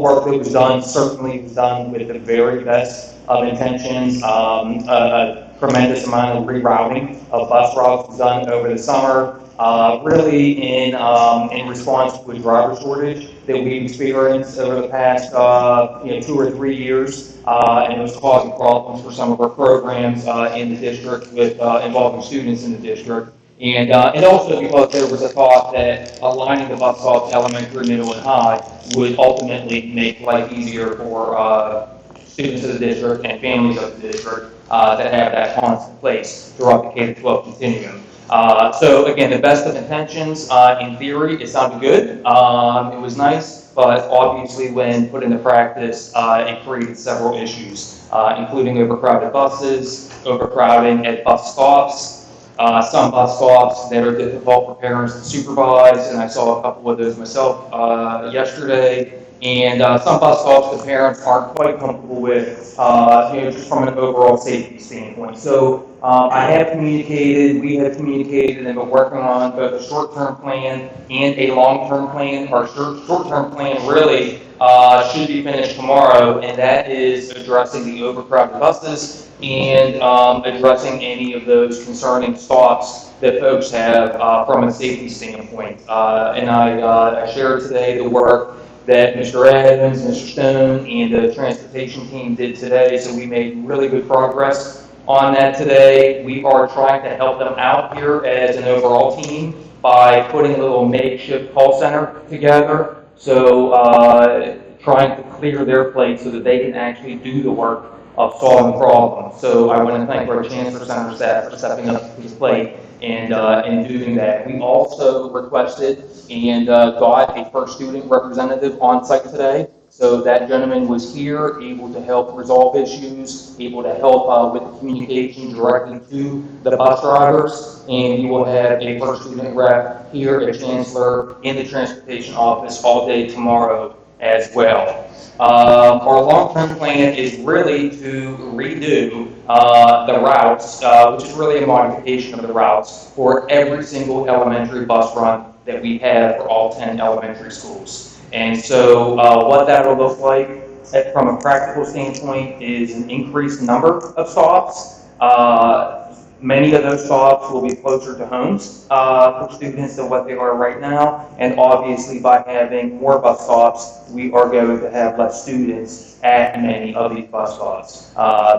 work that was done certainly was done with the very best of intentions. A tremendous amount of rerouting of bus routes was done over the summer, really in response to a driver shortage that we've experienced over the past 2 or 3 years, and it was causing problems for some of our programs in the district with involving students in the district. And also because there was a thought that aligning the bus stops elementary, middle, and high would ultimately make life easier for students of the district and families of the district that have that constant place throughout the K-12 continuum. So again, the best of intentions, in theory, it sounded good. It was nice, but obviously when put into practice, it created several issues, including overcrowded buses, overcrowding at bus stops, some bus stops that are difficult for parents to supervise, and I saw a couple of those myself yesterday. And some bus stops the parents aren't quite comfortable with, just from an overall safety standpoint. So I have communicated, we have communicated, and we're working on both a short-term plan and a long-term plan. Our short-term plan really should be finished tomorrow, and that is addressing the overcrowded buses and addressing any of those concerning stops that folks have from a safety standpoint. And I shared today the work that Mr. Evans, Mr. Stone, and the transportation team did today, so we made really good progress on that today. We are trying to help them out here as an overall team by putting a little makeshift call center together, so trying to clear their plate so that they can actually do the work of solving problems. So I want to thank our Chancellor Center staff for stepping up to the plate and doing that. We also requested and got a first student representative on site today. So that gentleman was here, able to help resolve issues, able to help with the communication directly to the bus drivers, and you will have a first student rep here at Chancellor in the transportation office all day tomorrow as well. Our long-term plan is really to redo the routes, which is really a modification of the routes for every single elementary bus run that we have for all 10 elementary schools. And so what that will look like from a practical standpoint is an increased number of stops. Many of those stops will be closer to homes for students than what they are right now, and obviously by having more bus stops, we are going to have less students at many of these bus stops,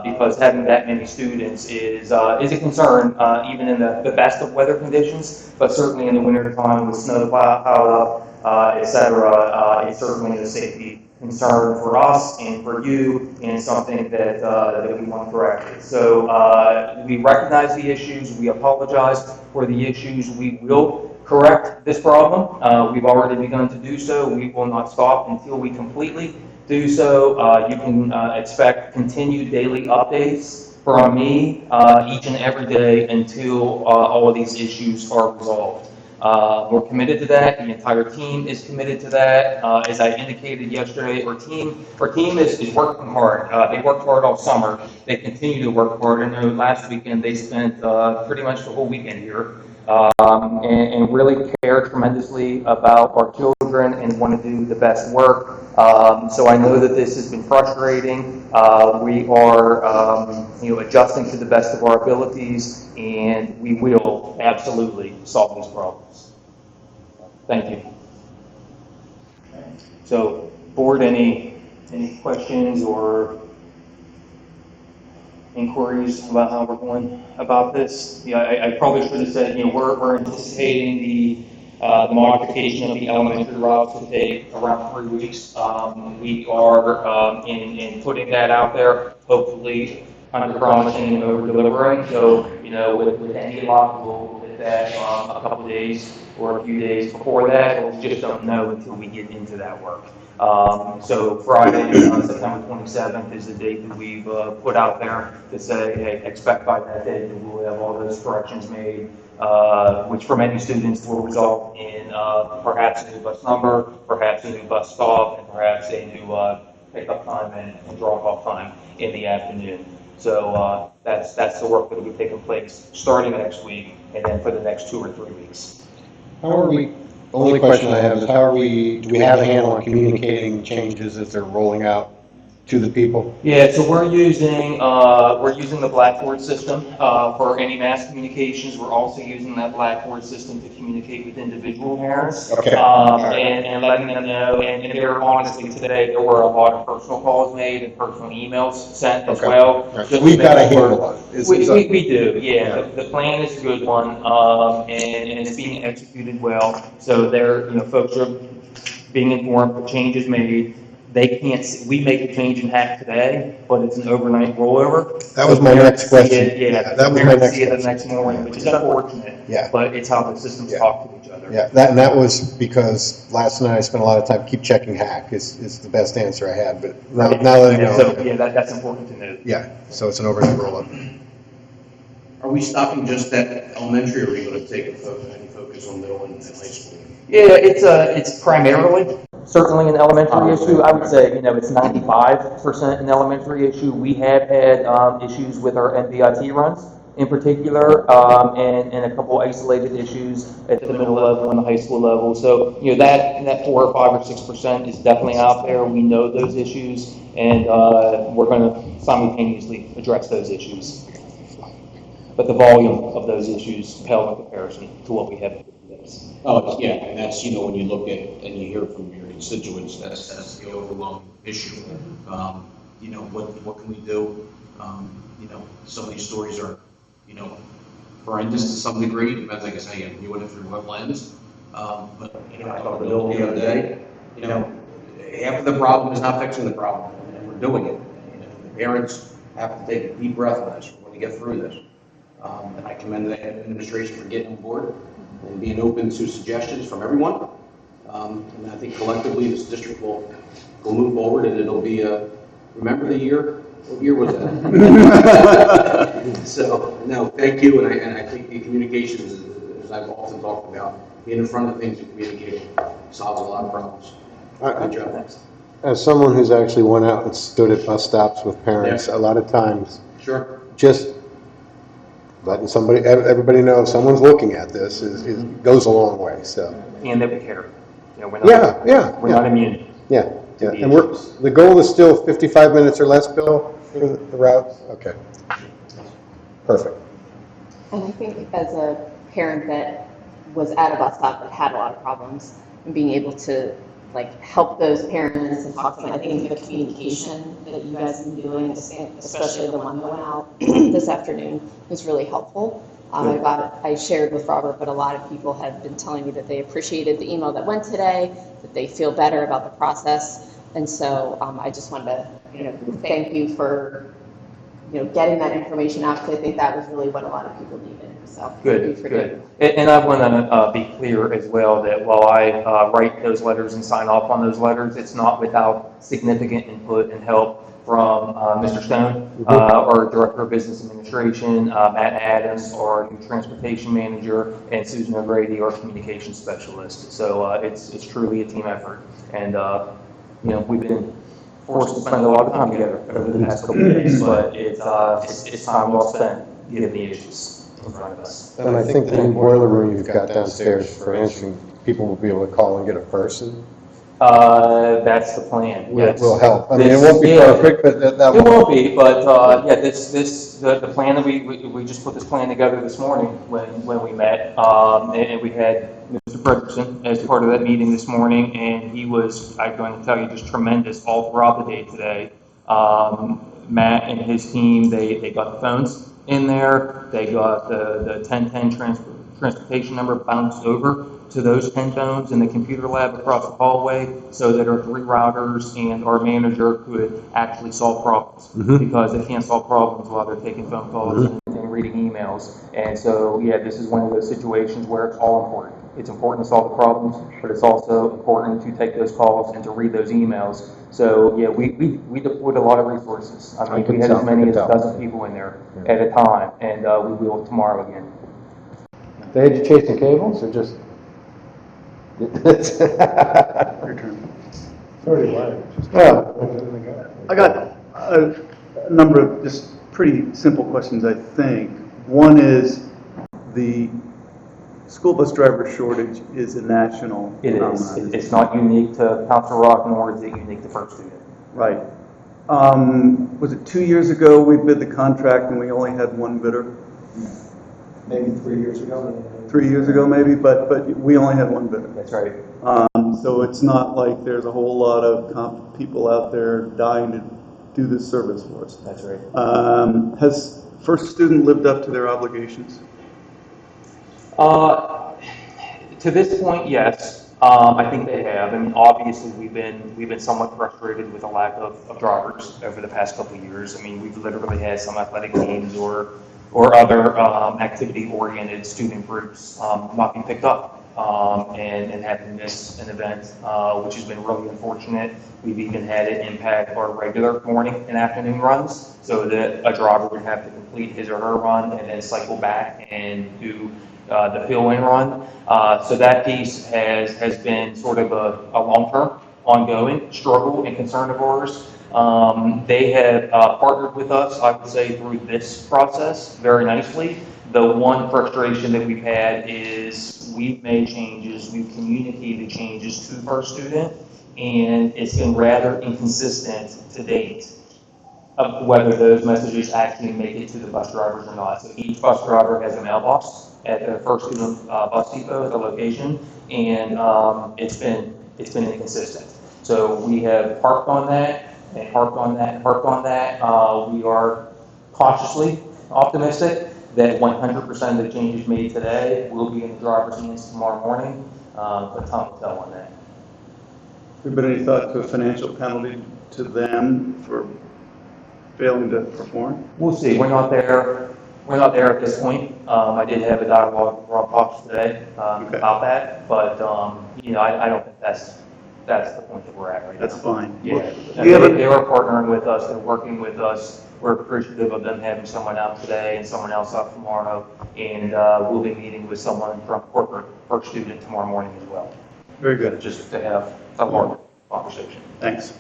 because having that many students is a concern, even in the best of weather conditions, but certainly in the winter time with snow piled up, etc. It's certainly a safety concern for us and for you, and something that we want corrected. So we recognize the issues, we apologize for the issues, we will correct this problem. We've already begun to do so. We will not stop until we completely do so. You can expect continued daily updates from me each and every day until all of these issues are resolved. We're committed to that. The entire team is committed to that. As I indicated yesterday, our team is working hard. They worked hard all summer. They continue to work hard. I know last weekend they spent pretty much the whole weekend here, and really care tremendously about our children and want to do the best work. So I know that this has been frustrating. We are adjusting to the best of our abilities, and we will absolutely solve these problems. Thank you. So, board, any questions or inquiries about how we're going about this? Yeah, I probably should have said, we're anticipating the modification of the elementary routes to take around 3 weeks. We are in putting that out there, hopefully under promising and over delivering. So, with any luck, we'll hit that a couple days or a few days before that. We just don't know until we get into that work. So Friday, September 27th is the date that we've put out there to say, hey, expect by that date that we'll have all those corrections made, which for many students will result in perhaps a new bus number, perhaps a new bus stop, and perhaps a new pickup time and drop-off time in the afternoon. So that's the work that will be taking place starting next week and then for the next 2 or 3 weeks. How are we only question I have is do we have a handle on communicating changes as they're rolling out to the people? Yeah, so we're using the Blackboard system for any mass communications. We're also using that Blackboard system to communicate with individual parents. Okay. And letting them know, and there honestly today, there were a lot of personal calls made and personal emails sent as Okay. well. Right. So we've got a handle on it. We do, yeah. Yeah. The plan is a good one, and it's being executed well. So folks are being informed the changes made. They can't see, we make a change in hack today, but it's an overnight rollover. That was my next question. Yeah, that was my next see it the question. next morning, which is unfortunate. Yeah. But it's how the systems Yeah. talk to each other. Yeah, that was because last night I spent a lot of time keep checking hack is the best answer I had, but now that I know. So, yeah, that's important to know. Yeah, so it's an overnight roll-up. Are we stopping just at elementary, or are we going to take any focus on middle and high school? Yeah, it's primarily, certainly an elementary issue. I would say, it's 95% an elementary issue. We have had issues with our NBIT runs in particular, and a couple isolated issues at the middle level and the high school level. So, that 4 or 5 or 6% is definitely out there. We know those issues, and we're going to simultaneously address those issues. But the volume of those issues pale in comparison to what we have today. Oh, yeah, and that's, when you look at, and you hear from your constituents, that's the overwhelming issue. What can we do? Some of these stories are, horrendous to some degree, depends, like I say, if you went through wetlands. But, I thought the bill the other day, half of the problem is not fixing the problem, and we're doing it. The parents have to take a deep breath on this, we're going to get through this. And I commend the administration for getting on board and being open to suggestions from everyone. And I think collectively this district will move forward, and it'll be remember the year? What year was that? So, no, thank you, and I think the communications, as I've often talked about, being in front of things and communicating solves a lot of problems. Good job. As someone who's actually went out and stood at bus stops with parents, Yeah. a lot of times, Sure. just letting everybody know someone's looking at this goes a long way, so. And that we care. We're We're not immune. Yeah, to yeah, the and issues. the goal is still 55 minutes or less, Bill, for the routes? Okay. Perfect. And I think as a parent that was at a bus stop that had a lot of problems, and being able to help those parents and talk to them, I think the communication that you guys have been doing, especially the one that went out this afternoon, was really helpful. I shared with Robert, but a lot of people have been telling me that they appreciated the email that went today, that they feel better about the process. And so I just wanted to thank you for getting that information out, because I think that was really what a lot of people needed. So thank you for doing Good. And I want to be clear as well that while I write those letters and sign off on those letters, it's not without significant input and help from Mr. Stone, our Director of Business Administration, Matt Adams, our new Transportation Manager, and Susan O'Grady, our Communications Specialist. So it's truly a team effort. And, we've been forced to spend a lot of time together over the past couple of days, but it's time well spent given the issues in front of us. And I think the new boiler room you've got downstairs for answering, people will be able to call and get a person. That's the plan. Yes. Will help. I mean, it won't be perfect, but that It will. won't be, but the plan that we just put this plan together this morning when we met, and we had Mr. Frederickson as part of that meeting this morning, and he was, I'm going to tell you, just tremendous all throughout the day today. Matt and his team, they got the phones in there, they got the 1010 transportation number bounced over to those 10 phones in the computer lab across the hallway, so that our 3 routers and our manager could actually solve problems, because they can't solve problems while they're taking phone calls and reading emails. And so, this is one of those situations where it's all important. It's important to solve the problems, but it's also important to take those calls and to read those emails. So, we deployed a lot of resources. I mean, we had as many as a dozen people in there at a time, and we will tomorrow again. They had you chasing cables, or just? I got a number of just pretty simple questions, I think. One is the school bus driver shortage is a national It is. phenomenon. It's not unique to Council Rock, nor is it unique to First Student. Right. Was it 2 years ago we bid the contract and we only had one bidder? Maybe 3 years ago. 3 years ago maybe, but we only had one bidder. That's right. So it's not like there's a whole lot of people out there dying to do this service for us. That's right. Has First Student lived up to their obligations? To this point, yes. I think they have. I mean, obviously, we've been somewhat frustrated with the lack of drivers over the past couple of years. I mean, we've literally had some athletic teams or other activity-oriented student groups not be picked up and have to miss an event, which has been really unfortunate. We've even had it impact our regular morning and afternoon runs, so that a driver would have to complete his or her run and then cycle back and do the fill-in run. So that piece has been sort of a long-term, ongoing struggle and concern of ours. They have partnered with us, I would say, through this process very nicely. The one frustration that we've had is we've made changes, we've communicated changes to First Student, and it's been rather inconsistent to date of whether those messages actually make it to the bus drivers or not. So each bus driver has a mailbox at the First Student bus depot at the location, and it's been inconsistent. So we have harped on that and harped on that and harped on that. We are cautiously optimistic that 100% of the changes made today will be in the driver's hands tomorrow morning, but time will tell on that. Have there been any thought to a financial penalty to them for failing to perform? We'll see. We're not there at this point. I did have a dialogue with Rob Fox today about that, but I don't think that's the point that we're at right now. That's fine. Yeah, Do you have a- they are partnering with us. They're working with us. We're appreciative of them having someone out today and someone else out tomorrow, and we'll be meeting with someone from corporate First Student tomorrow morning as well, Very good. just to have a hard conversation. Thanks.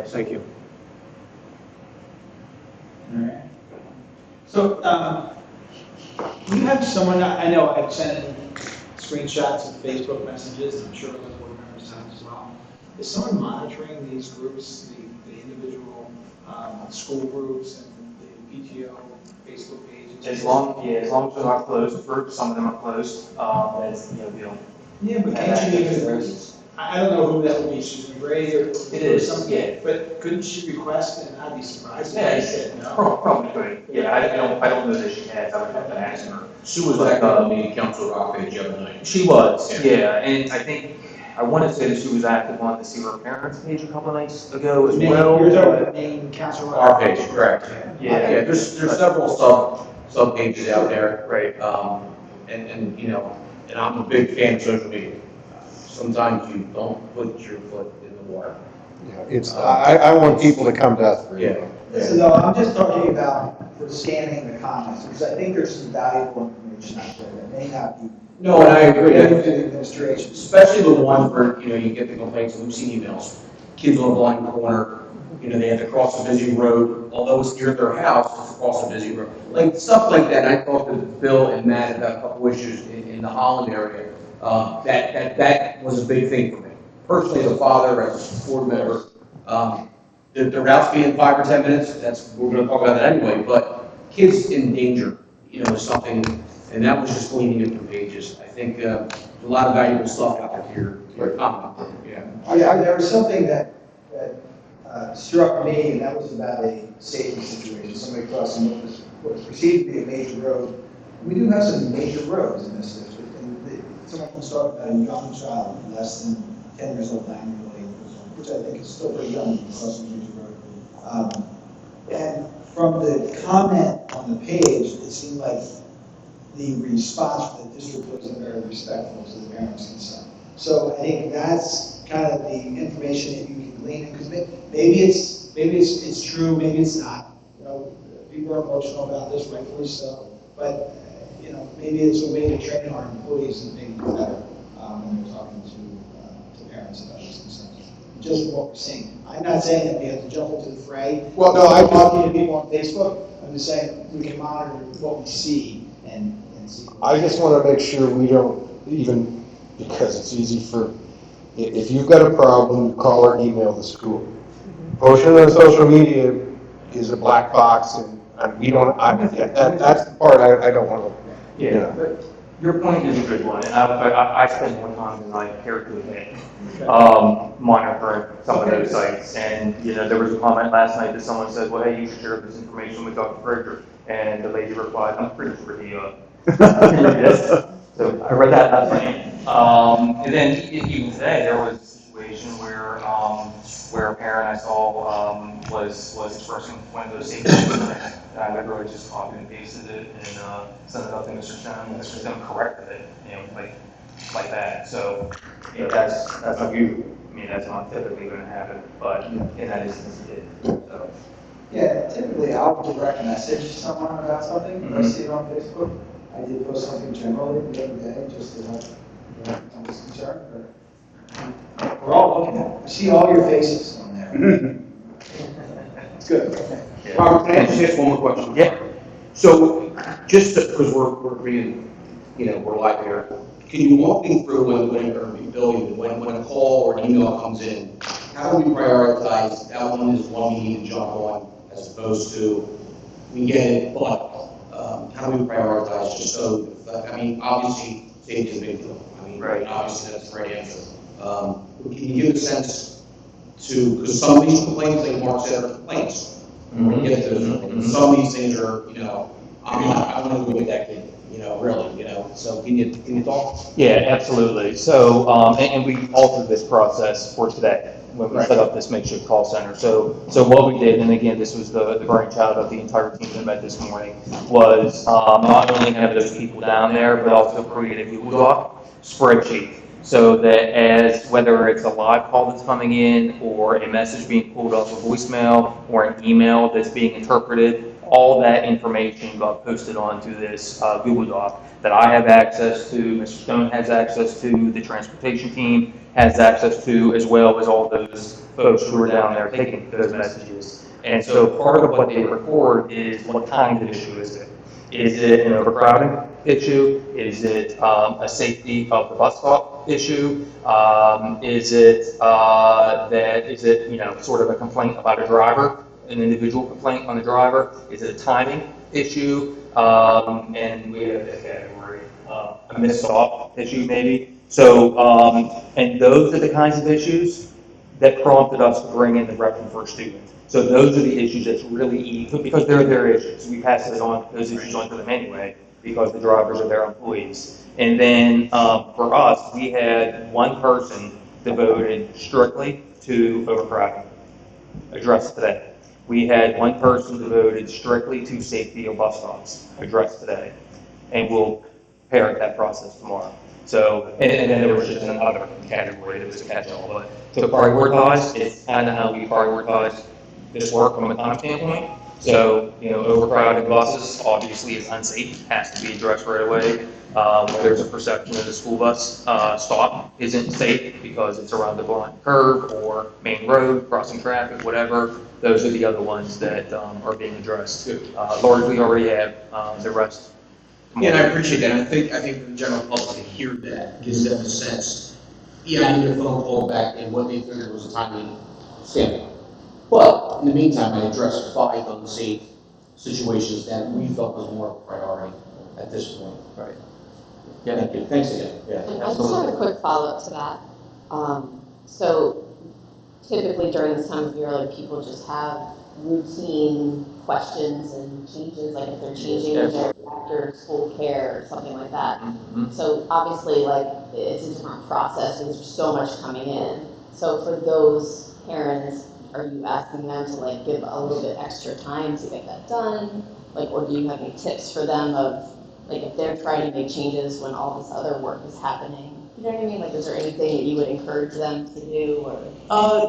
Thank you. All right. So, you have someone, I know I've sent screenshots of Facebook messages, I'm sure other board members have as well. Is someone monitoring these groups, the individual school groups and the PTO Facebook pages? As long as they're not closed, some of them are closed, we don't. Yeah, but can't you even, I don't know who that would be, Susan Gray or? It is, something, yeah. But couldn't she request, and I'd be surprised Yeah, if she said no? probably could. Yeah, I don't know that she has. I would have to ask her. Sue was active on the Council Rock page the other night. She was, yeah, and I want to say that she was active on the See Her Parents page a couple of nights ago as well. You're talking about the main council. Our page, correct. Yeah. Yeah, there's several sub pages out there. Right. And I'm a big fan of social media. Sometimes you don't put your foot in the water. I want people to come to us. Yeah. Listen, no, I'm just talking about for scanning the comments, because I think there's some valuable information out there that may not be. No, and I agree. Given to the administration. Especially the ones where, you get the complaints, and we've seen emails. Kids on a blind corner, they have to cross a busy road, although it's near their house, it's across a busy road. Like, stuff like that. And I talked to Bill and Matt about a couple issues in the Holland area. That was a big thing for me. Personally, as a father, as a board member, the routes being 5 or 10 minutes, we're gonna talk about that anyway, but kids in danger, is something, and that was just gleaning it from pages. I think, there's a lot of valuable stuff out there here. Yeah, there was something that struck me, and that was about a safety situation, somebody crossing what was perceived to be a major road. We do have some major roads in this district, and someone was talking about a young child, less than 10 years old, 9 years old, which I think is still pretty young to cross a major road. And from the comment on the page, it seemed like the response from the district was very respectful to the parents' concern. So I think that's kind of the information that you can glean, because maybe it's true, maybe it's not. People are emotional about this, rightfully so. But maybe it's a way to train our employees and make it better when they're talking to parents about this concerns. Just what we're seeing. I'm not saying that we have to jump into the fray. Well, no, I'm talking to people on Facebook. I'm just saying we can monitor what we see and and see. I just want to make sure we don't even, because it's easy for, if you've got a problem, you call or email the school. Posting on social media is a black box, and we don't, that's the part I don't want to, you Yeah, know. but your point is a good one, and I spend more time than I care to admit, monitoring some of those sites. And, you know, there was a comment last night that someone said, well, hey, you should share this information with Dr. Frazier. And the lady replied, I'm pretty sure he is. So I read that last night. And then even today, there was a situation where a parent I saw, was expressing one of those safety concerns. And I literally just copied and pasted it and, sent it up to Mr. Stone, and Mr. Stone corrected it, you know, like that. So, you know, that's unusual. I mean, that's not typically gonna happen, but in that instance, it did, so. Yeah, typically I'll direct message someone about something, if I see it on Facebook. I did post something generally the other day, just to help, someone's concerned, but we're all looking at it. I see all your faces on there. It's good. Yeah. Robert, can I just ask one more question? Yeah. So, just because we're being, you know, we're live here, can you walk me through when Billy, when a call or an email comes in, how do we prioritize that one is one we need to jump on as opposed to we get it, but how do we prioritize just so, I mean, obviously safety is a big deal. I mean, Right. obviously that's the right answer. Can you give a sense to, because some of these complaints, like Mark said, are complaints. We're gonna get to those. Mhm. Some of these things are, you know, I want to go with that kid, you know, really, you know, so can you talk? Yeah, absolutely. So, and we altered this process for today when we set up this makeshift call center. So what we did, and again, this was the brainchild of the entire team that met this morning, was not only have those people down there, but also create a Google Doc spreadsheet. So that as, whether it's a live call that's coming in, or a message being pulled off a voicemail, or an email that's being interpreted, all that information got posted onto this Google Doc that I have access to, Mr. Stone has access to, the transportation team has access to, as well as all those folks who are down there taking those messages. And so part of what they record is what kind of issue is it? Is it an overcrowding issue? Is it a safety of the bus stop issue? Is it, you know, sort of a complaint about a driver, an individual complaint on the driver? Is it a timing issue? And we have this category, a missed stop issue maybe. So, and those are the kinds of issues that prompted us to bring in the rep for students. So those are the issues that's really easy, because they're their issues. We pass those issues on to them anyway, because the drivers are their employees. And then, for us, we had one person devoted strictly to overcrowding, addressed today. We had one person devoted strictly to safety of bus stops, addressed today. And we'll parrot that process tomorrow. So, and then there was just another category that was a catch-all, but to prioritize, it's kind of how we prioritize this work from a time standpoint. So, you know, overcrowded buses obviously is unsafe, has to be addressed right away. Where there's a perception that the school bus stop isn't safe because it's around the blind curve or main road, crossing traffic, whatever. Those are the other ones that are being addressed. Largely already have the rest. Yeah, and I appreciate that. And I think the general public to hear that gives them a sense. Yeah, I need a phone call back and what they figured was a timely standpoint. But in the meantime, I addressed 5 unsafe situations that we felt was more of a priority at this point. Right. Thank you. Thanks again. Yeah. And I just have a quick follow-up to that. So typically during this time of year, like people just have routine questions and changes, like if they're changing their after school care or something like that. Mhm. So obviously, like, it's a different process, and there's so much coming in. So for those parents, are you asking them to like give a little bit extra time to get that done? Like, or do you have any tips for them of, like, if they're trying to make changes when all this other work is happening? You know what I mean? Like, is there anything that you would encourage them to do, or?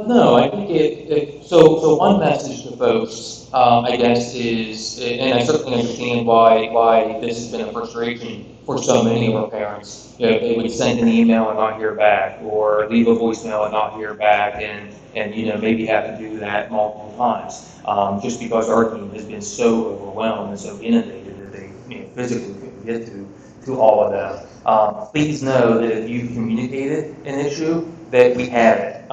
No, I think so one message to folks, I guess is, and I certainly understand why this has been a frustration for so many of our parents. You know, they would send an email and not hear back, or leave a voicemail and not hear back, and you know, maybe have to do that multiple times. Just because our team has been so overwhelmed and so inundated that they, you know, physically couldn't get to. to all of them. Please know that if you've communicated an issue, that we have it.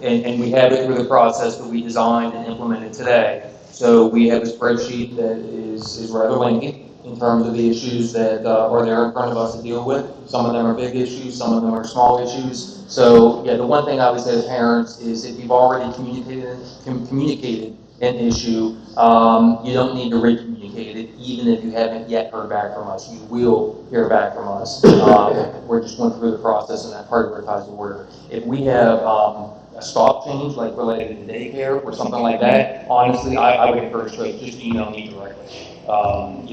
And we have it through the process that we designed and implemented today. So we have a spreadsheet that is rather lengthy in terms of the issues that are there in front of us to deal with. Some of them are big issues, some of them are small issues. So, yeah, the one thing I would say to parents is if you've already communicated an issue, you don't need to re-communicate it, even if you haven't yet heard back from us. You will hear back from us. We're just going through the process in that prioritized order. If we have a stop change, like related to daycare or something like that, honestly, I would encourage folks just email me directly.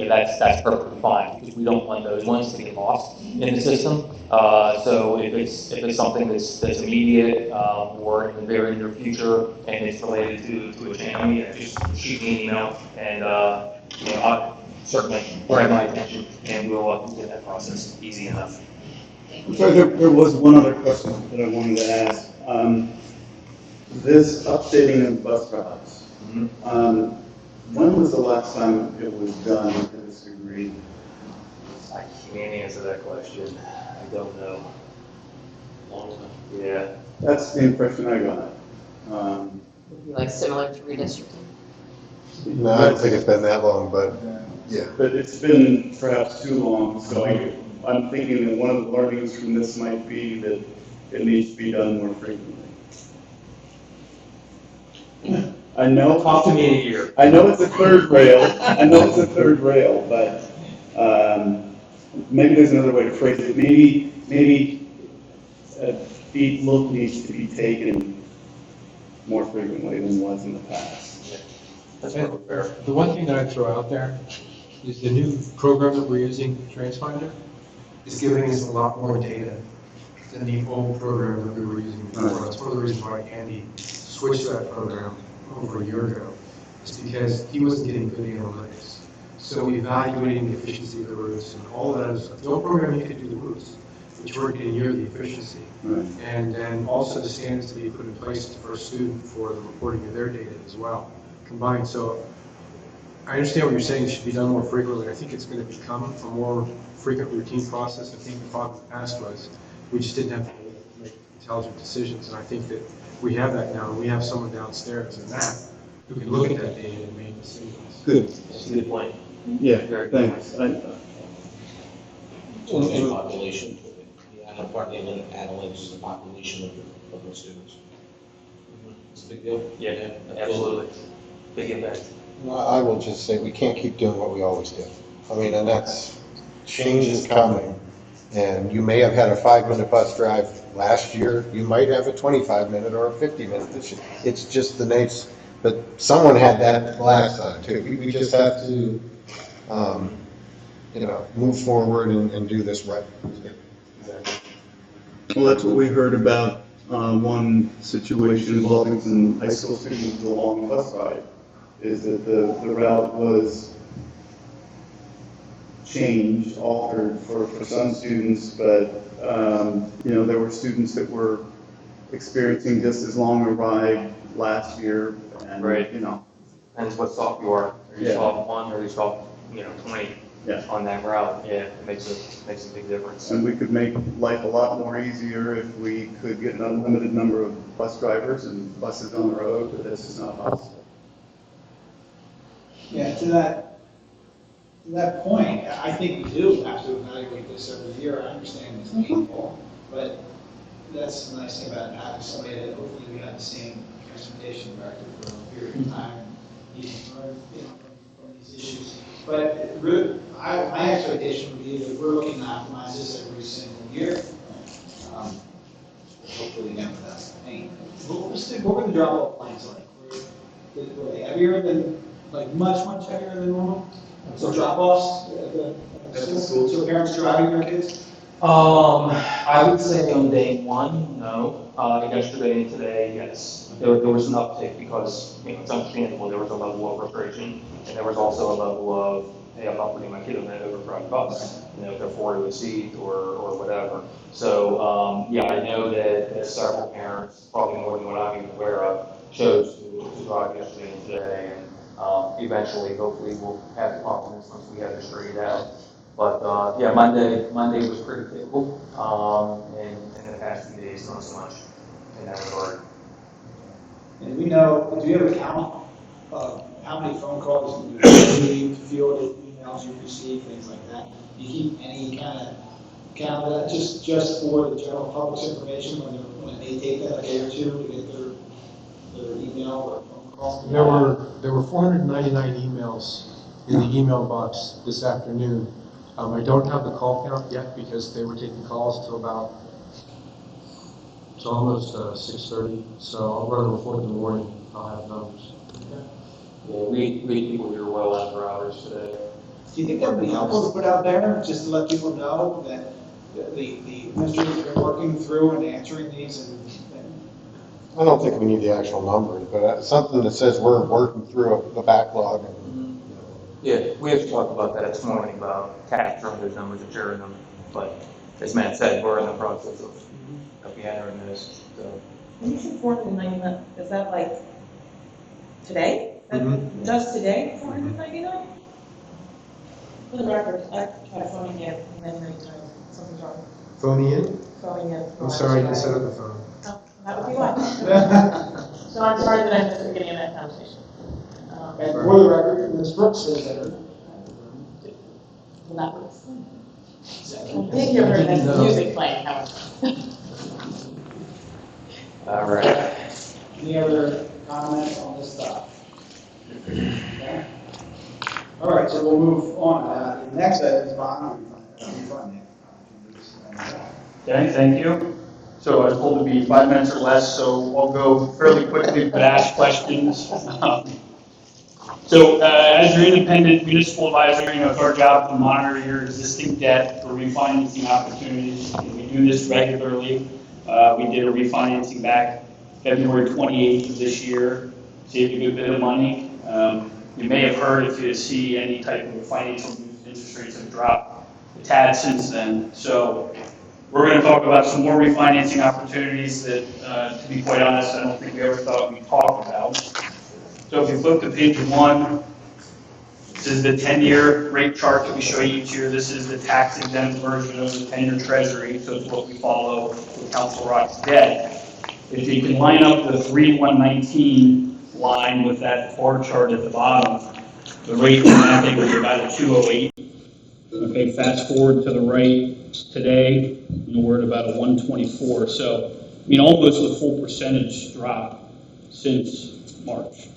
That's perfectly fine, because we don't want those ones to get lost in the system. So if it's something that's immediate, or in the very near future, and it's related to a channel, just shoot me an email, and, I'll certainly bring my attention, and we'll get that process easy enough. So there was one other question that I wanted to ask. This updating of bus routes, when was the last time it was done to this degree? I can't answer that question. I don't know. Long time. Yeah. That's the impression I got. Would be like similar to redistricting. No, I don't think it's been that long, but, yeah. But it's been perhaps too long, so I'm thinking that one of the learnings from this might be that it needs to be done more frequently. I know. Talk to me in a year. I know it's a third rail, but maybe there's another way to phrase it. Maybe a deep look needs to be taken more frequently than was in the past. That's probably fair. The one thing that I'd throw out there is the new program that we're using, TransFinder, is giving us a lot more data than the old program that we were using before. That's one of the reasons why Andy switched to that program over a year ago, is because he wasn't getting good analytics. So evaluating the efficiency of the routes and all that other stuff. The old program, you could do the routes, but you weren't getting near the efficiency. Right. And then also the standards to be put in place for a student for the reporting of their data as well, combined. So I understand what you're saying, it should be done more frequently. I think it's going to become a more frequent routine process. I think the thought in the past was we just didn't have to make intelligent decisions. And I think that we have that now. We have someone downstairs in that who can look at that data and make decisions. Good. That's a good point. Yeah, thanks. And population, part of the analytics is the population of the students. It's a big deal. Yeah, absolutely. Big impact. I will just say, we can't keep doing what we always do. I mean, and that's, change is coming. And you may have had a 5-minute bus drive last year, you might have a 25-minute or a 50-minute this year. It's just the nature, but someone had that last time too. We just have to, move forward and do this right. Well, that's what we heard about one situation involving some high school students along the bus ride, is that the route was changed, altered for some students, but, there were students that were experiencing just as long a ride last year, and, Right. Depends what stop you are. Are you Yeah. stop 1 or you stop, 20 Yeah. on that route? Yeah, it makes a big difference. And we could make life a lot more easier if we could get an unlimited number of bus drivers and buses on the road, but this is not possible. Yeah, to that point, I think we do have to evaluate this every year. I understand it's painful, but that's the nice thing about having somebody that hopefully we have the same transportation director for a period of time, and he can learn, from these issues. But my expectation would be that we're looking to optimize this every single year. Hopefully again without pain. What were the drop-off lines like? Were they heavier than, much heavier than normal? So drop-offs at the school, so parents driving their kids? I would say on day 1, no. Yesterday and today, yes. There was an uptick because, it's understandable, there was a level of frustration, and there was also a level of, hey, I'm not putting my kid on that overcrowded bus, if they're 4 to a seat or whatever. So, I know that several parents, probably more than what I'm even aware of, chose to drive yesterday and today, and eventually, hopefully, we'll have the confidence once we have it straightened out But, yeah, Monday was pretty typical, and in the past few days, not so much in that regard. And we know, do you have a count of how many phone calls you received, fielded, emails you received, things like that? Do you keep any kind of count of that, just for the general public's information when they take that a day or two to get their email or phone call? There were 499 emails in the email box this afternoon. I don't have the call count yet because they were taking calls till almost 6:30. So I'll run a report in the morning. I'll have numbers. Yeah, we people here well after hours today. Do you think that would be helpful to put out there, just to let people know that the administrators have been working through and answering these and I don't think we need the actual numbers, but something that says we're working through the backlog and, Yeah, we have to talk about that this morning, about capturing those numbers and sharing them. But as Matt said, we're in the process of gathering those, so. When you say 499, is that like today? Just today, 499? For the record, I tried phoning in many times, something's wrong. Phone in? Phoning in. I'm sorry, I didn't set up the phone. Oh, that would be why. So I'm sorry that I missed the beginning of that conversation. And for the record, Ms. Brooks says that. Well, that was. I think you heard that music playing, however. All right. Any other comments on this stuff? Okay. All right, so we'll move on. The next item is bond refunding. Okay, thank you. So I was told to be 5 minutes or less, so I'll go fairly quickly but ask questions. So as your independent municipal advisor, it's our job to monitor your existing debt for refinancing opportunities. And we do this regularly. We did a refinancing back February 28th of this year, saved a good bit of money. You may have heard, if you see any type of financial news, interest rates have dropped a tad since then. So we're going to talk about some more refinancing opportunities that, to be quite honest, I don't think we ever thought we'd talk about. So if you flip to page 1, this is the 10-year rate chart that we show you each year. This is the tax exempt version of the 10-year treasury, so it's what we follow with Council Rock's debt. If you can line up the 3/119 line with that bar chart at the bottom, the rate on that thing was about a 208. Okay, fast forward to the right today, we're at about a 124. So, almost a full percentage drop since March.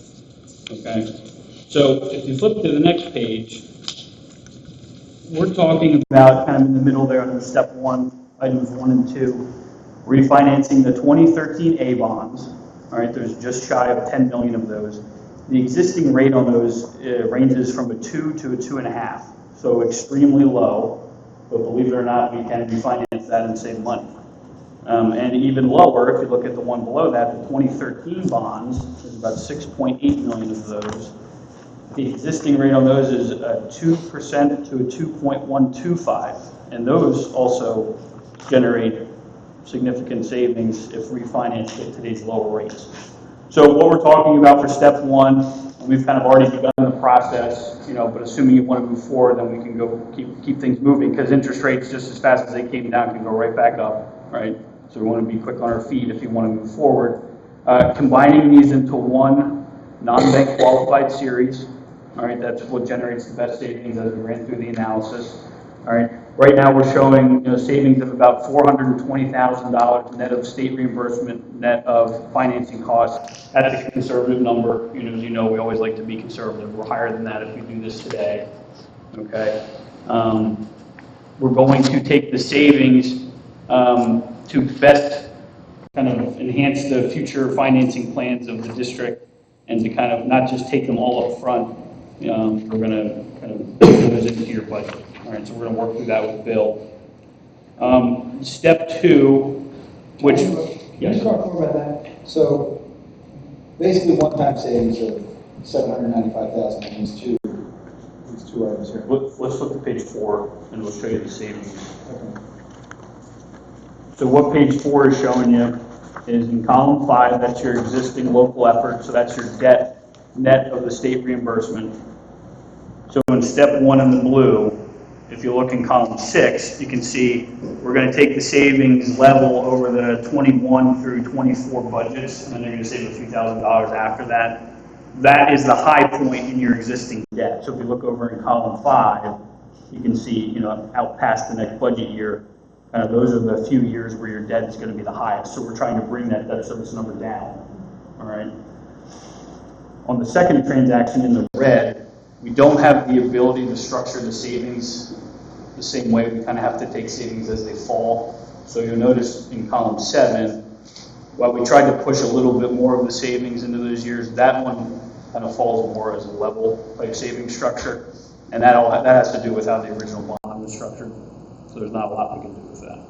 Okay, so if you flip to the next page, we're talking about kind of in the middle there on the step 1, items 1 and 2, refinancing the 2013 A bonds. All right, there's just shy of 10 million of those. The existing rate on those ranges from a 2 to a 2.5, so extremely low. But believe it or not, we can refinance that and save money. And even lower, if you look at the one below that, the 2013 bonds, there's about 6.8 million of those. The existing rate on those is a 2% to a 2.125, and those also generate significant savings if refinanced at today's lower rates. So what we're talking about for step 1, we've kind of already begun the process, but assuming you want to move forward, then we can go keep things moving, because interest rates, just as fast as they came down, can go right back up, right? So we want to be quick on our feet if you want to move forward. Combining these into one non-bank qualified series, all right, that's what generates the best savings as we ran through the analysis. All right, right now we're showing savings of about $420,000 net of state reimbursement, net of financing costs. That's a conservative number. As you know, we always like to be conservative. We're higher than that if we do this today. Okay, we're going to take the savings to best kind of enhance the future financing plans of the district, and to kind of not just take them all up front. We're going to kind of build those into your budget. All right, so we're going to work through that with Bill. Step 2, which, Can you talk more about that? So basically one-time savings of $795,000 in these two items here. let's flip to page 4 and we'll show you the savings. So what page 4 is showing you is in column 5, that's your existing local effort, so that's your debt net of the state reimbursement. So in step 1 in the blue, if if you look in column 6, you can see we're going to take the savings level over the 21 through 24 budgets, and then you're going to save a few $1,000s after that. That is the high point in your existing debt. So if you look over in column 5, you can see, out past the next budget year, those are the few years where your debt is going to be the highest. So we're trying to bring that debt service number down. All right. On the second transaction in the red, we don't have the ability to structure the savings the same way. We kind of have to take savings as they fall. So you'll notice in column 7, while we tried to push a little bit more of the savings into those years, that one kind of falls more as a level type savings structure. And that has to do with how the original bond was structured. So there's not a lot we can do with that.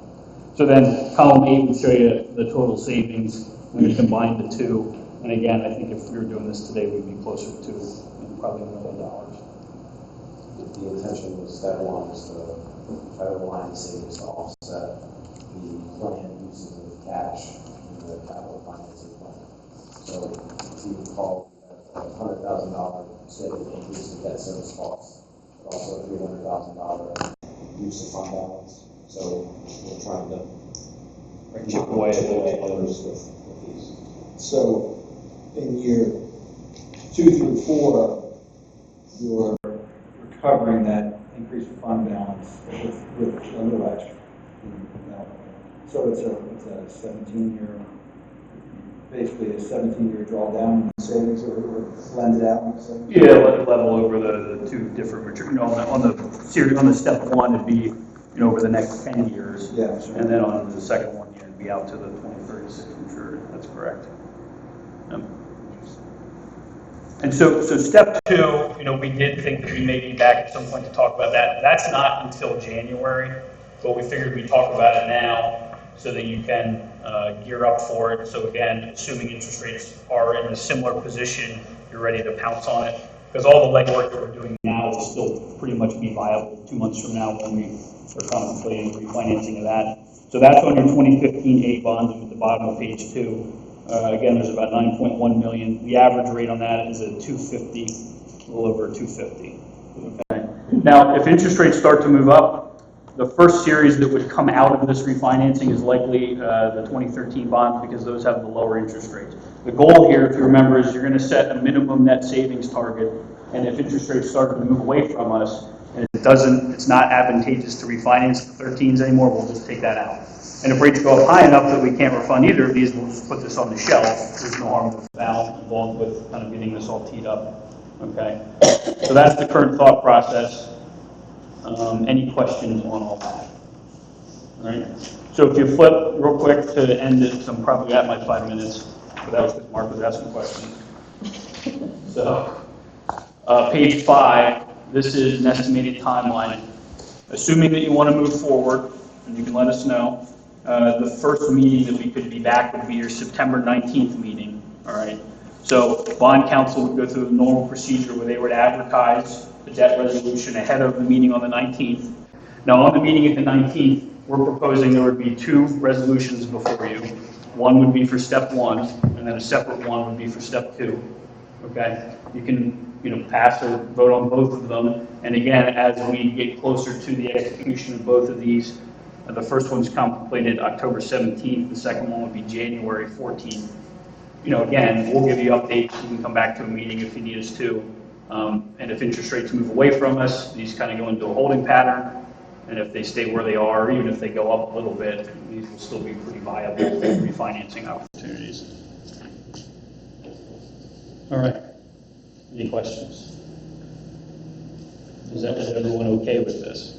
So then column 8 will show you the total savings when you combine the two. And again, I think if we were doing this today, we'd be closer to probably $1 million. The intention was step 1 was to try to align the savings to offset the planned uses of cash in the capital financing plan. So if you recall, we had a $100,000 scheduled increase in debt service costs, but also a $300,000 use of fund balance. So we're trying to Chip away at others with these. So in year 2 through 4, you're recovering that increased fund balance with underwrite. So it's a 17-year, basically a 17-year drawdown in savings or blended out in savings? Yeah, let it level over the two different maturity. On the step 1, it'd be over the next 10 years. Yeah, sure. And then on the second one, it'd be out to the 2036 maturity. That's correct. Yep. And so step 2, we did think that we may be back at some point to talk about that. That's not until January, but we figured we'd talk about it now so that you can gear up for it. So again, assuming interest rates are in a similar position, you're ready to pounce on it. Because all the legwork that we're doing now will still pretty much be viable 2 months from now when we are contemplating refinancing of that. So that's on your 2015 A bonds at the bottom of page 2. Again, there's about 9.1 million. The average rate on that is at 250, a little over 250. Okay. Now, if interest rates start to move up, the first series that would come out of this refinancing is likely the 2013 bonds because those have the lower interest rates. The goal here, if you remember, is you're going to set a minimum net savings target, and if interest rates start to move away from us, and it's not advantageous to refinance the 13s anymore, we'll just take that out. And if rates go up high enough that we can't refund either of these, we'll just put this on the shelf. There's no harm with foul involved with kind of getting this all teed up. Okay, so that's the current thought process. Any questions on all that? All right. So if you flip real quick to end it, so I'm probably at my 5 minutes, but that was because Mark was asking questions. So page 5, this is an estimated timeline. Assuming that you want to move forward, and you can let us know, the first meeting that we could be back would be your September 19th meeting. All right. So bond counsel would go through the normal procedure where they would advertise the debt resolution ahead of the meeting on the 19th. Now, on the meeting at the 19th, we're proposing there would be 2 resolutions before you. One would be for step 1, and then a separate one would be for step 2. Okay? You can pass or vote on both of them. And again, as we get closer to the execution of both of these, the first one's contemplated October 17th. The second one would be January 14th. Again, we'll give you updates. You can come back to a meeting if you need us to. And if interest rates move away from us, these kind of go into a holding pattern. And if they stay where they are, or even if they go up a little bit, these will still be pretty viable refinancing opportunities. All right. Any questions? Is everyone okay with this?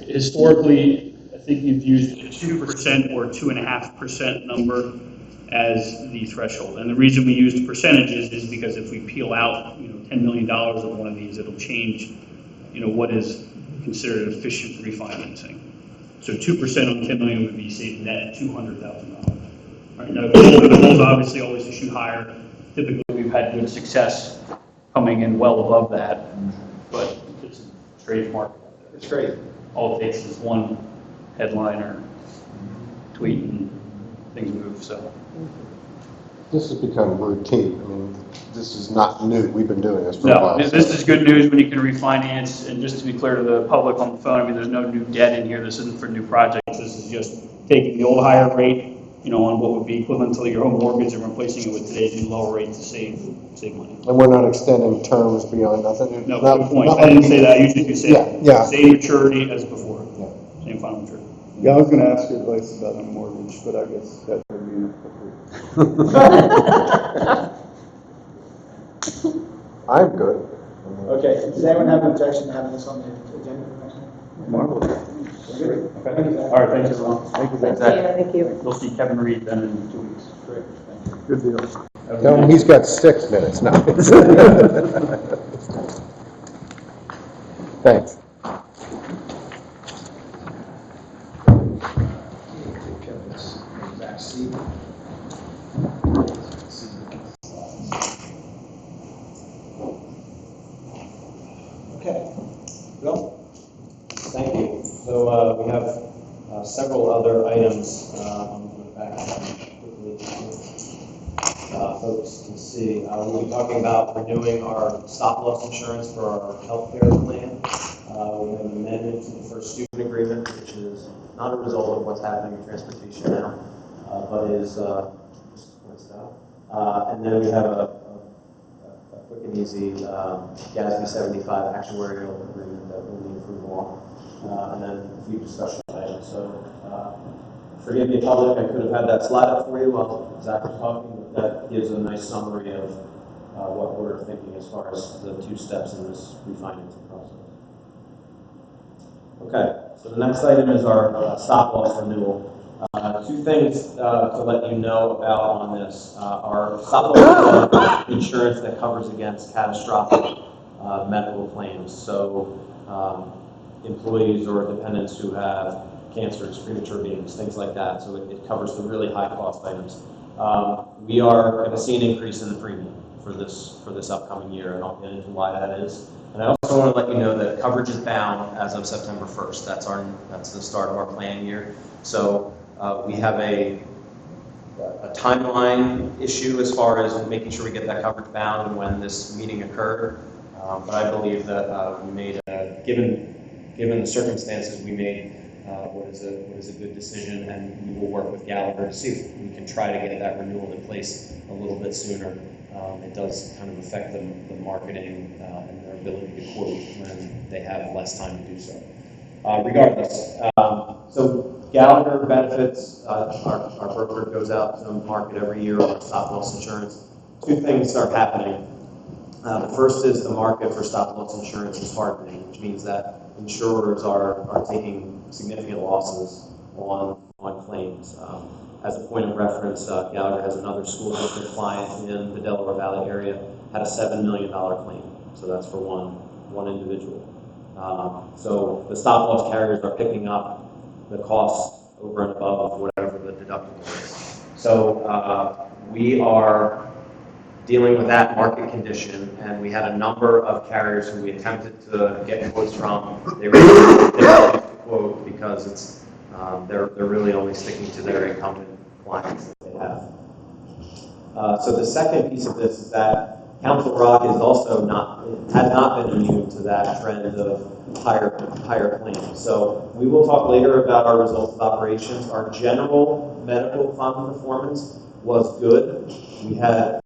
Historically, I think you've used a 2% or 2.5% number as the threshold. And the reason we used percentages is because if we peel out, $10 million of one of these, it'll change, what is considered efficient refinancing. So 2% on 10 million would be, say, net $200,000. Right, now, the goal is obviously always to shoot higher. Typically, we've had good success coming in well above that, but it's a strange market out there. It's great. All it takes is one headline or tweet and things move, so. This has become routine. I mean, this is not new. We've been doing this for a No, while. this is good news when you can refinance, and just to be clear to the public on the phone, I mean, there's no new debt in here, this isn't for new projects, this is just taking the old higher rate, on what would be equivalent to your home mortgage and replacing it with today's new lower rate to save money. And we're not extending terms beyond nothing. No, Not- good point, not I didn't like- say that, I usually do say, Yeah. same maturity as before, Yeah. same final maturity. Yeah, I was gonna ask your advice about a mortgage, but I guess that would be I'm good. Okay, does anyone have an objection to having this on the agenda for next time? marvelous. Great. Thank you, Zach. All right, thanks everyone. Thank you, Thank Zach. you, thank you. We'll see Kevin Reed then in 2 weeks. Great, thank you. Good deal. Tell him he's got 6 minutes now. Thanks. Kevin's exact seat. Okay, Bill? Thank you. So we have several other items on the back quickly. Folks can see. We'll be talking about renewing our stop-loss insurance for our healthcare plan. We have an amendment to the first student agreement, which is not a result of what's happening in transportation now, but is just points it out. And then we have a quick and easy GASB 75 actuarial agreement that we'll need approval on, and then a few discussion items. So forgive me, public, I could have had that slide up for you while Zach was talking, but that gives a nice summary of what we're thinking as far as the 2 steps in this refinancing process. Okay, so the next item is our stop-loss renewal. 2 things to let you know about on this. Our stop-loss insurance that covers against catastrophic medical claims. So employees or dependents who have cancers, premature babies, things like that. So it covers the really high-cost items. We are going to see an increase in the premium for this upcoming year, and I'll get into why that is. And I also want to let you know that coverage is bound as of September 1st. That's the start of our plan year. So we have a timeline issue as far as making sure we get that coverage bound and when this meeting occurred. But I believe that we made, given the circumstances, we made what is a good decision, and we will work with Gallagher to see if we can try to get that renewal in place a little bit sooner. It does kind of affect the marketing and their ability to quote when they have less time to do so. Regardless, so Gallagher benefits, our broker goes out to market every year on stop-loss insurance. 2 things start happening. The first is the market for stop-loss insurance is hardening, which means that insurers are taking significant losses on claims. As a point of reference, Gallagher has another school district client in the Delaware Valley area, had a $7 million claim. So that's for one individual. So the stop-loss carriers are picking up the costs over and above whatever the deductible is. So we are dealing with that market condition, and we had a number of carriers who we attempted to get quotes from. They really didn't quote because they're really only sticking to their incumbent clients that they have. So the second piece of this is that Council Rock is also has not been immune to that trend of higher claims. So we will talk later about our results of operations. Our general medical fund performance was good. We had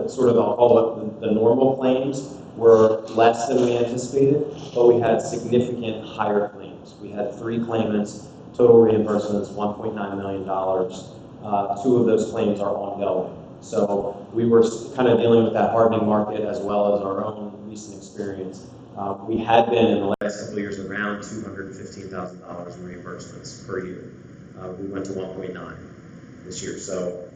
sort of, I'll call it the normal claims were less than we anticipated, but we had significant higher claims. We had 3 claimants, total reimbursements $1.9 million. 2 of those claims are ongoing. So we were kind of dealing with that hardening market as well as our own recent experience. We had been in the last couple of years around $215,000 in reimbursements per year. We went to 1.9 this year. So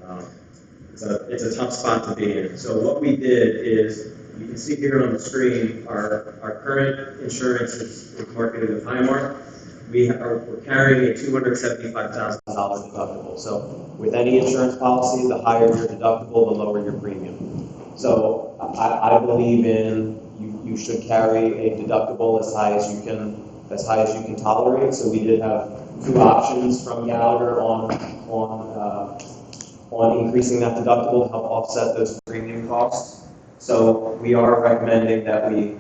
it's a tough spot to be in. So what we did is, you can see here on the screen, our current insurance is marketed with Highmark. We're carrying a $275,000 deductible. So with any insurance policy, the higher your deductible, the lower your premium. So I believe in you should carry a deductible as high as you can tolerate. So we did have 2 options from Gallagher on on increasing that deductible to help offset those premium costs. So we are recommending that let me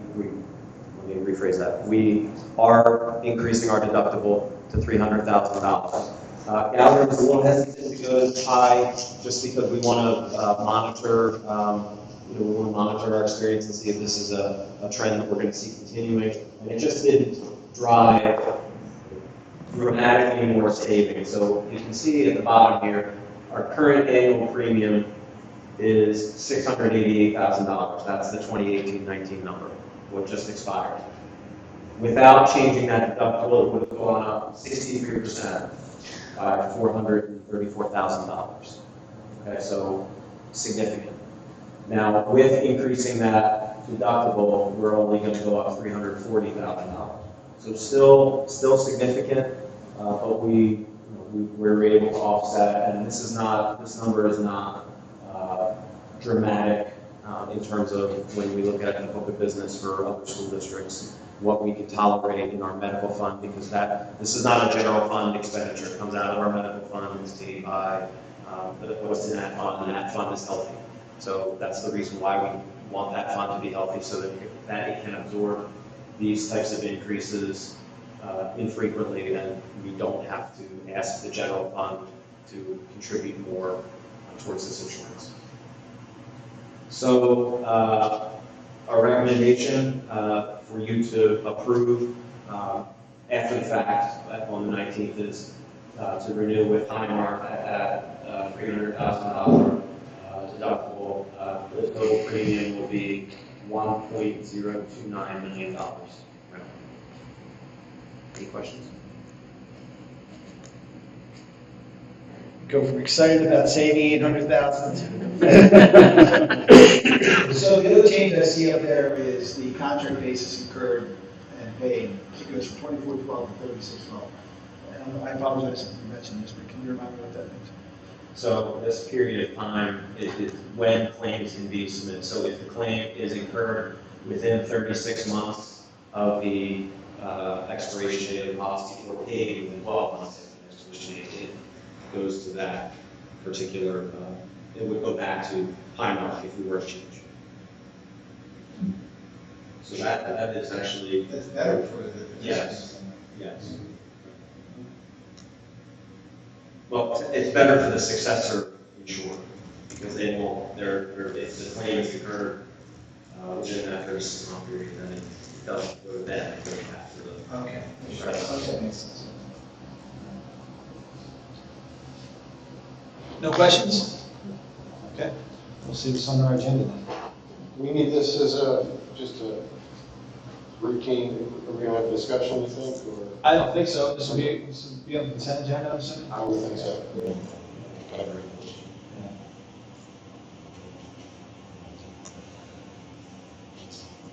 rephrase that. We are increasing our deductible to $300,000. Gallagher was a little hesitant to go this high just because we want to monitor, we want to monitor our experience and see if this is a trend that we're going to see continuing. And it just didn't drive dramatically more savings. So you can see at the bottom here, our current annual premium is $688,000. That's the 2018-19 number, what just expired. Without changing that deductible, it would have gone up 63%. By $434,000. Okay, so significant. Now, with increasing that deductible, we're only going to go up $340,000. So still significant, but we're able to offset, and this number is not dramatic in terms of when we look at the book of business for other school districts, what we can tolerate in our medical fund, because this is not a general fund expenditure. It comes out of our medical fund, it's paid by what's in that fund, and that fund is healthy. So that's the reason why we want that fund to be healthy, so that it can absorb these types of increases infrequently, and we don't have to ask the general fund to contribute more towards this insurance. So our recommendation for you to approve after the fact on the 19th is to renew with Highmark at $300,000 deductible. The total premium will be $1.029 million. Any questions? Go from excited about saving 800,000. So the other change I see up there is the contract basis incurred and paid. It goes from 24/12 to 36/12. And I apologize if you mentioned this, but can you remind me what that means? So this period of time is when claims can be submitted. So if the claim is incurred within 36 months of the expiration date of the policy, or paid within 12 months of the expiration date, it goes to that particular, it would go back to Highmark if we were to change. So that is actually. That's better for the. Yes. Yes. Well, it's better for the successor insured, because they won't, if the claim is incurred within that 36-month period, then it doesn't go to them, it goes back to the. Okay. Right. Okay, makes sense. No questions? Okay, we'll see what's on our agenda then. We need this as just a routine, are we gonna have a discussion, you think, or? I don't think so. This will be on the consent agenda, I'm assuming? I would think so.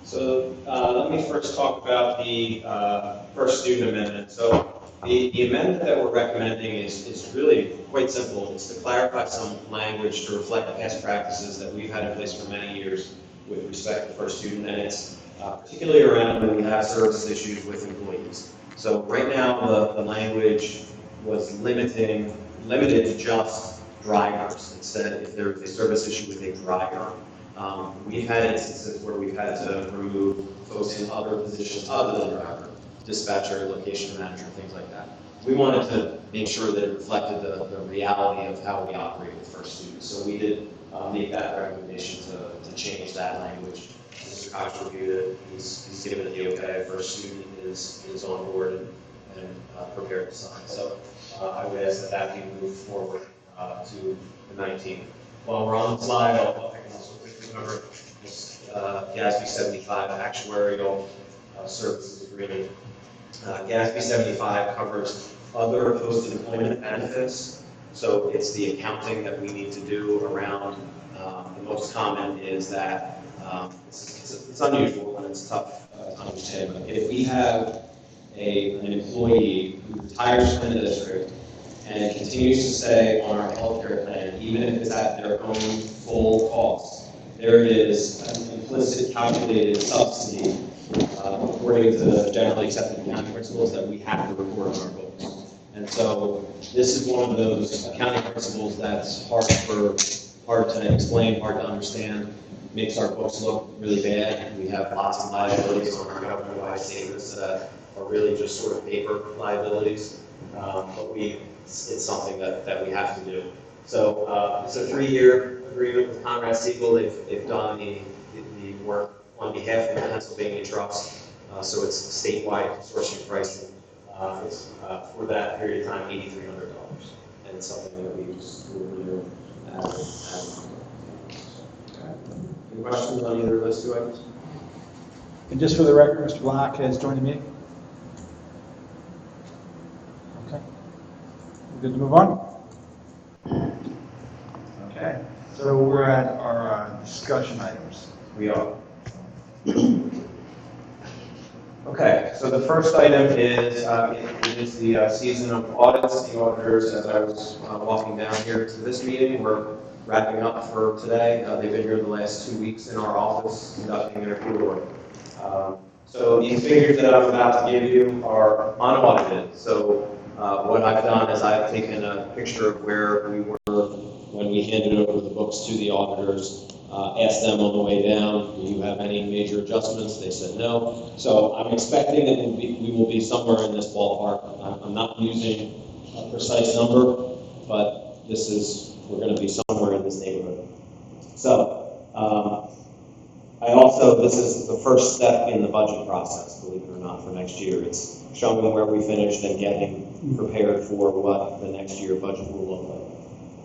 So let me first talk about the first student amendment. So the amendment that we're recommending is really quite simple. It's to clarify some language to reflect past practices that we've had in place for many years with respect to first student, and it's particularly around when we have service issues with employees. So right now, the language was limited to just drivers. It said if there was a service issue with a driver. We've had instances where we've had to remove folks in other positions other than driver, dispatcher, location manager, things like that. We wanted to make sure that it reflected the reality of how we operate with first students. So we did make that recommendation to change that language. Mr. Cox reviewed it. He's given it the okay. First student is on board and prepared to sign. So I would ask that be moved forward to the 19th. While we're on the slide, I can also quickly cover this GASB 75 actuarial services agreement. GASB 75 covers other post-employment benefits. So it's the accounting that we need to do around, the most common is that, it's unusual and it's tough to understand, but if we have an employee who retires from the district and continues to stay on our healthcare plan, even if it's at their own full cost, there is an implicit calculated subsidy according to the generally accepted accounting principles that we have to report on our books. And so this is one of those accounting principles that's hard to explain, hard to understand, makes our books look really bad. We have lots of liabilities on our government-wide statements that are really just sort of paper liabilities. But it's something that we have to do. So it's a 3-year agreement with Conrad Siegel. They've done the work on behalf of the Pennsylvania Trust. So it's statewide consortium pricing. For that period of time, $8,300. And it's something that we just will renew as. Any questions on either of those two items? And just for the record, Mr. Block has joined the meeting. Okay. We're good to move on? Okay. So we're at our discussion items. We are. Okay, so the first item is, it is the season of audits. The auditors, as I was walking down here to this meeting, we're wrapping up for today. They've been here the last 2 weeks in our office conducting their field work. So these figures that I'm about to give you are unaudited. So what I've done is I've taken a picture of where we were when we handed over the books to the auditors. Asked them on the way down, do you have any major adjustments? They said no. So I'm expecting that we will be somewhere in this ballpark. I'm not using a precise number, but we're going to be somewhere in this neighborhood. So this is the first step in the budget process, believe it or not, for next year. It's showing where we finished and getting prepared for what the next year budget will look like.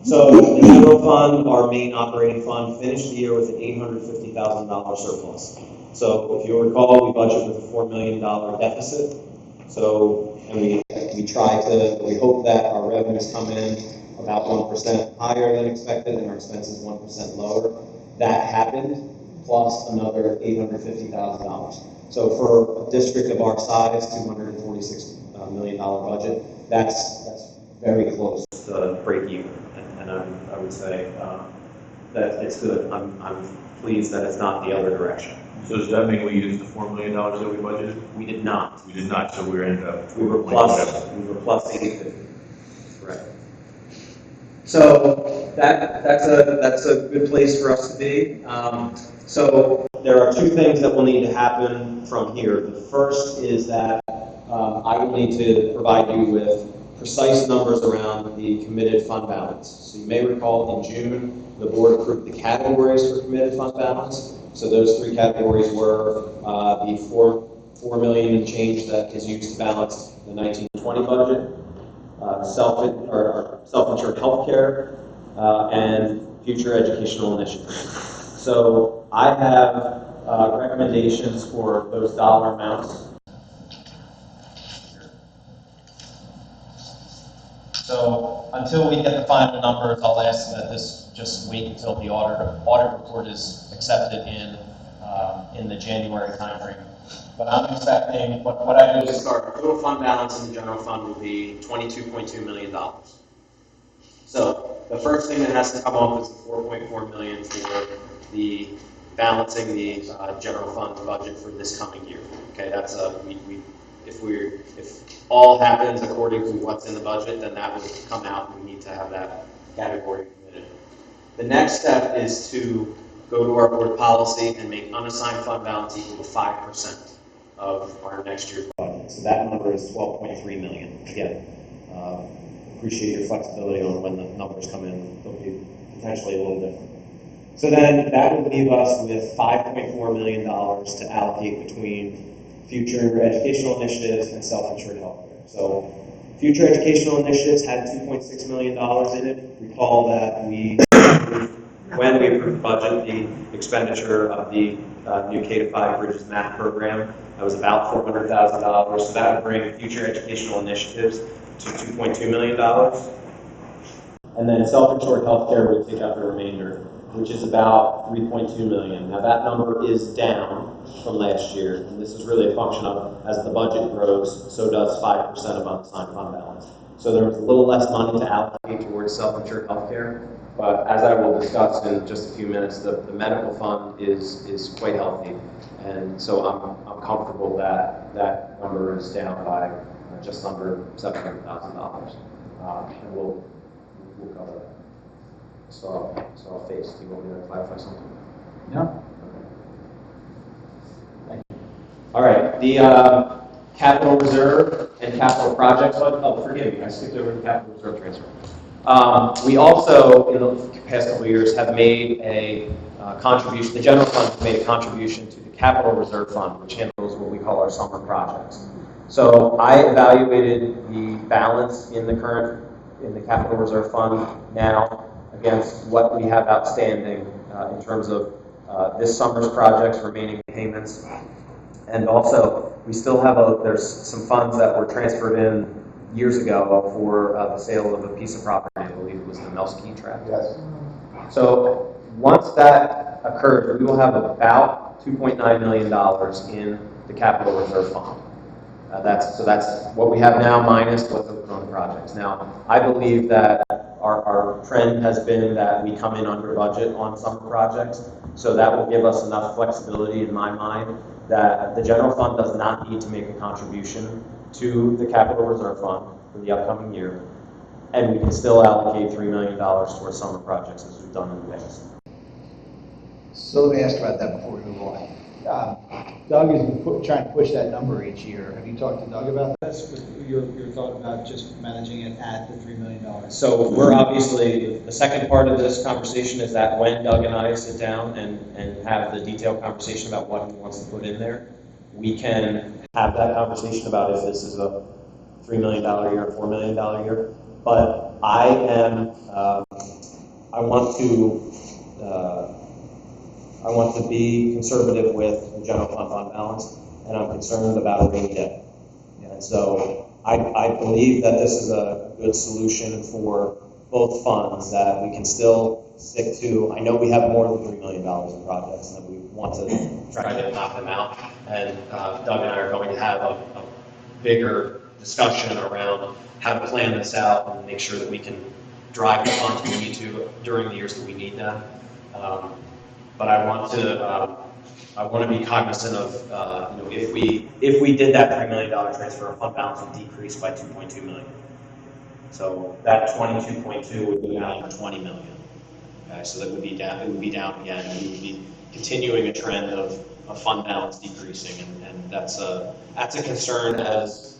So the general fund, our main operating fund, finished the year with an $850,000 surplus. So if you'll recall, we budget with a $4 million deficit. So, and we hope that our revenues come in about 1% higher than expected and our expenses 1% lower. That happened, plus another $850,000. So for a district of our size, $246 million budget, that's very close to break even. And I would say that it's good. I'm pleased that it's not the other direction. So does that mean we used the $4 million that we budgeted? We did not. We did not, so we ended up. We were plus 850. Right. So that's a good place for us to be. So there are two things that will need to happen from here. The first is that I will need to provide you with precise numbers around the committed fund balance. So you may recall in June, the board approved the categories for committed fund balance. So those three categories were the $4 million and change that is used to balance the 1920 budget, self-insured healthcare, and future educational initiatives. So I have recommendations for those dollar amounts. So until we get the final numbers, I'll ask that this just wait until the audit report is accepted in the January timeframe. But I'm expecting, what I do is start, our total fund balance in the general fund will be $22.2 million. So the first thing that has to come up is the $4.4 million for the balancing the general fund budget for this coming year. Okay, that's if all happens according to what's in the budget, then that will come out and we need to have that category committed. The next step is to go to our board policy and make unassigned fund balance equal to 5% of our next year's budget. So that number is $12.3 million. Again, appreciate your flexibility on when the numbers come in. They'll be potentially a little different. So then that will leave us with $5.4 million to allocate between future educational initiatives and self-insured healthcare. So future educational initiatives had $2.6 million in it. Recall that when we approved the budget, the expenditure of the new K-5 Bridges Math program, that was about $400,000. So that would bring future educational initiatives to $2.2 million. And then self-insured healthcare would take up the remainder, which is about $3.2 million. Now that number is down from last year, and this is really a function of as the budget grows, so does 5% of unassigned fund balance. So there's a little less money to allocate towards self-insured healthcare, but as I will discuss in just a few minutes, the medical fund is quite healthy, and so I'm comfortable that that number is down by just under $700,000. And we'll cover that. So I'll face, do you want me to clarify something? No? Thank you. All right, the capital reserve and capital projects fund, oh, forgive me, I skipped over the capital reserve transfer. We also, in the past couple of years, have made a contribution, the general fund has made a contribution to the capital reserve fund, which handles what we call our summer projects. So I evaluated the balance in the capital reserve fund now against what we have outstanding in terms of this summer's projects, remaining payments. And also, we still have there's some funds that were transferred in years ago for the sale of a piece of property, I believe it was the Melski tract. Yes. So once that occurs, we will have about $2.9 million in the capital reserve fund. That's what we have now minus what's open on the projects. Now, I believe that our trend has been that we come in under budget on summer projects, so that will give us enough flexibility in my mind that the general fund does not need to make a contribution to the capital reserve fund for the upcoming year, and we can still allocate $3 million towards summer projects as we've done in the past. So let me ask about that before we move on. Doug has been trying to push that number each year. Have you talked to Doug about that? That's your thought about just managing it at the $3 million. So we're obviously, the second part of this conversation is that when Doug and I sit down and have the detailed conversation about what he wants to put in there, we can have that conversation about if this is a $3 million year, $4 million year. But I want to be conservative with the general fund balance, and I'm concerned about a rainy day. And so I believe that this is a good solution for both funds, that we can still stick to. I know we have more than $3 million in projects, and that we want to try to knock them out. And Doug and I are going to have a bigger discussion around how to plan this out and make sure that we can drive the funds we need to during the years that we need them. But I want to be cognizant of, if we did that $3 million transfer, our fund balance would decrease by $2.2 million. So that 22.2 would be down to 20 million. Okay, so that would be down. It would be down again, and we would be continuing a trend of fund balance decreasing, and that's a concern, as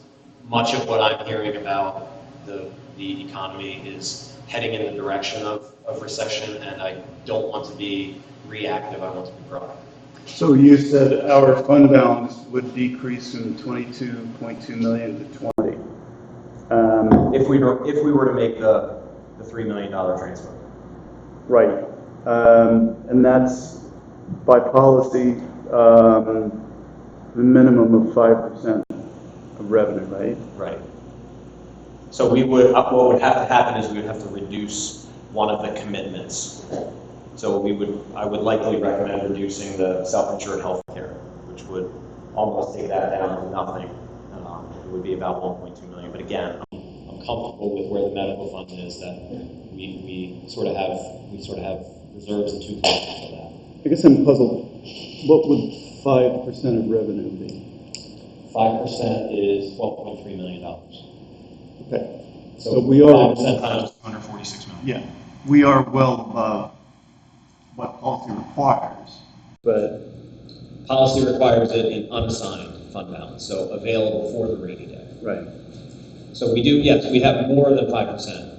much of what I'm hearing about the economy is heading in the direction of recession, and I don't want to be reactive. I want to be proactive. So you said our fund balance would decrease from 22.2 million to 20. If we were to make the $3 million transfer. Right. And that's by policy, the minimum of 5% of revenue, right? Right. So what would have to happen is we would have to reduce one of the commitments. So I would likely recommend reducing the self-insured health care, which would almost take that down to nothing. It would be about 1.2 million. But again, I'm comfortable with where the medical fund is, that we sort of have reserves and 2 points for that. I guess I'm puzzled. What would 5% of revenue be? 5% is $12.3 million. Okay. So we are 5% times 146 million. Yeah, we are well above what policy requires. But Policy requires it in unassigned fund balance, so available for the rainy day. right. So we do, yes, we have more than 5%.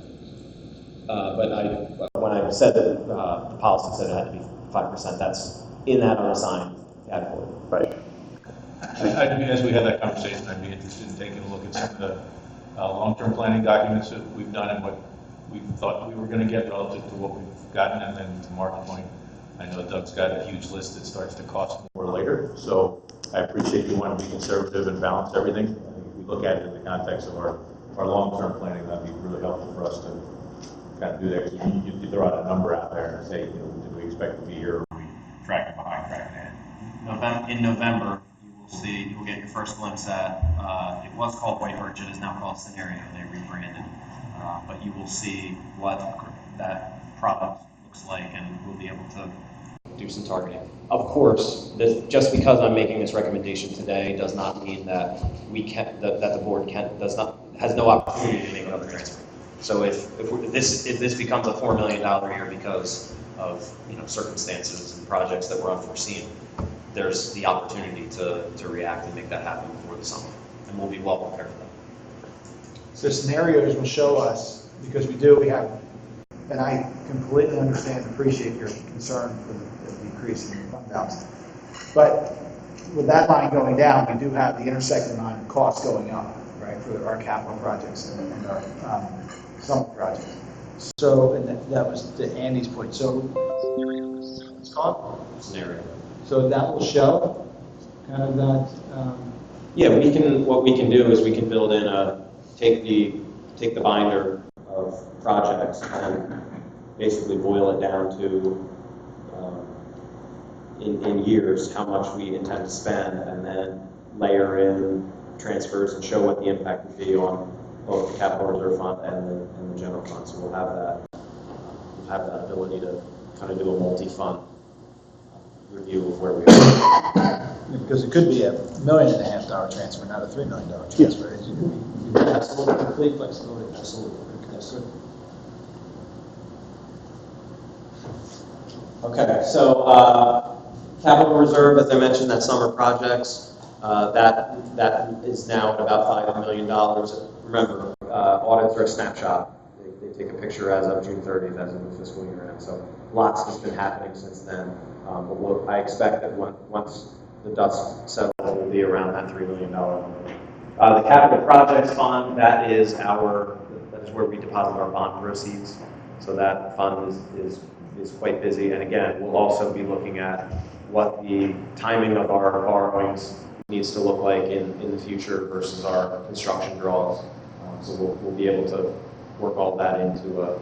But when I said that the policy said it had to be 5%, that's in that unassigned category. Right. I mean, as we had that conversation, I'd be interested in taking a look at some of the long-term planning documents that we've done and what we thought we were going to get relative to what we've gotten. And then to Mark's point, I know Doug's got a huge list that starts to cost more later. So I appreciate you want to be conservative and balance everything. I think if we look at it in the context of our long-term planning, that'd be really helpful for us to kind of do that. You throw out a number out there and say, did we expect to be here? Or are we tracking behind, tracking ahead? In November, you will get your first glimpse at, it was called White Birch, it is now called Scenario, they rebranded. But you will see what that product looks like, and we'll be able to do some targeting. Of course, just because I'm making this recommendation today does not mean that that the board has no opportunity to make another transfer. So if this becomes a $4 million year because of circumstances and projects that were unforeseen, there's the opportunity to react and make that happen before the summer, and we'll be well prepared for that. So scenarios will show us, because we have, and I completely understand and appreciate your concern for the decrease in fund balance. But with that line going down, we do have the intersecting line of costs going up, right, for our capital projects and our summer projects. So, and that was to Andy's point. So, it's called Scenario. So that will show kind of that. Yeah, what we can do is we can build in take the binder of projects and basically boil it down to in years how much we intend to spend, and then layer in transfers and show what the impact would be on both the capital reserve fund and the general fund. So we'll have that ability to kind of do a multi-fund review of where we are. Because it could be $1.5 million transfer, not a $3 million transfer. You could absolutely complete flexibility. Absolutely. Yes, sir. Okay, so capital reserve, as I mentioned, that summer projects, that is now at about $5 million. Remember, audits are a snapshot. They take a picture as of June 30th, as of the fiscal year end. So lots has been happening since then. But I expect that once the dust settles, it will be around that $3 million number. The capital projects fund, that is where we deposit our bond proceeds. So that fund is quite busy. And again, we'll also be looking at what the timing of our borrowings needs to look like in the future versus our construction draws. So we'll be able to work all that into a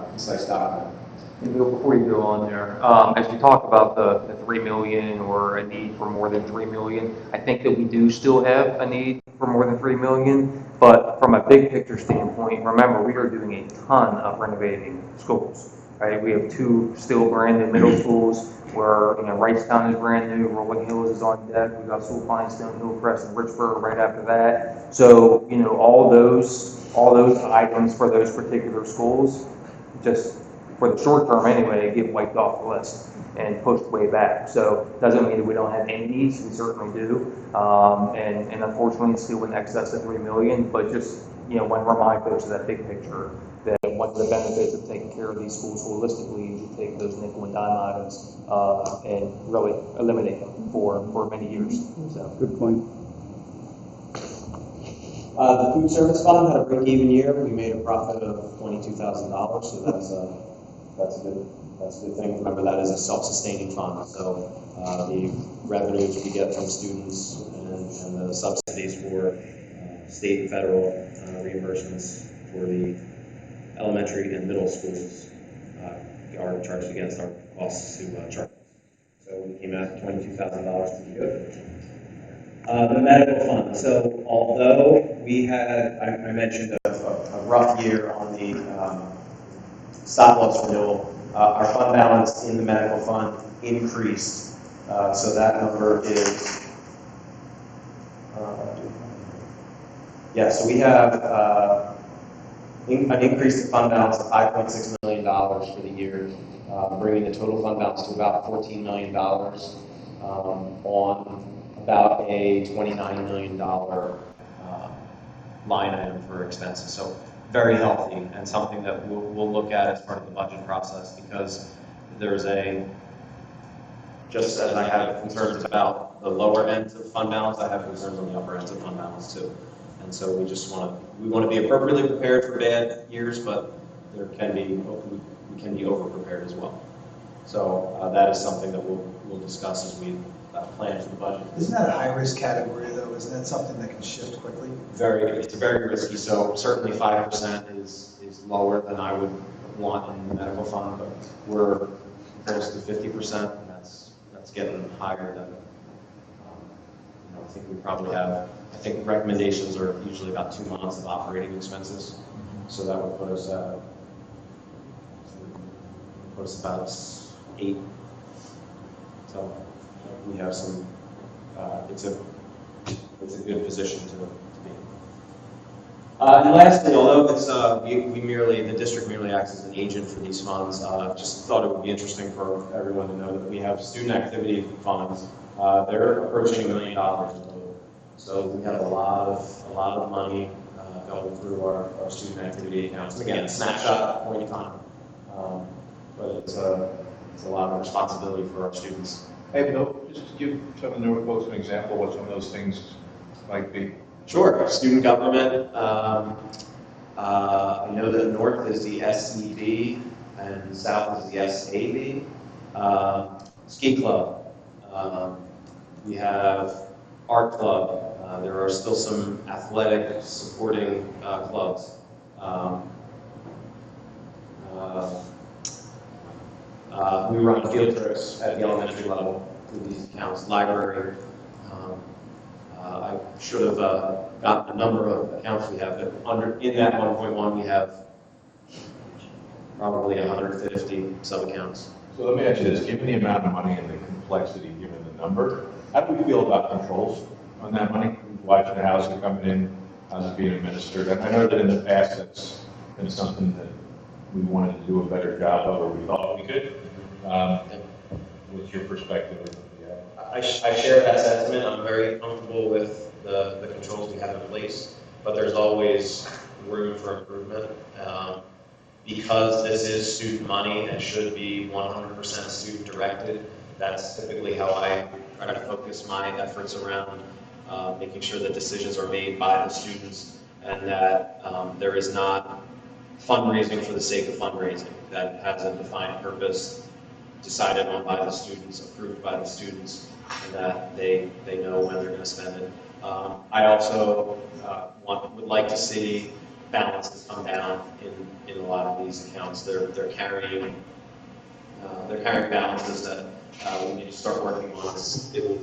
concise document. And Bill, before you go on there, as you talk about the 3 million or a need for more than 3 million, I think that we do still have a need for more than 3 million. But from a big picture standpoint, remember, we are doing a ton of renovating schools, right? We have 2 still brand new middle schools where, Wrightstown is brand new, Rolling Hills is on deck. We've got School Finestone, Hillcrest, and Richburg right after that. So, all those items for those particular schools, just for the short term anyway, get wiped off the list and pushed way back. So doesn't mean that we don't have any needs, we certainly do. And unfortunately it's still in excess of 3 million, but just, when remind folks of that big picture, that one of the benefits of taking care of these schools holistically is you take those nickel and dime items and really eliminate them for many years. So. Good point. The food service fund had a break-even year. We made a profit of $22,000, so that's a good thing. Remember, that is a self-sustaining fund, so the revenues we get from students and the subsidies for state and federal reimbursements for the elementary and middle schools are charged against our costs to charge. So we came out $22,000 pretty good. The medical fund. So although we had, I mentioned a rough year on the stop loss renewal, our fund balance in the medical fund increased. So that number is, so we have an increase in fund balance of $5.6 million for the year, bringing the total fund balance to about $14 million on about a $29 million line item for expenses. So very healthy, and something that we'll look at as part of the budget process, because there's just as I have concerns about the lower ends of fund balance, I have concerns on the upper ends of fund balance too. And so we want to be appropriately prepared for bad years, but we can be over prepared as well. So that is something that we'll discuss as we plan for the budget. Isn't that a high-risk category, though? Isn't that something that can shift quickly? It's very risky. So certainly 5% is lower than I would want in the medical fund, but we're close to 50%, and that's getting higher than. I think we probably have. I think recommendations are usually about 2 months of operating expenses, so that would put us about So we have some, it's a good position to be in. And lastly, although it's, the district merely acts as an agent for these funds, just thought it would be interesting for everyone to know that we have student activity funds. They're approaching $1 million in total. So we have a lot of money going through our student activity accounts. And again, snapshot at point in time. But it's a lot of responsibility for our students. Hey, Bill, just give some of the newer folks an example of what some of those things might be. Sure, student government. I know that north is the SEB and south is the SAB. Ski club. We have art club. There are still some athletic supporting clubs. We run field trips at the elementary level through these accounts. Library. I should have gotten a number of accounts we have, but in that 1.1 we have probably 150 sub-accounts. So let me ask you this, given the amount of money and the complexity, given the number, how do we feel about controls on that money? Watching the housing coming in, how's it being administered? And I know that in the past that's been something that we wanted to do a better job of, or we thought we could. What's your perspective? I share that sentiment. I'm very comfortable with the controls we have in place, but there's always room for improvement. Because this is student money and should be 100% student directed, that's typically how I try to focus my efforts around making sure that decisions are made by the students and that there is not fundraising for the sake of fundraising, that has a defined purpose, decided on by the students, approved by the students, and that they know when they're going to spend it. I also would like to see balances come down in a lot of these accounts. They're carrying balances that we need to start working on. It will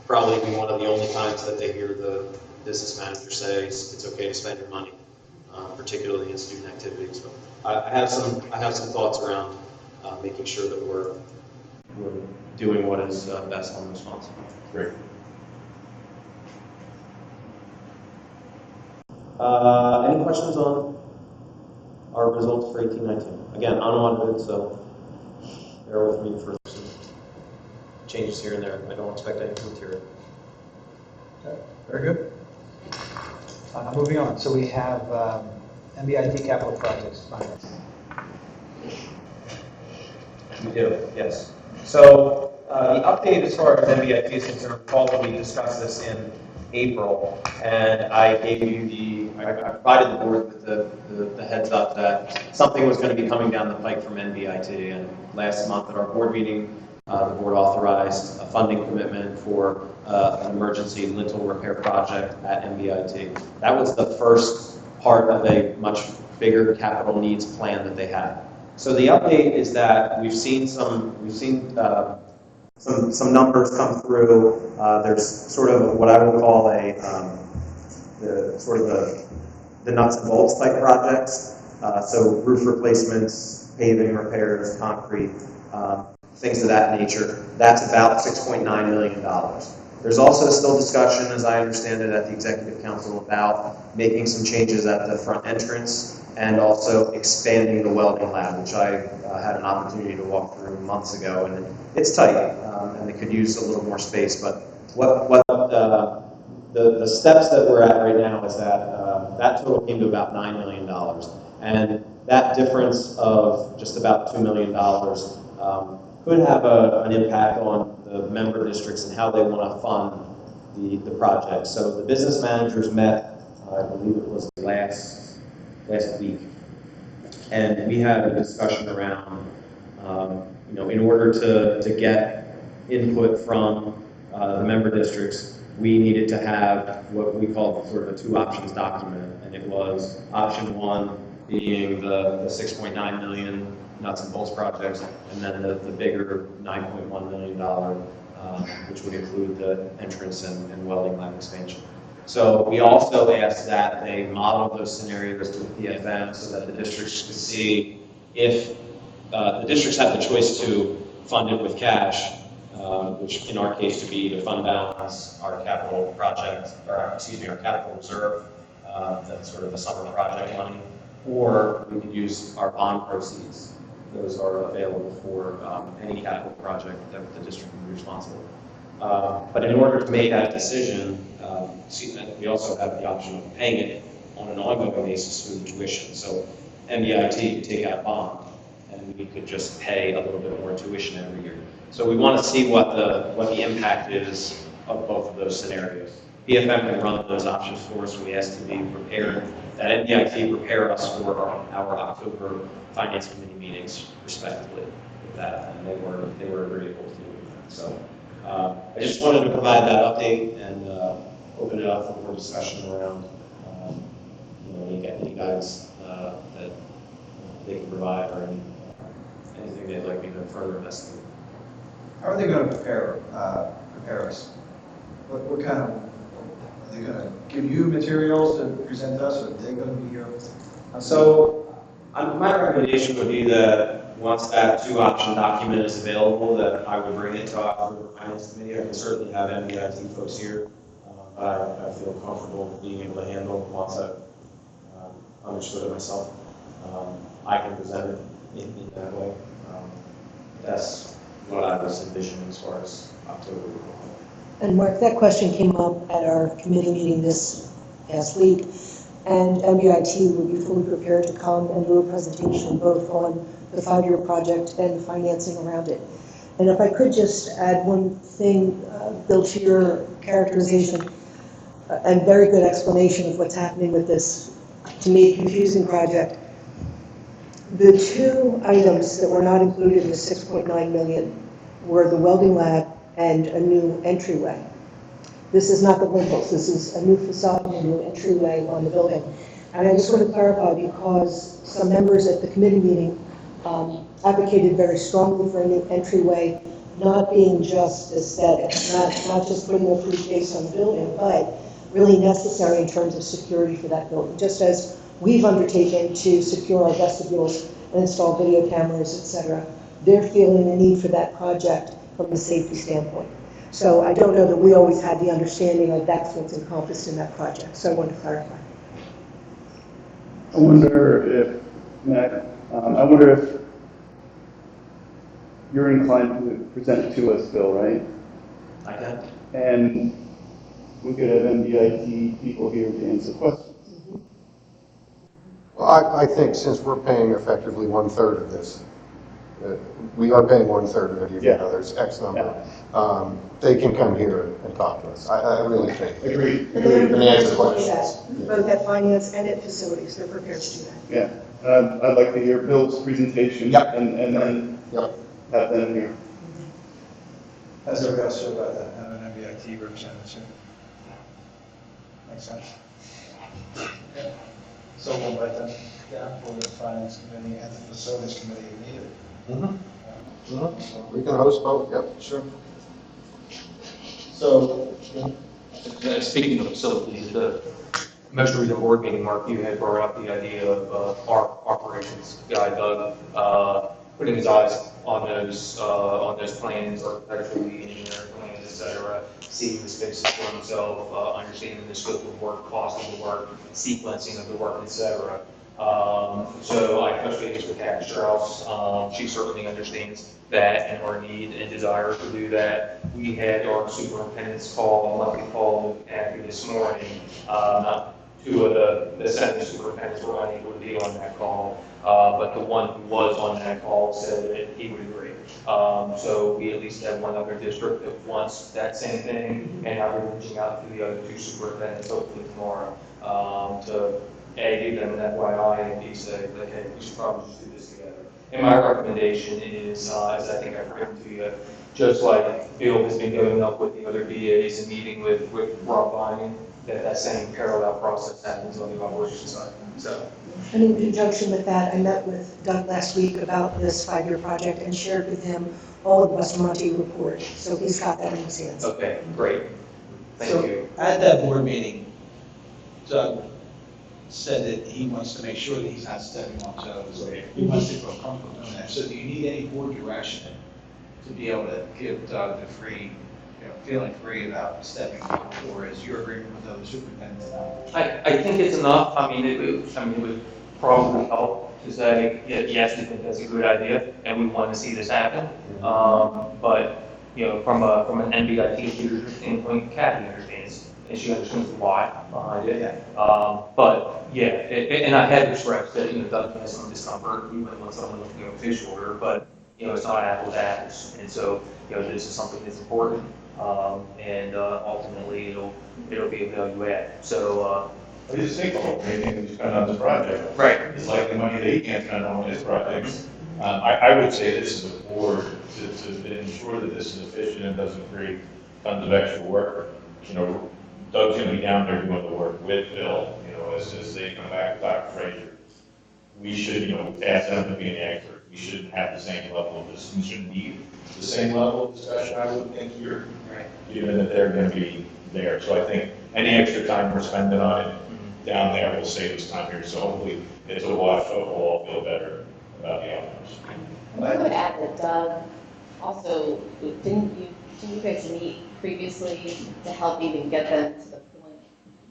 probably be one of the only times that they hear the business manager say it's okay to spend your money, particularly in student activities. But I have some thoughts around making sure that we're doing what is best on those funds. Great. Any questions on our results for 18-19? Again, unaudited, so bear with me for some changes here and there. I don't expect anything material. Okay, very good. Moving on, so we have MBIT capital projects finance. We do, yes. So the update as far as MBIT is concerned, recall that we discussed this in April, and I gave you I provided the board with the heads up that something was going to be coming down the pike from MBIT, and last month at our board meeting, the board authorized a funding commitment for an emergency lintel repair project at MBIT. That was the first part of a much bigger capital needs plan that they had. So the update is that we've seen some numbers come through. There's sort of what I would call the nuts and bolts type projects. So roof replacements, paving repairs, concrete, things of that nature. That's about $6.9 million. There's also still discussion, as I understand it, at the Executive Council about making some changes at the front entrance and also expanding the welding lab, which I had an opportunity to walk through months ago, and it's tight, and it could use a little more space. But the steps that we're at right now is that that total came to about $9 million, and that difference of just about $2 million could have an impact on the member districts and how they want to fund the project. So the business managers met, I believe it was last week, and we had a discussion around, in order to get input from the member districts, we needed to have what we called sort of a two options document, and it was option one being the $6.9 million nuts and bolts projects, and then the bigger $9.1 million, which would include the entrance and welding lab expansion. So we also asked that they model those scenarios to the PFM so that the districts could see if the districts have the choice to fund it with cash which in our case would be to fund balance our capital project, or excuse me, our capital reserve, that's sort of a summer project money, or we could use our bond proceeds. Those are available for any capital project that the district would be responsible. But in order to make that decision, we also have the option of paying it on an ongoing basis through tuition. So MBIT could take out a bond, and we could just pay a little bit more tuition every year. So we want to see what the impact is of both of those scenarios. BFM can run those options for us, and we ask to be prepared, that MBIT prepare us for our October Finance Committee meetings respectively with that, and they were agreeable to doing that. So I just wanted to provide that update and open it up for more discussion around any guidance that they can provide or anything they'd like me to further investigate. How are they going to prepare us? What kind of, are they going to give you materials to present to us, or are they going to be here? So my recommendation would be that once that two-option document is available, that I would bring it to our Finance Committee. I can certainly have MBIT folks here. I feel comfortable being able to handle once I've understood it myself. I can present it in that way. That's what I was envisioning as far as October. And Mark, that question came up at our committee meeting this past week, and MBIT would be fully prepared to come and do a presentation both on the 5-year project and the financing around it. And if I could just add one thing, Bill, to your characterization and very good explanation of what's happening with this, to me, confusing project. The two items that were not included in the 6.9 million were the welding lab and a new entryway. This is not the windows, this is a new facade and a new entryway on the building. And I just want to clarify, because some members at the committee meeting advocated very strongly for a new entryway, not being just aesthetic, not just putting a pretty face on the building, but really necessary in terms of security for that building. Just as we've undertaken to secure our vestibules and install video cameras, et cetera, they're feeling the need for that project from a safety standpoint. So I don't know that we always had the understanding of that's what's encompassed in that project, so I want to clarify. I wonder if you're inclined to present it to us, Bill, right? I can. And we could have MBIT people here to answer questions. Well, I think since we're paying effectively 1/3 of this, we are paying 1/3 of it, even though there's X number. They can come here and talk to us. I really think. Agreed. And they're And prepared answer to do questions. that, both at finance and at facilities, they're prepared to do that. Yeah, I'd like to hear Bill's presentation. Yep. And then have them here. How's everybody else feel about that, have an MBIT representative? Makes sense? Okay. So we'll invite them down for the Finance Committee and the Facilities Committee if needed. We can host both, yep. Sure. So, Speaking of facilities, the most recent board meeting, Mark, you had brought up the idea of our operations guy, Doug, putting his eyes on those plans, architecturally, engineering plans, et cetera, seeing the spaces for himself, understanding the scope of work, cost of the work, sequencing of the work, et cetera. So I touched base with Kathy Strauss. She certainly understands that and our need and desire to do that. We had our superintendent's call, monthly call with Kathy this morning. Two of the assistant superintendents were unable to be on that call, but the one who was on that call said that he would agree. So we at least have one other district that wants that same thing, and I'll be reaching out to the other two superintendents hopefully tomorrow to give them an FYI and B say, like, hey, we should probably just do this together. And my recommendation is, as I think I've written to you, just like Bill has been going up with the other DAs and meeting with Rob Vining, that same parallel process happens on the operations side. So. And in conjunction with that, I met with Doug last week about this 5-year project and shared with him all of West Monty report. So he's got that in his hands. Okay, great. Thank you. At that board meeting, Doug said that he wants to make sure that he's not stepping on toes. He wants to feel comfortable doing that. So do you need any board direction to be able to give Doug the free, feeling free about stepping forward, or is your agreement with other superintendents now? I think it's enough. I mean, it would probably help to say, yeah, yes, we think that's a good idea, and we want to see this happen. But, from an NBIT leadership standpoint, Kathy understands, and she understands why behind it. But, yeah, and I had expressed that, Doug has some discomfort, even when someone, fish order, but, it's not apples to apples. And so, this is something that's important, and ultimately, it'll be a value add. So, I just think the whole thing we spend on this project. Right. It's like the money that he can't spend on his projects. I would say this is a board to ensure that this is efficient and doesn't create tons of extra work. Doug's gonna be down there doing the work with Bill, as they come back with Dr. Frazier. We should, ask them to be an expert. We shouldn't have the same level of this, we shouldn't need the same level of discussion, I would think here, given that they're gonna be there. So I think any extra time we're spending on it down there will save us time here. So hopefully it's a wash, so we'll all feel better about the outcomes. I would add that Doug, also, didn't you guys meet previously to help even get them to the point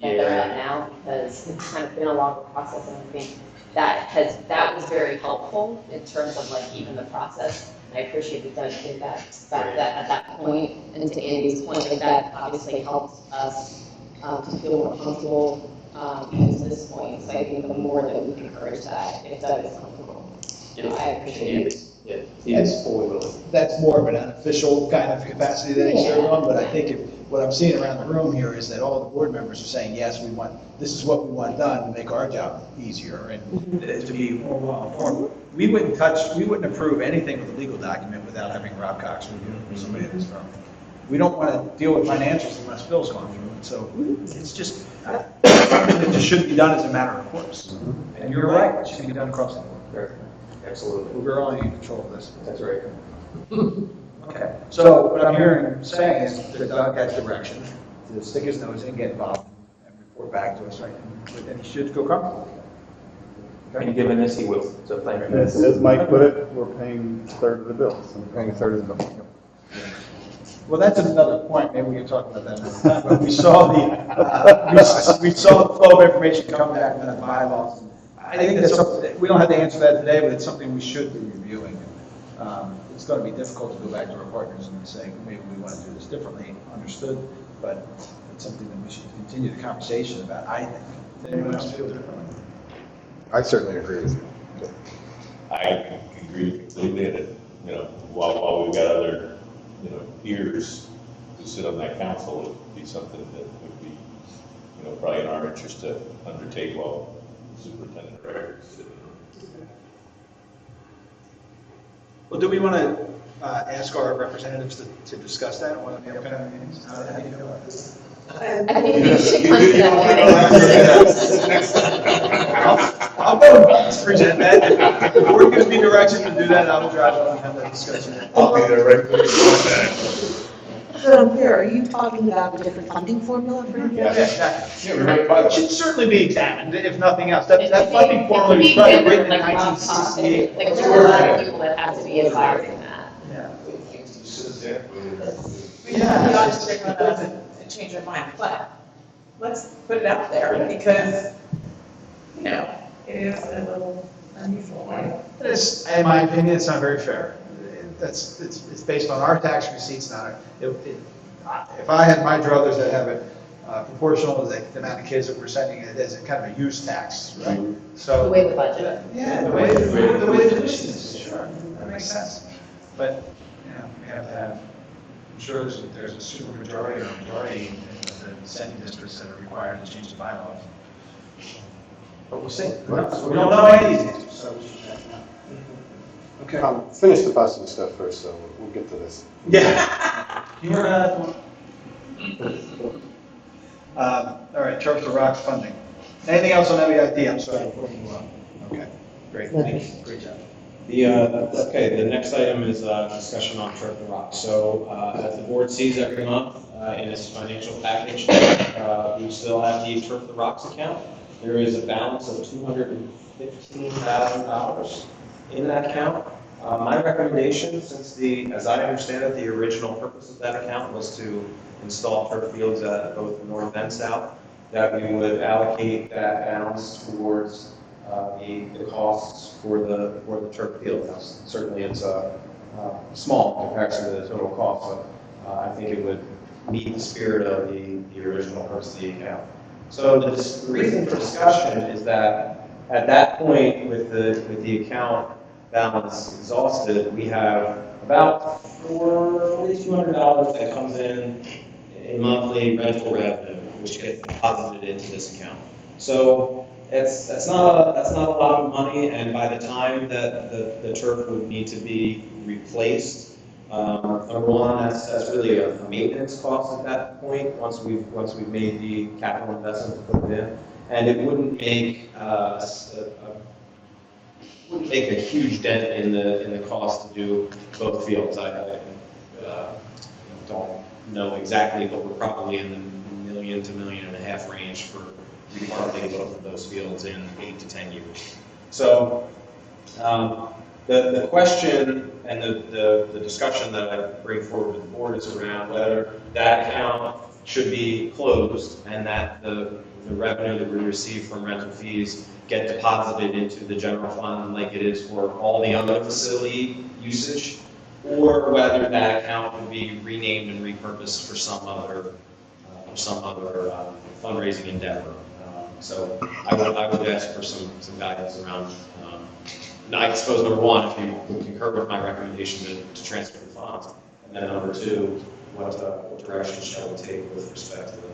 that they're at now? Because it's kind of been a longer process, and I think that was very helpful in terms of like even the process. And I appreciate that Doug did that at that point, and to Andy's point, like that obviously helped us to feel more comfortable to this point. So I think the more that we can encourage that, if Doug is comfortable, I appreciate it. Yeah, he is fully willing. That's more of an unofficial kind of capacity that he served on, but I think what I'm seeing around the room here is that all the board members are saying, yes, this is what we want done to make our job easier and to be more well-informed. We wouldn't approve anything with a legal document without having Rob Cox review it or somebody in this firm. We don't want to deal with financials unless Bill's gone through it, so it's just, something that just shouldn't be done as a matter of course. And you're right, it should be done across the board. Absolutely. We're only in control of this. That's right. Okay, so what I'm hearing, saying is that Doug has direction to stick his nose in, get involved, and report back to us, right? And he should feel comfortable. And given this, he will, so thank you. As Mike put it, we're paying a third of the bill, so we're paying a third of the bill. Well, that's another point, maybe we can talk about that another time, but we saw we saw the flow of information come back from the bylaws. I think that's something, we don't have to answer that today, but it's something we should be reviewing. It's going to be difficult to go back to our partners and say, maybe we want to do this differently, understood, but it's something that we should continue the conversation about, I think. Does anyone else feel differently? I certainly agree with you. I agree completely that, while we've got other, peers who sit on that council, it would be something that would be, probably in our interest to undertake while superintendent director is sitting. Well, do we want to ask our representatives to discuss that at one of the upcoming meetings? How do you feel about this? I think we should I'll go and present that. If the board gives me direction to do that, I will drive up and have that discussion. I'll be there right before you that. So I'm clear, are you talking about a different funding formula for him? Yeah, exactly. It should certainly be examined, if nothing else. That funding formula was probably written in 1968. Like, there are a lot of people that have to be involved in that. We have the autistic one doesn't change our mind, but let's put it out there because, it is a little unusual, right? In my opinion, it's not very fair. It's based on our tax receipts, not if I had my druthers that have it proportional to the amount of kids that we're sending, it as a kind of a use tax, right? So The way the budget. Yeah, the way the tuition is, sure, that makes sense. But, we have to have, I'm sure there's a super majority or a majority in the sending districts that are required to change the bylaws. But we'll see. We don't know any of these answers, so we should check them out. Okay. Finish the busing stuff first, so we'll get to this. Yeah. All right, Turf the Rocks funding. Anything else on WIT? I'm sorry. Before we move on. Okay, great, thanks, great job. The next item is discussion on Turf the Rock. So as the board sees every month in its financial package, we still have the Turf the Rocks account. There is a balance of $215,000 in that account. My recommendation, as I understand it, the original purpose of that account was to install turf fields at both north and south, that we would allocate that balance towards the costs for the turf field. Now, certainly it's small in comparison to the total cost, but I think it would meet the spirit of the original purpose of the account. So the reason for discussion is that at that point, with the account balance exhausted, we have about $4,200 that comes in monthly rental revenue, which gets deposited into this account. So that's not a lot of money, and by the time that the turf would need to be replaced, number one, that's really a maintenance cost at that point. Once we've made the capital investment to put it in, and it wouldn't make a huge dent in the cost to do both fields. I don't know exactly, but we're probably in the $1 million to $1.5 million range for reparting both of those fields in 8 to 10 years. So the question and the discussion that I bring forward with the board is around whether that account should be closed and that the revenue that we receive from rental fees get deposited into the general fund like it is for all the other facility usage, or whether that account would be renamed and repurposed for some other fundraising endeavor. So I would ask for some guidance around. I suppose number one, if you would concur with my recommendation to transfer the funds, and then number two, what direction shall we take with respect to the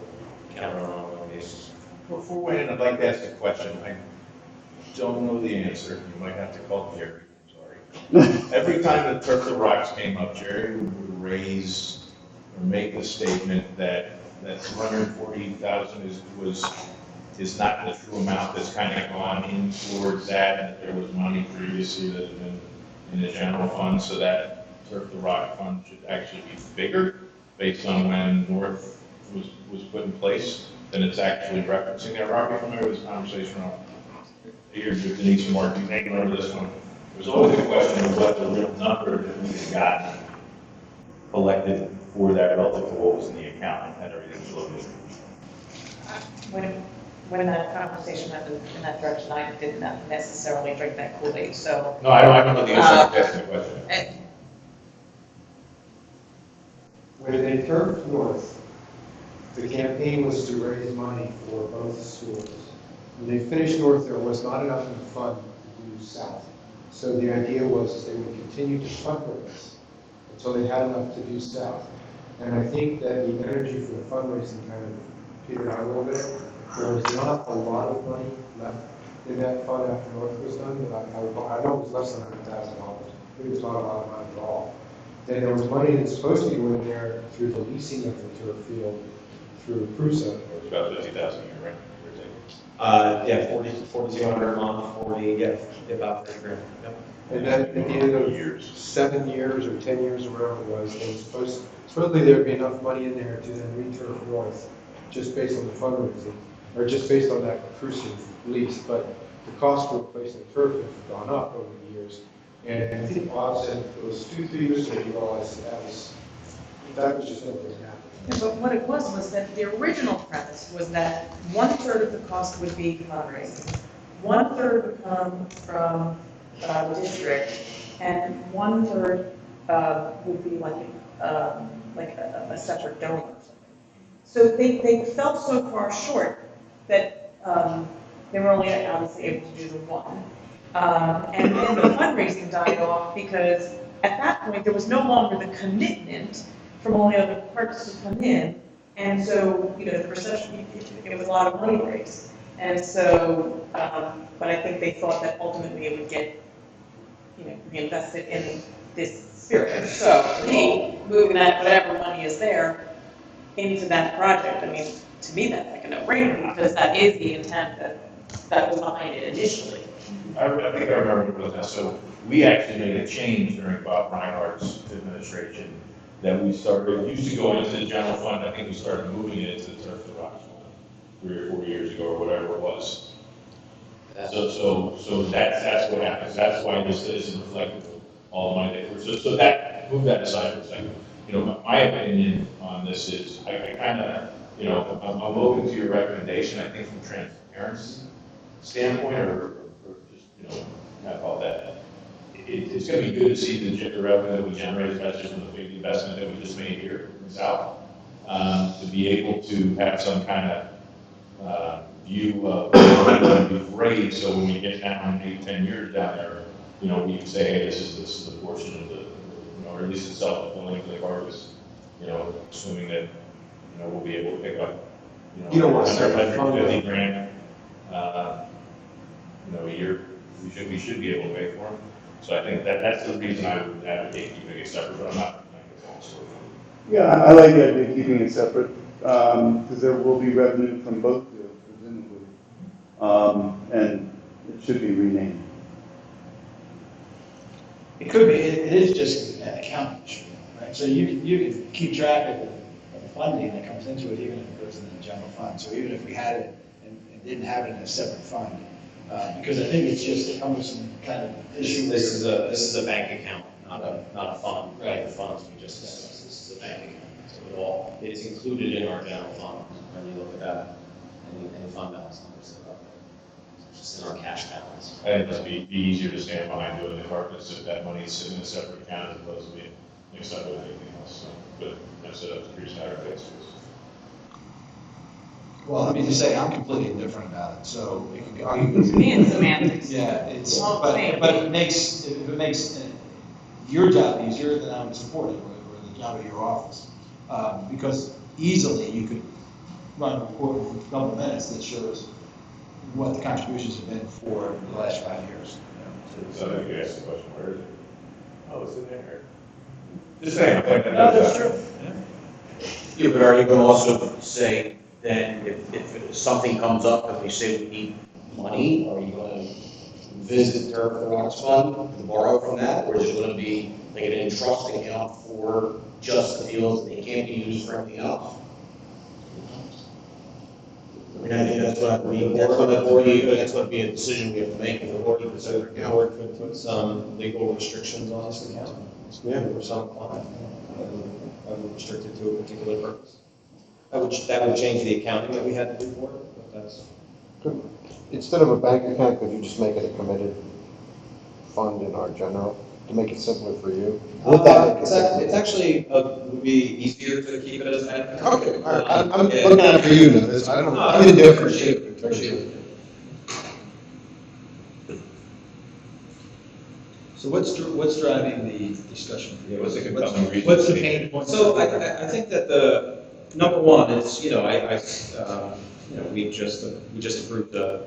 account on an ongoing basis? Before we end, I'd like to ask a question. I don't know the answer. You might have to call Jerry. I'm sorry. Every time the Turf the Rocks came up, Jerry would raise or make the statement that $240,000 is not the true amount that's kind of gone in towards that, and that there was money previously that had been in the general fund, so that Turf the Rock fund should actually be bigger based on when North was put in place than it's actually referencing there. Rob, you familiar with this conversation on here, Denise and Mark, you may remember this one. There's always a question of what the real number that we had gotten collected for that relative to what was in the account and everything was looking. When that conversation went in that direction, I did not necessarily drink that Kool-Aid, so. No, I don't know the answer to the question. When they turned north, the campaign was to raise money for both schools. When they finished north, there was not enough in the fund to do south. So the idea was they would continue to fundraise until they had enough to do south. And I think that the energy for the fundraising kind of petered out a little bit. There was not a lot of money left in that fund after North was done, but I know it was less than $100,000. It was not a lot of money at all. Then there was money that's supposed to go in there through the leasing of the turf field through Prusa. It was about $50,000 a year, right? Yeah, 4,200 a month, about $3,000. Yep. And then at the end of 7 years or 10 years or whatever it was, they were supposedly there'd be enough money in there to then re-turf North, just based on the fundraising, or just based on that Prusa lease. But the cost for replacing the turf has gone up over the years. And I think Bob said it was 2-3 years ago, you realized that was just not going to happen. Yeah, but what it was that the original premise was that 1/3 of the cost would be fundraising, 1/3 would come from the district, and 1/3 would be like a separate donor or something. So they fell so far short that they were only obviously able to do the one. And then the fundraising died off because at that point there was no longer the commitment from all the other parts to come in. And so, the perception, it was a lot of money raised. And so, but I think they thought that ultimately it would get, reinvested in this spirit. So, for me, moving that, whatever money is there, into that project, I mean, to me, that's like a no-brainer, because that is the intent that was behind it initially. I think I remember it was that. So we actually made a change during Bob Reinhardt's administration that we started, it used to go into the general fund. I think we started moving it into the Turf the Rocks fund 3 or 4 years ago or whatever it was. So that's what happens. That's why this isn't reflective of all the money so that, move that aside for a second. You know, my opinion on this is, I kind of, you know, I'm open to your recommendation, I think from transparency standpoint, or just, you know, not all that. It's gonna be good to see the revenue that we generate, especially from the big investment that we just made here in the South. To be able to have some kind of view of what we've raised, so when we get down 8-10 years down there, you know, we can say, hey, this is the portion of the, you know, or at least it's self-fulfilling for the harvest, you know, assuming that, you know, we'll be able to pick up, You don't want to start $150 funding. grand, you know, a year, we should be able to pay for them. So I think that's the reason I would advocate keeping it separate, but I'm not. Yeah, I like the idea of keeping it separate, because there will be revenue from both fields, presumably. And it should be renamed. It could be, it is just an accounting issue, right? So you can keep track of the funding that comes into it, even if it goes into the general fund. So even if we had it and didn't have it in a separate fund, because I think it's just a cumbersome kind of issue. This is a bank account, not a fund. Right. The funds we just discussed, this is a bank account. So it's included in our general fund when you look at that, any fund balance numbers that are up there. It's just in our cash balance. I think it'd be easier to stand behind doing the carpets if that money is sitting in a separate account as opposed to being mixed up with anything else. So, but that's a pretty standard fix. Well, let me just say, I'm completely indifferent about it, so it can go. To me, it's semantics. Yeah, it's, Well, but same. it makes, if it makes your job easier, then I would support it, or the job of your office. Because easily you could run a report in a couple of minutes that shows what the contributions have been for the last 5 years. So I think you asked the question, where is it? Oh, it's in there. Just saying. No, that's true. Yeah, but are you going to also say that if something comes up and we say we need money, are you going to visit their Rocks Fund to borrow from that? Or is it going to be like an entrust account for just the fields and they can't be used for anything else? I mean, I think that's what that's going to be a decision we have to make. The board could put some legal restrictions on this account. Yeah. For some client, I'm restricted to a particular purpose. That would change the accounting that we had to do for it, but that's. Instead of a bank account, could you just make it a committed fund in our general, to make it simpler for you? Would that make it simpler? It's actually, would be easier to keep it as an. Okay, all right, I'm looking at it for you now, I don't, I'm indifferent. Appreciate it. So what's driving the discussion? Yeah, what's the compelling reason? What's the pain point? So I think that the, number one is, you know, we just approved a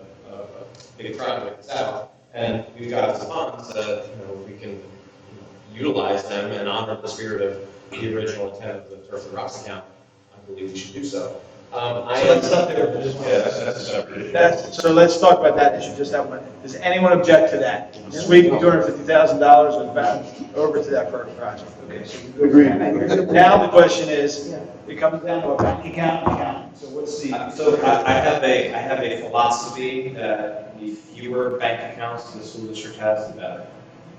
big project south, and we've got some funds that, you know, we can utilize them and honor the spirit of the original intent of the Turf and Rocks account. I believe we should do so. Let's stop there. That's a separate issue. So let's talk about that issue, just that one. Does anyone object to that? Sweeping $250,000 back over to that project. Okay, so Agreed. now the question is, it comes down to a bank account. So what's the? So I have a philosophy that the fewer bank accounts the school district has, the better.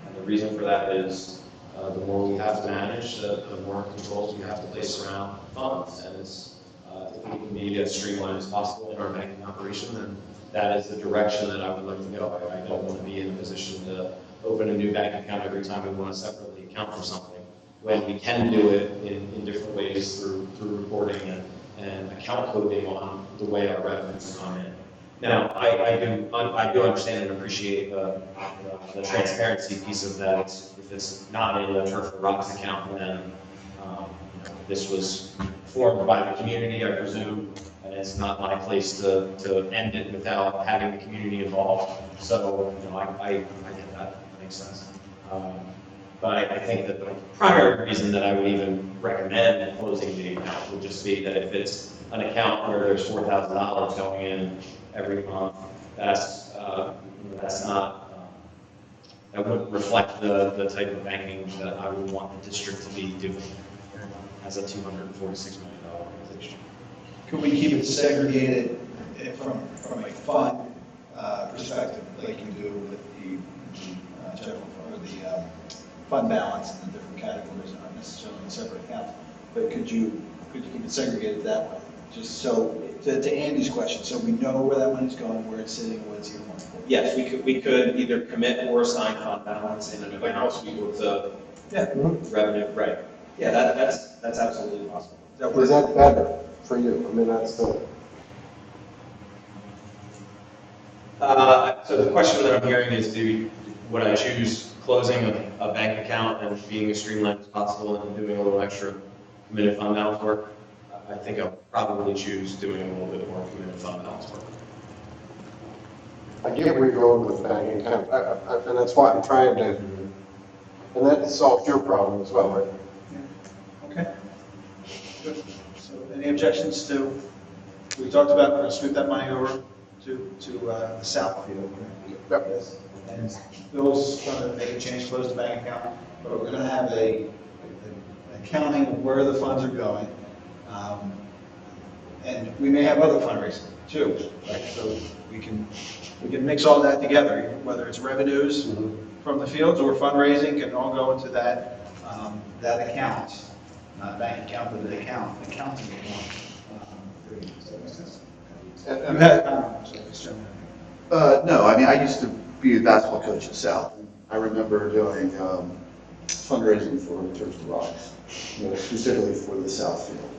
And the reason for that is, the more we have to manage, the more controls we have to place around funds. And it's, if we can be as streamlined as possible in our banking operation, then that is the direction that I would like to go. I don't want to be in a position to open a new bank account every time we want to separately account for something, when we can do it in different ways through reporting and account coding on the way our revenues come in. Now, I do understand and appreciate the transparency piece of that. If it's not in the Turf and Rocks account, then this was formed by the community, I presume, and it's not my place to end it without having the community involved. So, you know, I get that. That makes sense. But I think that the primary reason that I would even recommend closing the account would just be that if it's an account where there's $4,000 going in every month, that's not, that wouldn't reflect the type of banking that I would want the district to be doing as a $246 million organization. Could we keep it segregated from a fund perspective, like you do with the general, or the fund balance in the different categories, not necessarily in separate accounts. But could you keep it segregated that way? Just so, to Andy's question, so we know where that money's going, where it's sitting, what it's earmarked for. Yes, we could either commit or assign fund balance in an amount equal to revenue, right? Yeah, that's absolutely possible. Is that better for you? I mean, that's the. So the question that I'm hearing is, would I choose closing a bank account and being as streamlined as possible and doing a little extra committed fund balance work? I think I'll probably choose doing a little bit more committed fund balance work. I get where you're going with the banking account, and that's why I'm trying to, and that solves your problem as well, right? Okay. Good. So any objections to, we talked about, we're going to scoot that money over to the south field. Yep. Yes. And Bill's going to make a change, close the bank account, but we're going to have an accounting of where the funds are going. And we may have other fundraising too, right? So we can mix all that together, whether it's revenues from the fields or fundraising can all go into that account, not bank account, but the accounting account. You had comments, No, I mean, I used to be a basketball coach at South. I remember doing fundraising for Church of the Rocks, specifically for the South Field.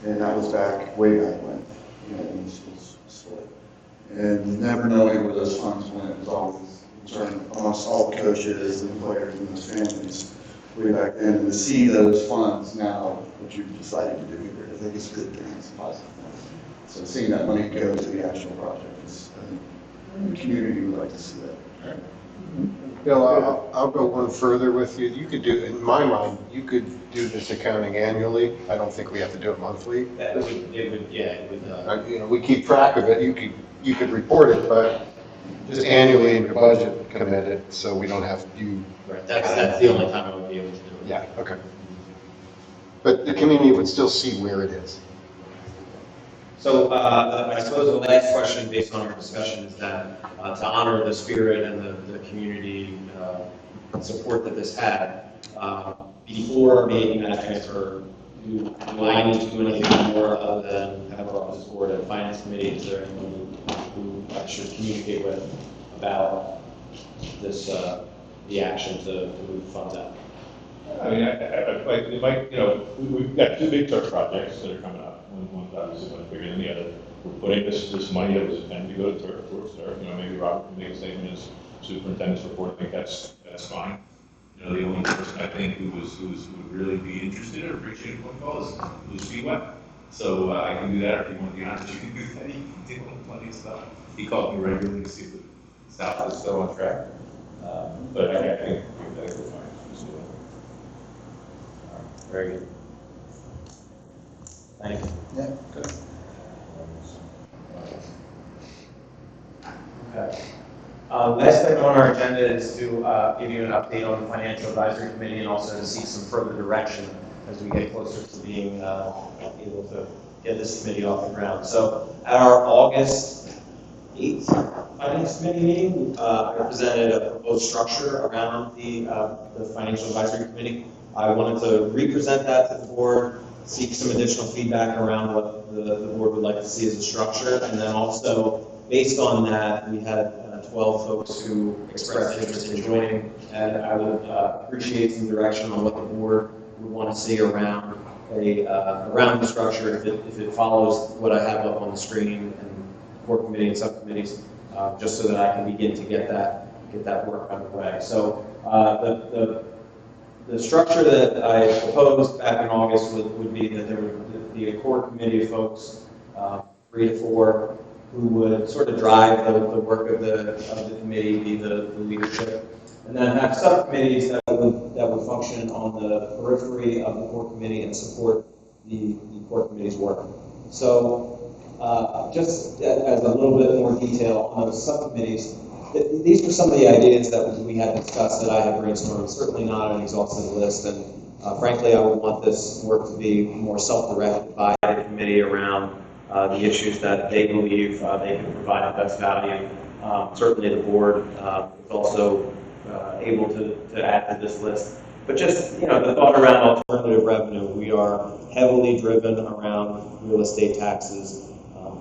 And that was way back when, in the school's split. And never knowing where those funds went, it was always concerned amongst all the coaches and players and those families way back then. And to see those funds now, what you've decided to do here, I think it's a good thing, it's a positive thing. So seeing that money go to the actual project is, I think, the community would like to see that. Bill, I'll go one further with you. You could do, in my mind, you could do this accounting annually. I don't think we have to do it monthly. We keep track of it. You could report it, but just annually in your budget commit it, so we don't have you. Right, that's the only time I would be able to do it. Yeah, okay. But the community would still see where it is. So I suppose the last question based on our discussion is that to honor the spirit and the community support that this had, before making that transfer, do I need to do anything more other than have our office board and finance committee? Is there anyone who I should communicate with about this, the action to move funds out? I mean, it might, we've got two big turf projects that are coming up. One's obviously much bigger than the other. We're putting this money that was intended to go to turf towards turf. Maybe Robert can make a statement as superintendent's report. I think that's fine. The only person I think who would really be interested or appreciate a phone call is Steve Webb. So I can do that, or if you want to be honest, you can do that. You can take on plenty of stuff. He calls me regularly to see if the South is still on track. But I think we're fine. Very good. Thank you. Yeah, good. Okay. Last item on our agenda is to give you an update on the Financial Advisory Committee and also to seek some further direction as we get closer to being able to get this committee off the ground. So at our August 8th Finance Committee meeting, I presented a proposed structure around the Financial Advisory Committee. I wanted to re-present that to the board, seek some additional feedback around what the board would like to see as a structure, and then also, based on that, we had 12 folks who expressed interest in joining, and I would appreciate some direction on what the board would want to see around around the structure, if it follows what I have up on the screen, and core committee and subcommittees, just so that I can begin to get that work underway. So the structure that I proposed back in August would be that there would be a core committee of folks, 3 to 4, who would sort of drive the work of the committee, be the leadership, and then have subcommittees that would function on the periphery of the core committee and support the core committee's work. So just as a little bit more detail on those subcommittees, these were some of the ideas that we had discussed that I had brainstormed. Certainly not an exhaustive list, and frankly, I would want this work to be more self-directed by the committee around the issues that they believe they can provide the best value. Certainly, the board is also able to add to this list But just, the thought around alternative revenue, we are heavily driven around real estate taxes,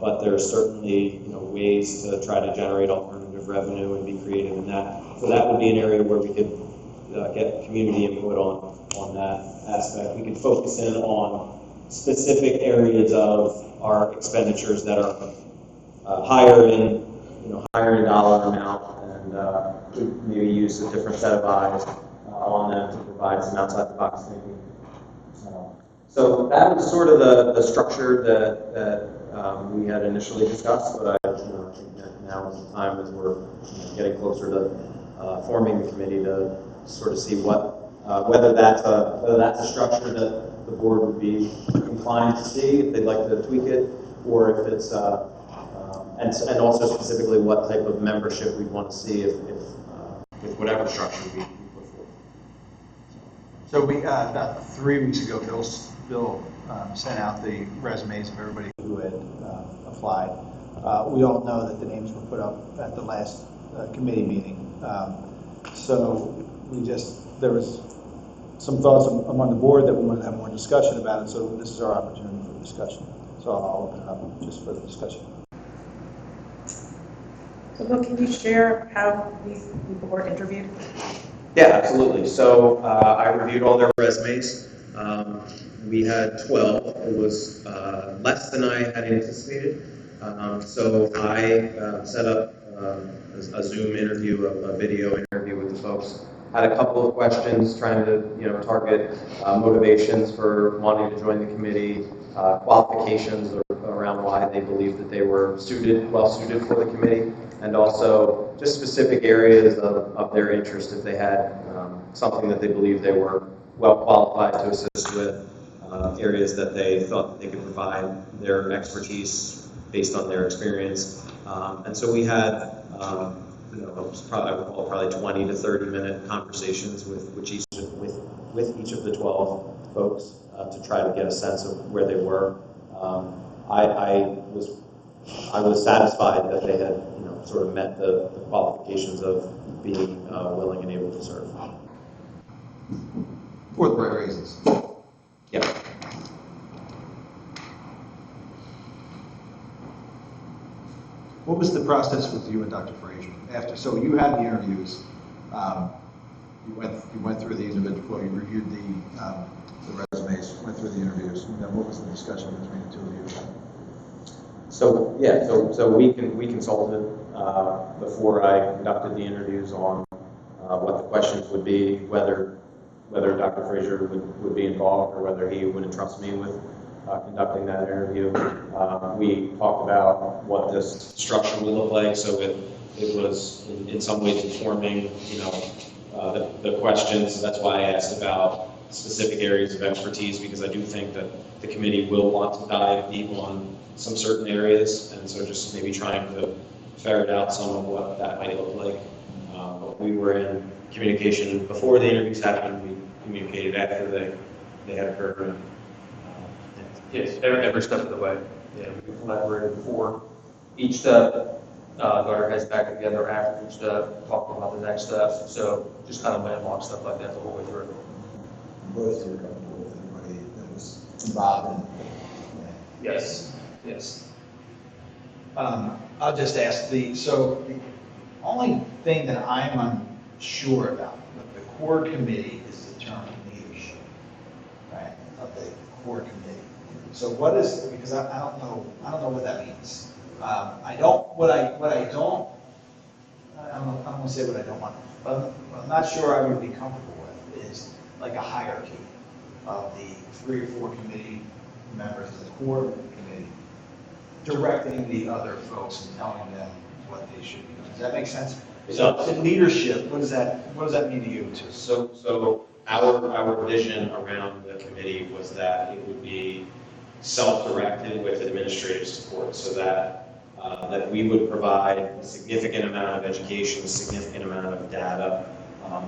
but there are certainly, ways to try to generate alternative revenue and be creative in that. So that would be an area where we could get community input on that aspect. We could focus in on specific areas of our expenditures that are higher in dollar amount, and could maybe use a different set of eyes on them to provide some outside the box thinking. So that was sort of the structure that we had initially discussed, but I think that now is the time as we're getting closer to forming the committee to sort of see whether that's a structure that the board would be inclined to see, if they'd like to tweak it, or if it's and also specifically what type of membership we'd want to see if whatever structure we put forward. So we, about 3 weeks ago, Bill sent out the resumes of everybody who had applied. We all know that the names were put up at the last committee meeting. So there was some thoughts among the board that we wanted to have more discussion about it, so this is our opportunity for discussion. So I'll open it up just for the discussion. So Bill, can you share how these people were interviewed? Yeah, absolutely. So I reviewed all their resumes. We had 12. It was less than I had anticipated. So I set up a Zoom interview, a video interview with the folks. Had a couple of questions trying to target motivations for wanting to join the committee, qualifications around why they believed that they were well suited for the committee, and also just specific areas of their interest if they had something that they believed they were well qualified to assist with, areas that they thought that they could provide their expertise based on their experience. And so we had probably 20 to 30 minute conversations with each of the 12 folks to try to get a sense of where they were. I was satisfied that they had sort of met the qualifications of being willing and able to serve. For the right reasons. Yeah. What was the process with you and Dr. Frazier? So you had the interviews, you went through the individual, you reviewed the resumes, went through the interviews, and then what was the discussion between the two of you? So yeah, so we consulted before I conducted the interviews on what the questions would be, whether Dr. Frazier would be involved or whether he would entrust me with conducting that interview. We talked about what this structure would look like, so it was in some ways informing, the questions. That's why I asked about specific areas of expertise, because I do think that the committee will want to dive deep on some certain areas, and so just maybe trying to ferret out some of what that might look like. But we were in communication before the interviews happened. We communicated after they had occurred. Yes, every step of the way. Yeah, we collaborated before each step, got our heads back together after each step, talked about the next steps. So just kind of went along stuff like that the whole way through. Both were comfortable with everybody that was involved in. Yes, yes. I'll just ask so the only thing that I'm unsure about, the core committee is the term leadership, right, of the core committee. So what is, because I don't know what that means. I don't want to say what I don't want, but what I'm not sure I would be comfortable with is like a hierarchy of the 3 or 4 committee members of the core committee directing the other folks and telling them what they should be doing. Does that make sense? So leadership, what does that mean to you too? So our vision around the committee was that it would be self-directed with administrative support, so that we would provide a significant amount of education, a significant amount of data,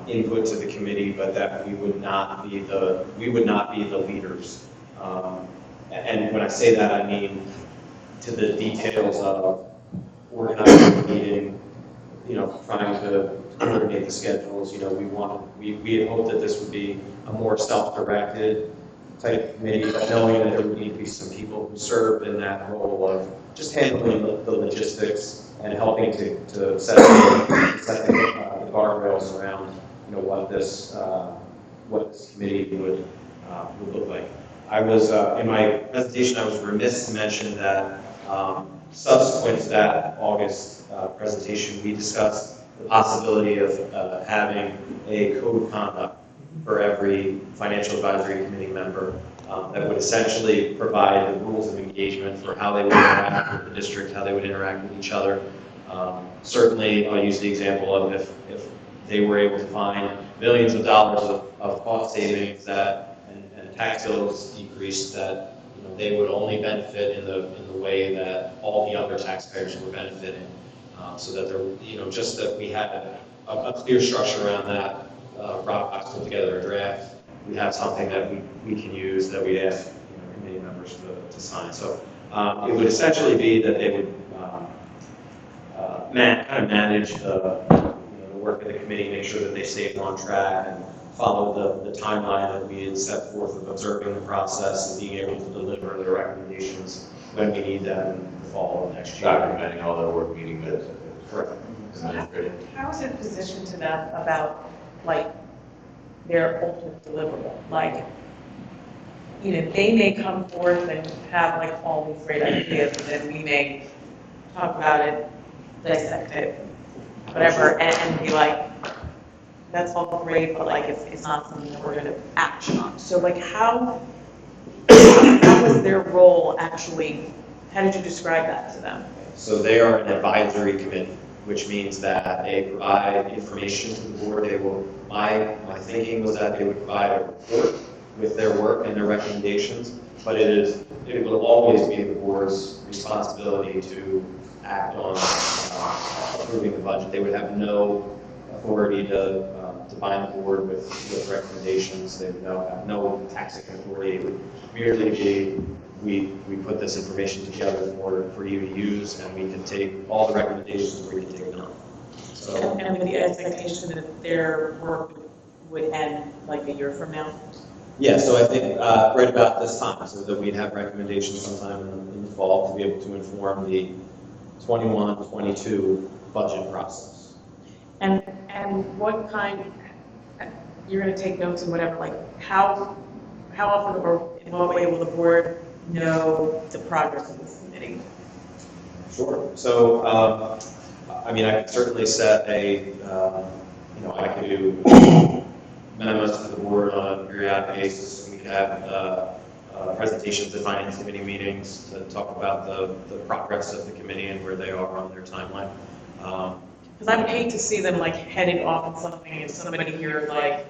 input to the committee, but that we would not be the leaders. And when I say that, I mean to the details of organizing a meeting, trying to coordinate the schedules. You know, we had hoped that this would be a more self-directed type committee, but knowing that there would need to be some people who served in that role of just handling the logistics and helping to set the guardrails around, you know, what this committee would look like. I was, in my presentation, I was remiss to mention that subsequent to that August presentation, we discussed the possibility of having a code of conduct for every financial advisory committee member that would essentially provide the rules of engagement for how they would interact with the district, how they would interact with each other. Certainly, I'll use the example of if they were able to find millions of dollars of cost savings that and tax bills decreased, that they would only benefit in the way that all the other taxpayers were benefiting, so that there, just that we had a clear structure around that. Rob Cox put together a draft. We have something that we can use that we ask committee members to sign. So it would essentially be that they would kind of manage the work of the committee, make sure that they stayed on track and follow the timeline that we had set forth of observing the process and being able to deliver the recommendations when we need them in the fall of next year. Documenting all their work meeting minutes. Correct. How is it positioned to them about, like, their ultimate deliverable? Like, they may come forth and have, like, all these great ideas, and then we may talk about it, dissect it, whatever, and be like, that's all great, but, like, it's not something that we're gonna action on. So, like, how was their role actually, how did you describe that to them? So they are an advisory committee, which means that they provide information to the board. My thinking was that they would provide a report with their work and their recommendations, but it will always be the board's responsibility to act on approving the budget. They would have no authority to bind the board with recommendations. They would have no taxing authority. It would merely be, we put this information together for you to use, and we can take all the recommendations and we can take them on. So, And with the expectation that their work would end like a year from now? yeah, so I think right about this time, so that we'd have recommendations sometime in the fall to be able to inform the 21-22 budget process. And what kind, you're gonna take notes and whatever, like, how often or in what way will the board know the progress of this committee? Sure. So, I mean, I could certainly set I could do memos to the board on a periodic basis. We could have presentations at finance committee meetings to talk about the progress of the committee and where they are on their timeline. Because I would hate to see them like heading off on something and somebody here is like,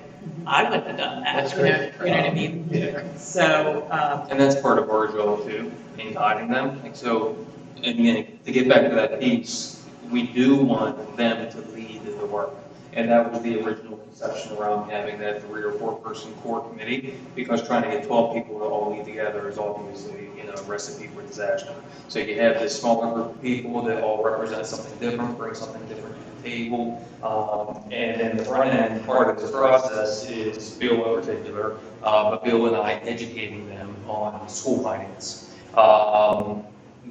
I wouldn't have done that. That's You know great. what I mean? So, And that's part of our job too, in guiding them. Like, so, again, to get back to that piece, we do want them to lead the work. And that was the original conception around having that 3 or 4 person core committee, because trying to get 12 people to all lead together is obviously, a recipe for disaster. So you have this smaller group of people that all represent something different, bring something different to the table. And then the front end part of this process is Bill in particular, but Bill and I educating them on school finance. so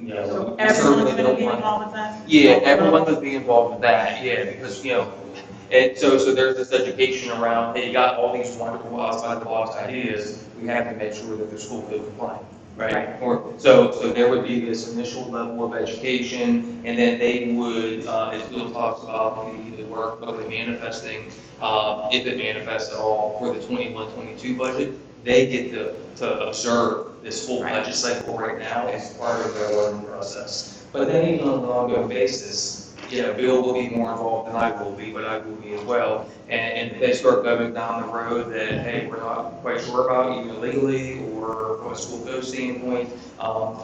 everyone's certainly gonna don't be want- involved with that? Yeah, everyone would be involved with that, yeah, because, and so there's this education around, hey, you got all these wonderful outside the box ideas, we have to make sure that they're school code compliant, right? So there would be this initial level of education, and then they would, as Bill talks about the work of the manifesting, if it manifests at all for the 21-22 budget, they get to observe this whole budget cycle right now as part of their learning process. But then even on an ongoing basis, Bill will be more involved than I will be, but I will be as well. And if they start going down the road that, hey, we're not quite sure about either legally or from a school code standpoint,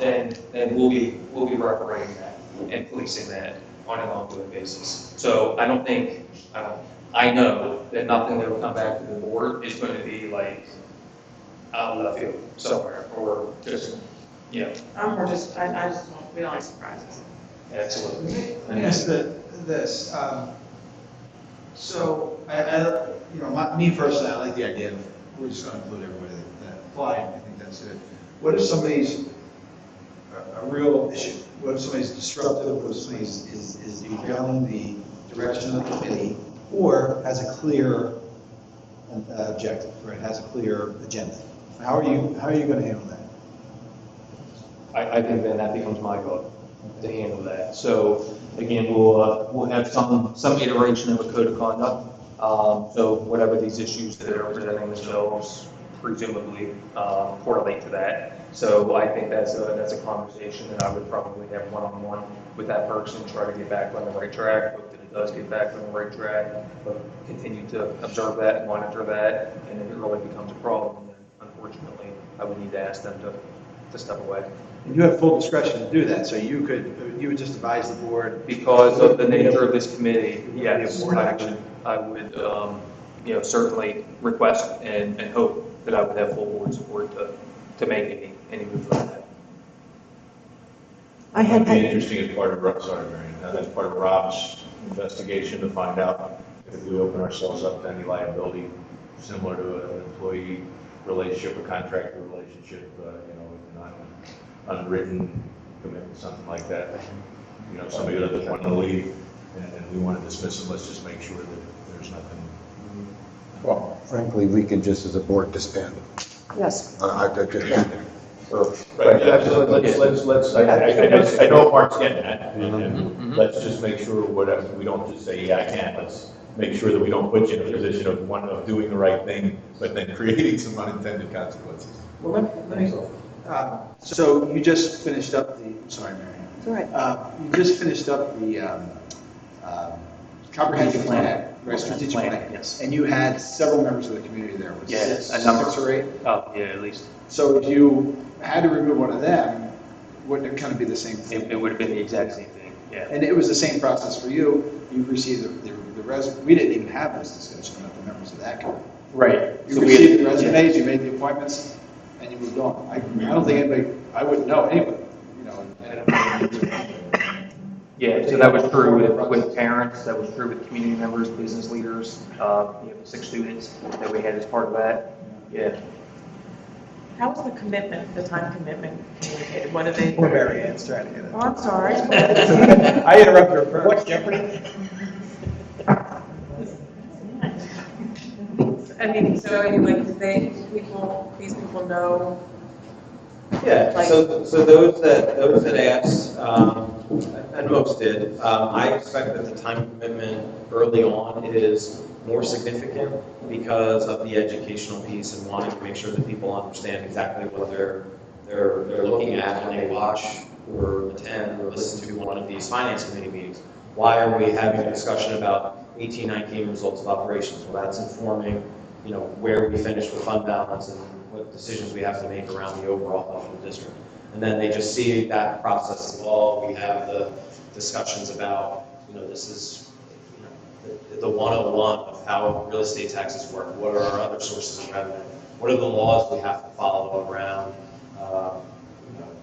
then we'll be refereeing that and policing that on an ongoing basis. So I don't think, I know that nothing that will come back to the board is going to be like out of left field somewhere, or just, I just don't, we don't like surprises. absolutely. Let me ask this, So, me personally, I like the idea of, we're just gonna include everybody that applied, I think that's it. What if somebody's a real issue? What if somebody's disruptive, what if somebody's is derailing the direction of the committee, or has a clear objective, right, has a clear agenda? How are you gonna handle that? I think then that becomes my goal to handle that. So again, we'll have some iteration of a code of conduct. So whatever these issues that are presenting themselves presumably correlate to that. So I think that's a conversation that I would probably have one-on-one with that person, try to get back on the right track. Hope that it does get back on the right track, but continue to observe that, monitor that, and if it really becomes a problem, then unfortunately, I would need to ask them to step away. And you have full discretion to do that, so you would just advise the board? Because of the nature of this committee, yes, Board action. I would, certainly request and hope that I would have full board support to make any move like that. I had, It'd be interesting as part of, as part of Rob's investigation to find out if we open ourselves up to any liability similar to an employee relationship, a contractor relationship, unwritten commitment, something like that. Somebody who doesn't want to leave and we want to dismiss them, let's just make sure that there's nothing. Well, frankly, we can just as a board disband them. yes. I've got good in there. Right, let's, I know Mark's getting that, and let's just make sure whatever, we don't just say, yeah, I can't, let's make sure that we don't put you in a position of doing the right thing, but then creating some unintended consequences. Well, let me so you just finished up sorry, Mary. It's all right. You just finished up the comprehensive plan, right, strategic plan. Yes. And you had several members of the community there. Was it A number. 6 or 8? Oh, yeah, at least. So if you had to remove one of them, wouldn't it kind of be the same thing? It would have been the exact same thing, yeah. And it was the same process for you. You received the resume. We didn't even have this discussion about the members of that committee. Right. You So received the resumes, you made the appointments, and you moved on. I don't think anybody, I wouldn't know anybody, Yeah, so that was true with parents, that was true with community members, business leaders, 6 students that we had as part of that, yeah. How was the commitment, the time commitment communicated? What are they? Poor Mary Ann's trying to get it. Oh, I'm sorry. I interrupted her first. What, Jeopardy? I mean, so anyway, these people know? Yeah, Like- so those that asked, and most did, I expect that the time commitment early on is more significant because of the educational piece and wanting to make sure that people understand exactly what they're looking at when they watch or attend or listen to one of these finance committee meetings. Why are we having a discussion about 18-19 results of operations? Well, that's informing, where we finish with fund balance and what decisions we have to make around the overall health of the district. And then they just see that process evolve. We have the discussions about, this is, the 101 of how real estate taxes work. What are our other sources of revenue? What are the laws we have to follow around,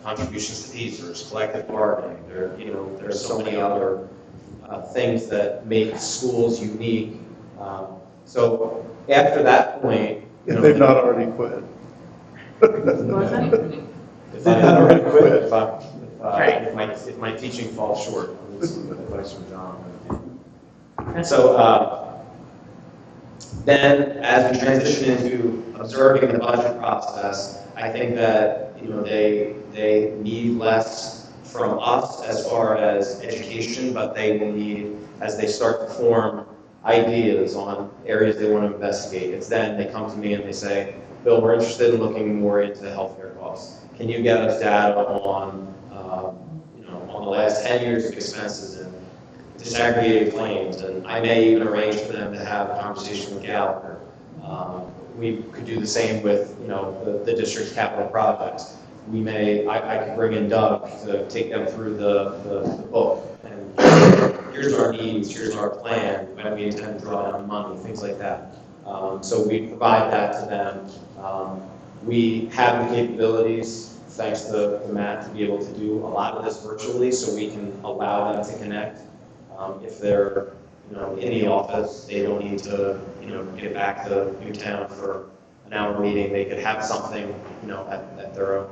contributions to teachers, collective bargaining? There's so many other things that make schools unique. So after that point, If they've not already quit. if I had already quit, if my teaching falls short, this is advice from John. So then, as we transition into observing the budget process, I think that they need less from us as far as education, but they will need, as they start to form ideas on areas they want to investigate. It's then they come to me and they say, Bill, we're interested in looking more into healthcare costs. Can you get us data on, on the last 10 years of expenses and disaggregated claims? And I may even arrange for them to have a conversation with Gallagher. We could do the same with, the district's capital projects. I could bring in Doug to take them through the book. And here's our needs, here's our plan, when we intend to draw down money, things like that. So we provide that to them. We have the capabilities, thanks to Matt, to be able to do a lot of this virtually, so we can allow them to connect. If they're in the office. They don't need to, get back to Newtown for an hour meeting. They could have something, at their own,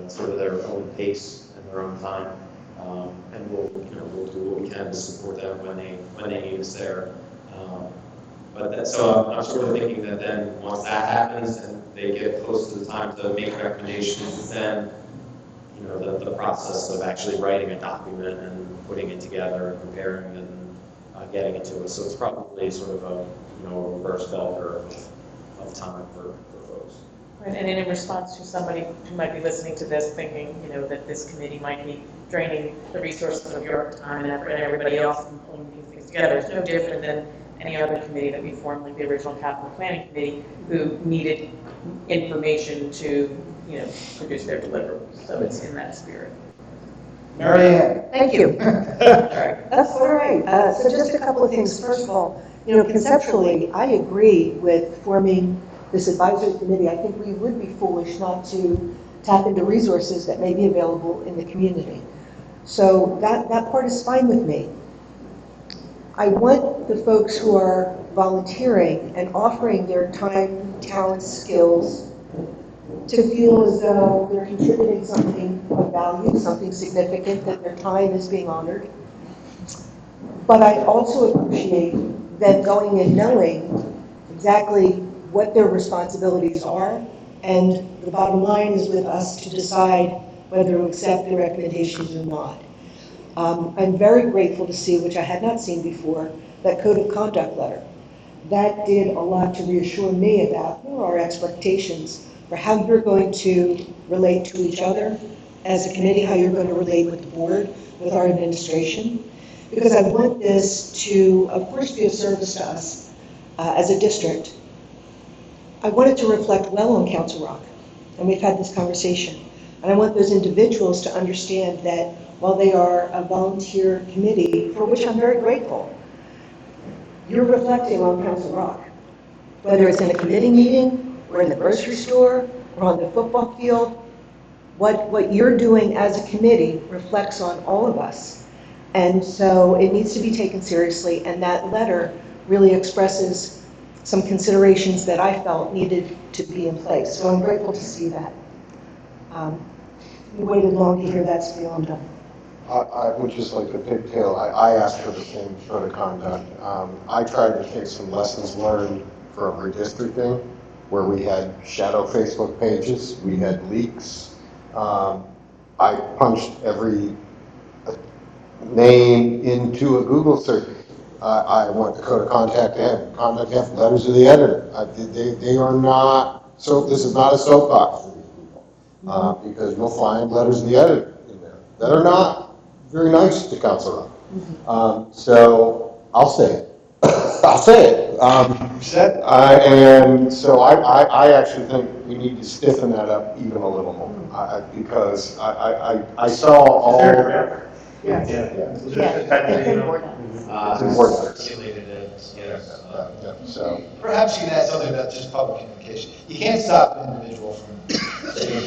sort of their own pace and their own time. And we'll do what we can to support them when they need us there. So I'm sort of thinking that then, once that happens and they get close to the time to make recommendations, then, the process of actually writing a document and putting it together and preparing and getting it to us. So it's probably sort of a reverse bell curve of time for folks. And in response to somebody who might be listening to this thinking, that this committee might be draining the resources of your time and effort and everybody else in pulling these things together, it's no different than any other committee that we formed, like the original capital planning committee, who needed information to, produce their deliverables. So it's in that spirit. Mary Ann. Thank you. That's all right. So just a couple of things. First of all, conceptually, I agree with forming this advisory committee. I think we would be foolish not to tap into resources that may be available in the community. So that part is fine with me. I want the folks who are volunteering and offering their time, talents, skills to feel as though they're contributing something of value, something significant, that their time is being honored. But I also appreciate them going in knowing exactly what their responsibilities are, and the bottom line is with us to decide whether to accept the recommendations or not. I'm very grateful to see, which I had not seen before, that code of conduct letter. That did a lot to reassure me about our expectations for how you're going to relate to each other as a committee, how you're going to relate with the board, with our administration. Because I want this to, of course, be of service to us as a district. I want it to reflect well on Council Rock, and we've had this conversation. And I want those individuals to understand that while they are a volunteer committee, for which I'm very grateful, you're reflecting on Council Rock. Whether it's in a committee meeting, or in the grocery store, or on the football field, what you're doing as a committee reflects on all of us. And so it needs to be taken seriously, and that letter really expresses some considerations that I felt needed to be in place. So I'm grateful to see that. You waited long to hear that spiel. I'm done. I would just like to pigtail. I asked for the same code of conduct. I tried to take some lessons learned from redistricting, where we had shadow Facebook pages, we had leaks. I punched every name into a Google search. I want the code of conduct to have letters of the editor. They are not, so this is not a soapbox for these people, because you'll find letters of the editor in there that are not very nice to Council Rock. So I'll say it. I'll say it. And so I actually think we need to stiffen that up even a little more, because I saw all. Yeah. Circulated it, yes. So Perhaps you can add something about just public communication. You can't stop an individual from saying,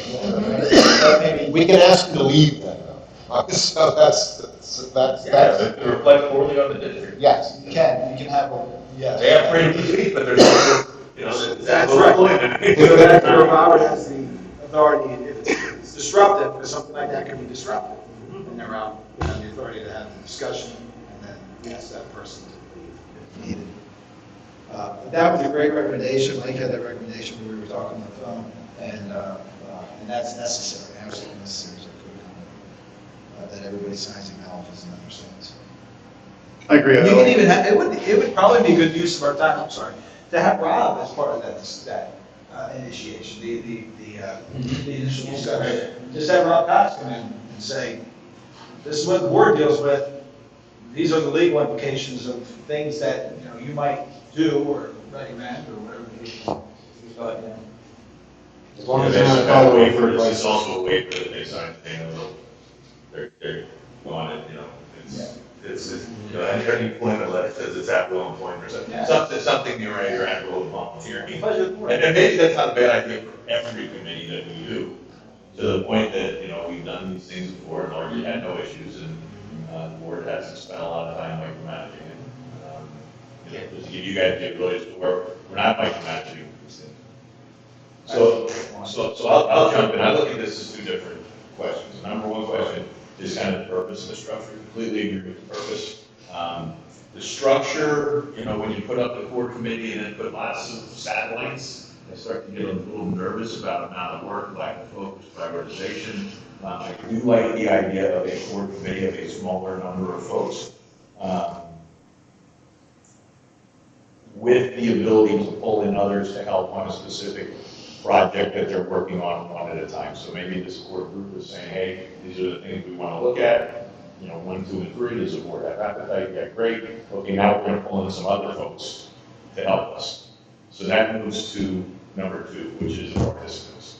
right? Maybe we can ask them to leave then, though. So that's. It reflects poorly on the district. Yes. you can have, yeah. They have freedom to speak, but there's no, That's right. So that Robert has the authority, if it's disruptive, because something like that could be disruptive. And they're around, the authority to have the discussion, and then ask that person to leave if needed. That was a great recommendation. Mike had that recommendation when we were talking on the phone, and that's necessary, absolutely necessary. So that everybody signs, acknowledges, and understands. I agree. You can even have, it would probably be good use of our time, I'm sorry, to have Rob as part of that initiation, the initial discussion. Just have Rob Cox come in and say, this is what the board deals with, these are the legal implications of things that, you might do or recommend or whatever the case is. But, As long as It's they're not kind of calling wait for for, advice. it's also a wait for the big sign thing, they're on it, it's, at any employment letter says it's at will employment or something, something you're at will volunteering. And maybe that's not a bad idea for every committee that we do, to the point that, we we've done these things before and largely had no issues, and the board hasn't spent a lot of time micromanaging it. Just to give you guys the ability to work, we're not micromanaging these things. So I'll jump in. I look at this as two different questions. The number one question is kind of the purpose and the structure. Completely agree with the purpose. The structure, when you put up the core committee and then put lots of satellites, I start to get a little nervous about amount of work, lack of focus, prioritization. I do like the idea of a core committee of a smaller number of folks, with the ability to pull in others to help on a specific project that they're working on one at a time. So maybe this core group is saying, hey, these are the things we want to look at. 1, 2, and 3, does the board have appetite? Yeah, great. Okay, now we're going to pull in some other folks to help us. So that moves to number 2, which is the participants.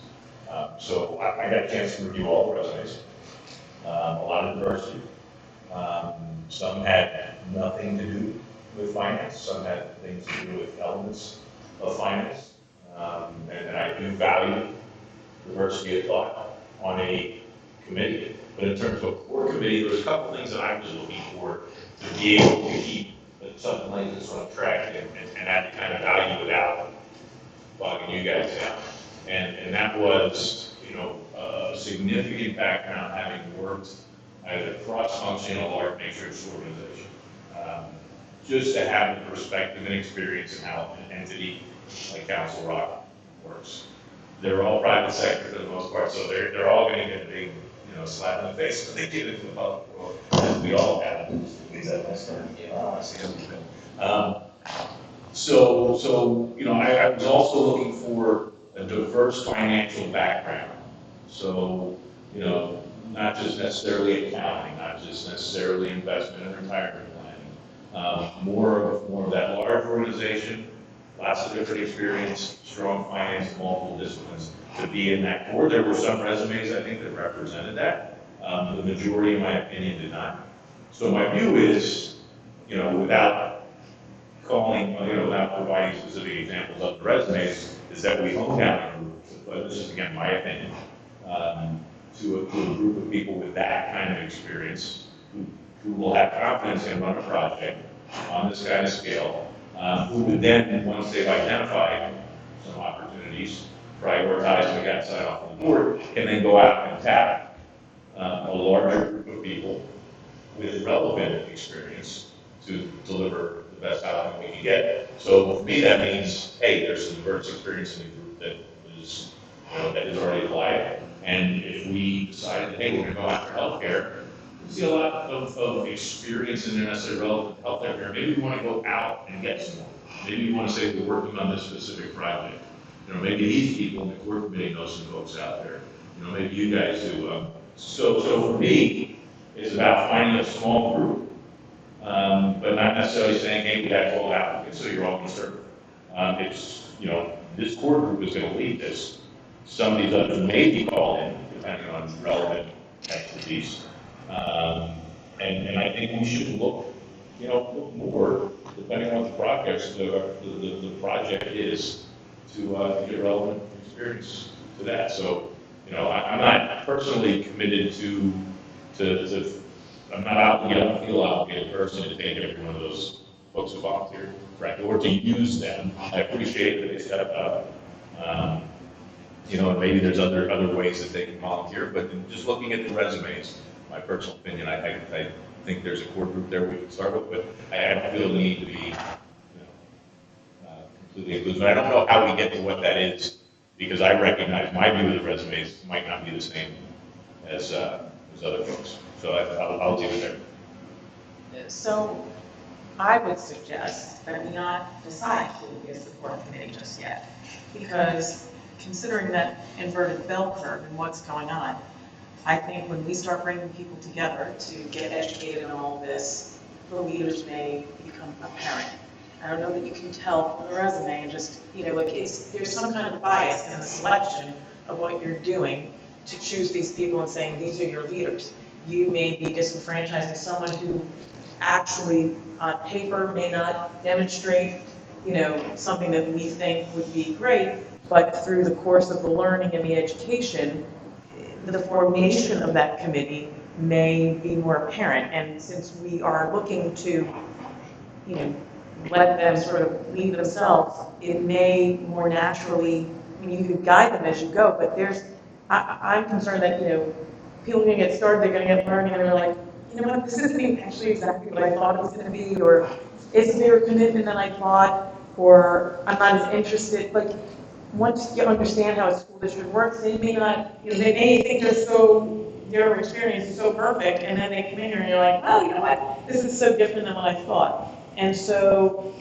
So I got a chance to review all the resumes. A lot of diversity. Some had nothing to do with finance. Some had things to do with elements of finance. And I do value diversity of thought on a committee. But in terms of a core committee, there was a couple things that I was looking for to be able to keep something like this on track and add the kind of value without bogging you guys down. And that was, a significant background having worked either cross-functional or matrix organization. Just to have the perspective and experience in how an entity like Council Rock works. They're all private sector for the most part, so they're all going to get a big, slap in the face when they get into the public world, as we all have. At least that's my story. I see how So, I was also looking for a diverse financial background. So, not just necessarily accounting, not just necessarily investment and retirement planning. More of that large organization, lots of different experience, strong finance, multiple disciplines to be in that core. There were some resumes, I think, that represented that. The majority, in my opinion, did not. So my view is, without without providing specific examples of the resumes, is that we hone down, but this is again my opinion, to a group of people with that kind of experience who will have confidence in run a project on this kind of scale, who would then, once they've identified some opportunities, prioritize and got signed off on the board, can then go out and tap a larger group of people with relevant experience to deliver the best outcome we can get. So for me, that means, hey, there's some diverse experience in the group that is, that is already applied. And if we decide that, hey, we're going to go after healthcare, we see a lot of experience in there necessarily relevant to healthcare. Maybe we want to go out and get some more. Maybe we want to say we're working on this specific project. Maybe these people in the core committee know some folks out there. Maybe you guys do. So for me, it's about finding a small group, but not necessarily saying, hey, we got 12 applicants, so you're all going to serve. It's, this core group is going to lead this. Some of these others may be called in, depending on relevant expertise. And I think we should look more, depending on what the project is, to get relevant experience to that. So, I'm not personally committed to I'm not obligated, I don't feel obligated personally to take every one of those folks who volunteer, frankly, or to use them. I appreciate that they stepped up. And maybe there's other ways that they can volunteer, but just looking at the resumes, my personal opinion, I think there's a core group there we can start with, but I don't feel the need to be completely inclusive. I don't know how we get to what that is, because I recognize my view of the resumes might not be the same as other folks. So I'll leave it there. So I would suggest that we not decide who is the core committee just yet, because considering that inverted bell curve and what's going on, I think when we start bringing people together to get educated on all this, the leaders may become apparent. I don't know that you can tell from the resume and just, there's some kind of bias in the selection of what you're doing to choose these people and saying, these are your leaders. You may be disenfranchising someone who actually on paper may not demonstrate, something that we think would be great, but through the course of the learning and the education, the formation of that committee may be more apparent. And since we are looking to, you know, let them sort of lead themselves, it may more naturally, I mean, you can guide them as you go, but I'm concerned that, you know, people are gonna get started, they're gonna get learning, and they're like, you know what, this isn't actually exactly what I thought it was gonna be, or it's a bigger commitment than I thought, or I'm not as interested. Like, once you understand how a school district works, they may not, you know, they may think their experience is so perfect, and then they come in here and you're like, oh, you know what, this is so different than what I thought. And so,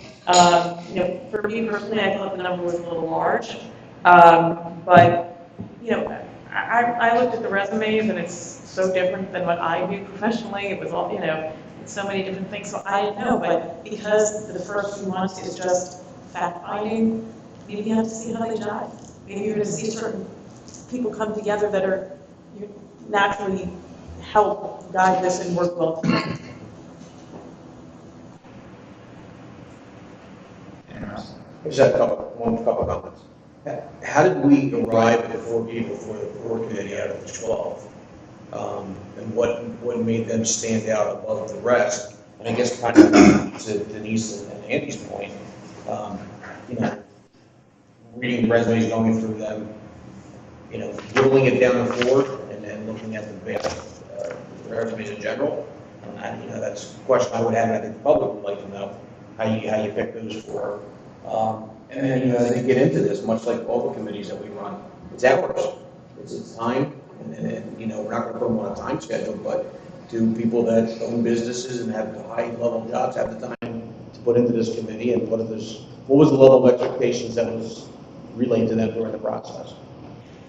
you know, for me personally, I thought the number was a little large. But, you know, I looked at the resumes and it's so different than what I do professionally. It was all, you know, so many different things. So I didn't know, but because the first few months is just fact finding, maybe you have to see how they jive. Maybe you're going to see certain people come together that are naturally help guide this and work well together. I just had a couple comments. How did we arrive at the 4 people for the core committee out of the 12? And what made them stand out above the rest? And I guess kind of to Denise and Andy's point, you know, reading the resumes, going through them, you know, whittling it down to 4, and then looking at the resumes in general. And, you know, that's a question I would have, and I think the public would like to know how you pick those 4. And then, you know, as they get into this, much like all the committees that we run, it's hours, it's time, and you know, we're not going to put them on a time schedule, but do people that own businesses and have high-level jobs have the time to put into this committee, and what was the level of expectations that was relayed to them during the process?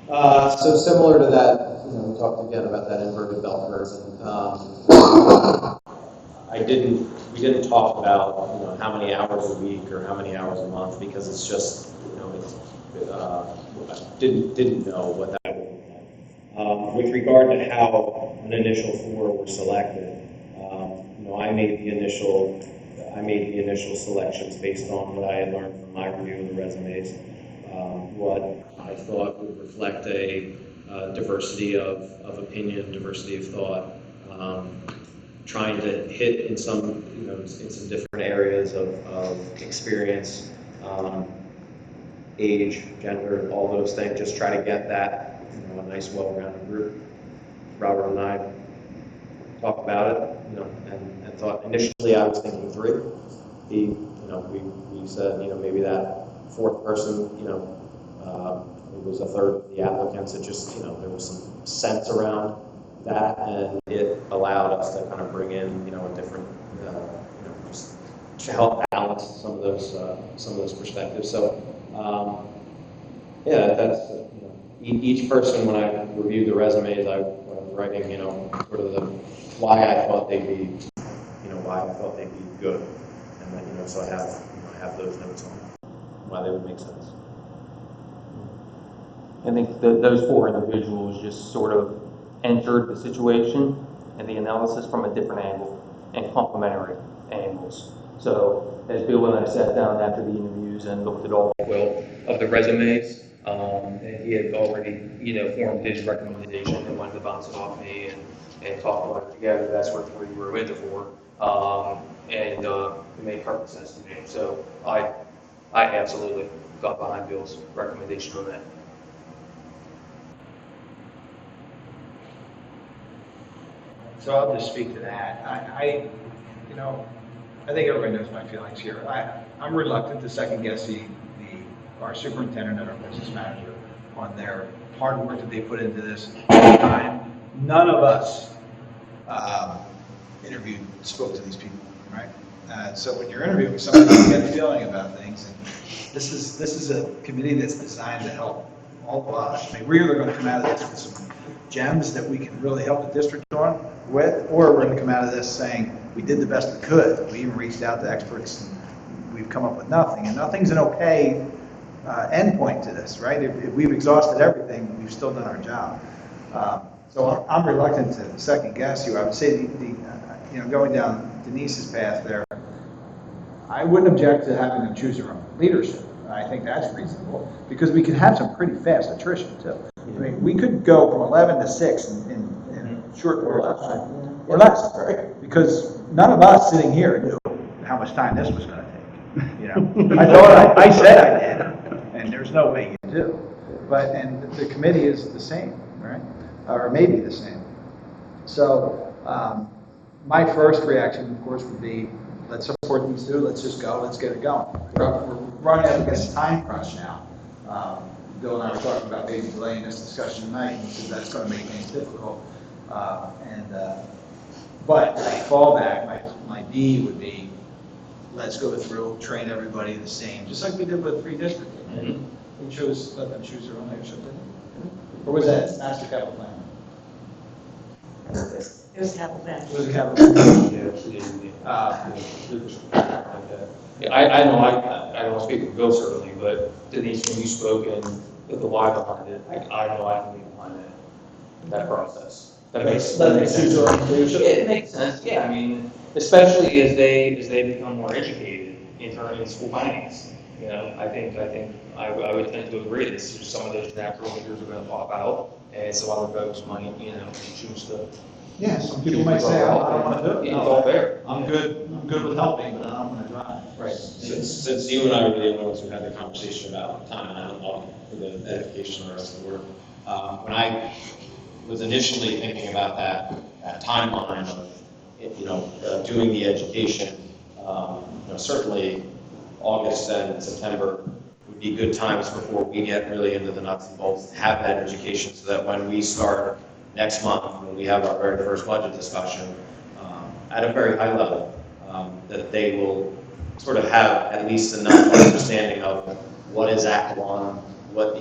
So similar to that, you know, we talked again about that inverted bell curve, and we didn't talk about, you know, how many hours a week or how many hours a month, because it's just, you know, didn't know what that would look like. With regard to how an initial 4 were selected, you know, I made the initial selections based on what I had learned from my review of the resumes, what I thought would reflect a diversity of opinion, diversity of thought. Trying to hit in some, you know, in some different areas of experience, age, gender, all those things. Just try to get that, you know, a nice, well-rounded group. Robert and I talked about it, you know, and thought initially I was thinking 3. We said, you know, maybe that 4th person, you know, it was a third of the applicants. It just, you know, there was some sense around that, and it allowed us to kind of bring in, you know, a different, you know, just to help balance some of those perspectives. So, yeah, that's, you know, each person, when I reviewed the resumes, I was writing, you know, sort of the why I thought they'd be good, and then, you know, so I have those notes on why they would make sense. I think those 4 individuals just sort of entered the situation and the analysis from a different angle and complementary angles. So as Bill and I sat down after the interviews and looked at all of the resumes, and he had already, you know, formed his recommendation and wanted to bounce it off me and talk about it together. That's what we were into for, and it made perfect sense to me. So I absolutely got behind Bill's recommendation on that. So I'll just speak to that. You know, I think everybody knows my feelings here. I'm reluctant to second guess our superintendent and our business manager on their hard work that they put into this time. None of us spoke to these people, right? So when you're interviewing somebody, you get a feeling about things. And this is a committee that's designed to help all of us. I mean, we're either going to come out of this with some gems that we can really help the district with, or we're going to come out of this saying we did the best we could. We even reached out to experts and we've come up with nothing. And nothing's an okay endpoint to this, right? If we've exhausted everything, we've still done our job. So I'm reluctant to second guess you. I would say you know, going down Denise's path there, I wouldn't object to having them choose their own leadership. I think that's reasonable because we can have some pretty fast attrition too. I mean, we could go from 11 to 6 in a short period of time, or less, because none of us sitting here knew how much time this was gonna take, you know? I thought, I said I did, and there's no way you do. But, and the committee is the same, right? Or maybe the same. So, my first reaction, of course, would be, let's support these two, let's just go, let's get it going. We're running up against a time crunch now. Bill and I were talking about maybe delaying this discussion tonight, because that's gonna make things difficult. But my fallback, my D would be, let's go through, train everybody the same, just like we did with redistricting. We chose, let them choose their own leadership, didn't we? Or was that master capital plan? It was capital plan. It was a capital plan. Yeah, I know, I don't speak for Bill certainly, but Denise, when you spoke and with the why behind it, I know I can be behind that process. That makes sense. It makes sense, yeah, I mean, especially as they become more educated in school finance. You know, I think I would tend to agree that some of those natural leaders are gonna pop out, and some other folks might, you know, choose to. Yeah, some people might say, I don't want to do it. It's all fair. I'm good with helping, but I don't want to drive. Right. Since you and I were the only ones who had the conversation about time, I don't know for the edification of the rest of the world. When I was initially thinking about that timeline of, doing the education, certainly August and September would be good times before we get really into the nuts and bolts, have that education so that when we start next month, when we have our very first budget discussion, at a very high level, that they will sort of have at least enough understanding of what is Act One, what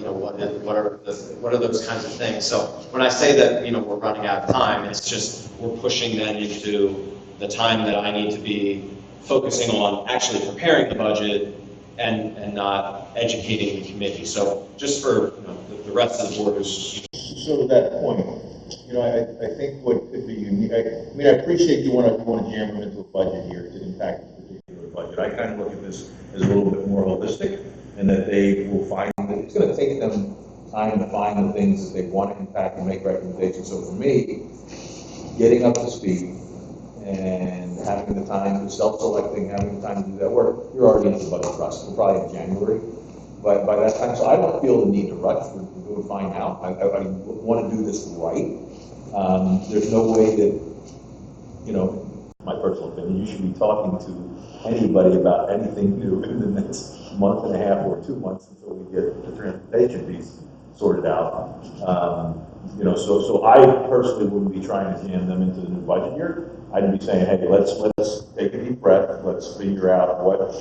are those kinds of things. So when I say that, we're running out of time, it's just we're pushing then into the time that I need to be focusing on actually preparing the budget and not educating the committee. So just for the rest of the board who's. So to that point, I think what could be unique, I appreciate you want to jam them into a budget here to impact this particular budget. I kind of look at this as a little bit more holistic, and that they will find that it's going to take them time to find the things that they want to impact and make recommendations. So for me, getting up to speed and having the time, self-selecting, having the time to do that work, you're already into the budget process. We're probably in January. But by that time, so I don't feel the need to rush. We're doing fine now. I want to do this right. There's no way that, my personal opinion, you should be talking to anybody about anything new in the next month and a half or 2 months until we get the transportation piece sorted out. So I personally wouldn't be trying to jam them into the new budget year. I'd be saying, hey, let's take a deep breath. Let's figure out what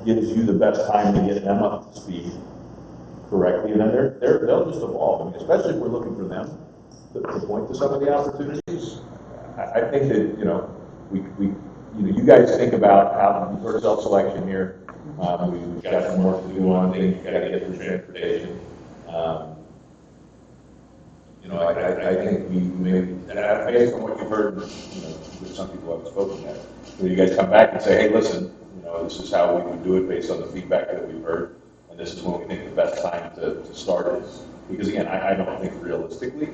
gives you the best time to get them up to speed correctly, and then they'll just evolve. I mean, especially if we're looking for them to point to some of the opportunities. I think that you guys think about how for self-selection here. We've got some work to do on things. We've got to get through transportation. I think we maybe, based on what you've heard, with some people I've spoken to, when you guys come back and say, hey, listen, this is how we would do it based on the feedback that we've heard, and this is when we think the best time to start is. Because again, I don't think realistically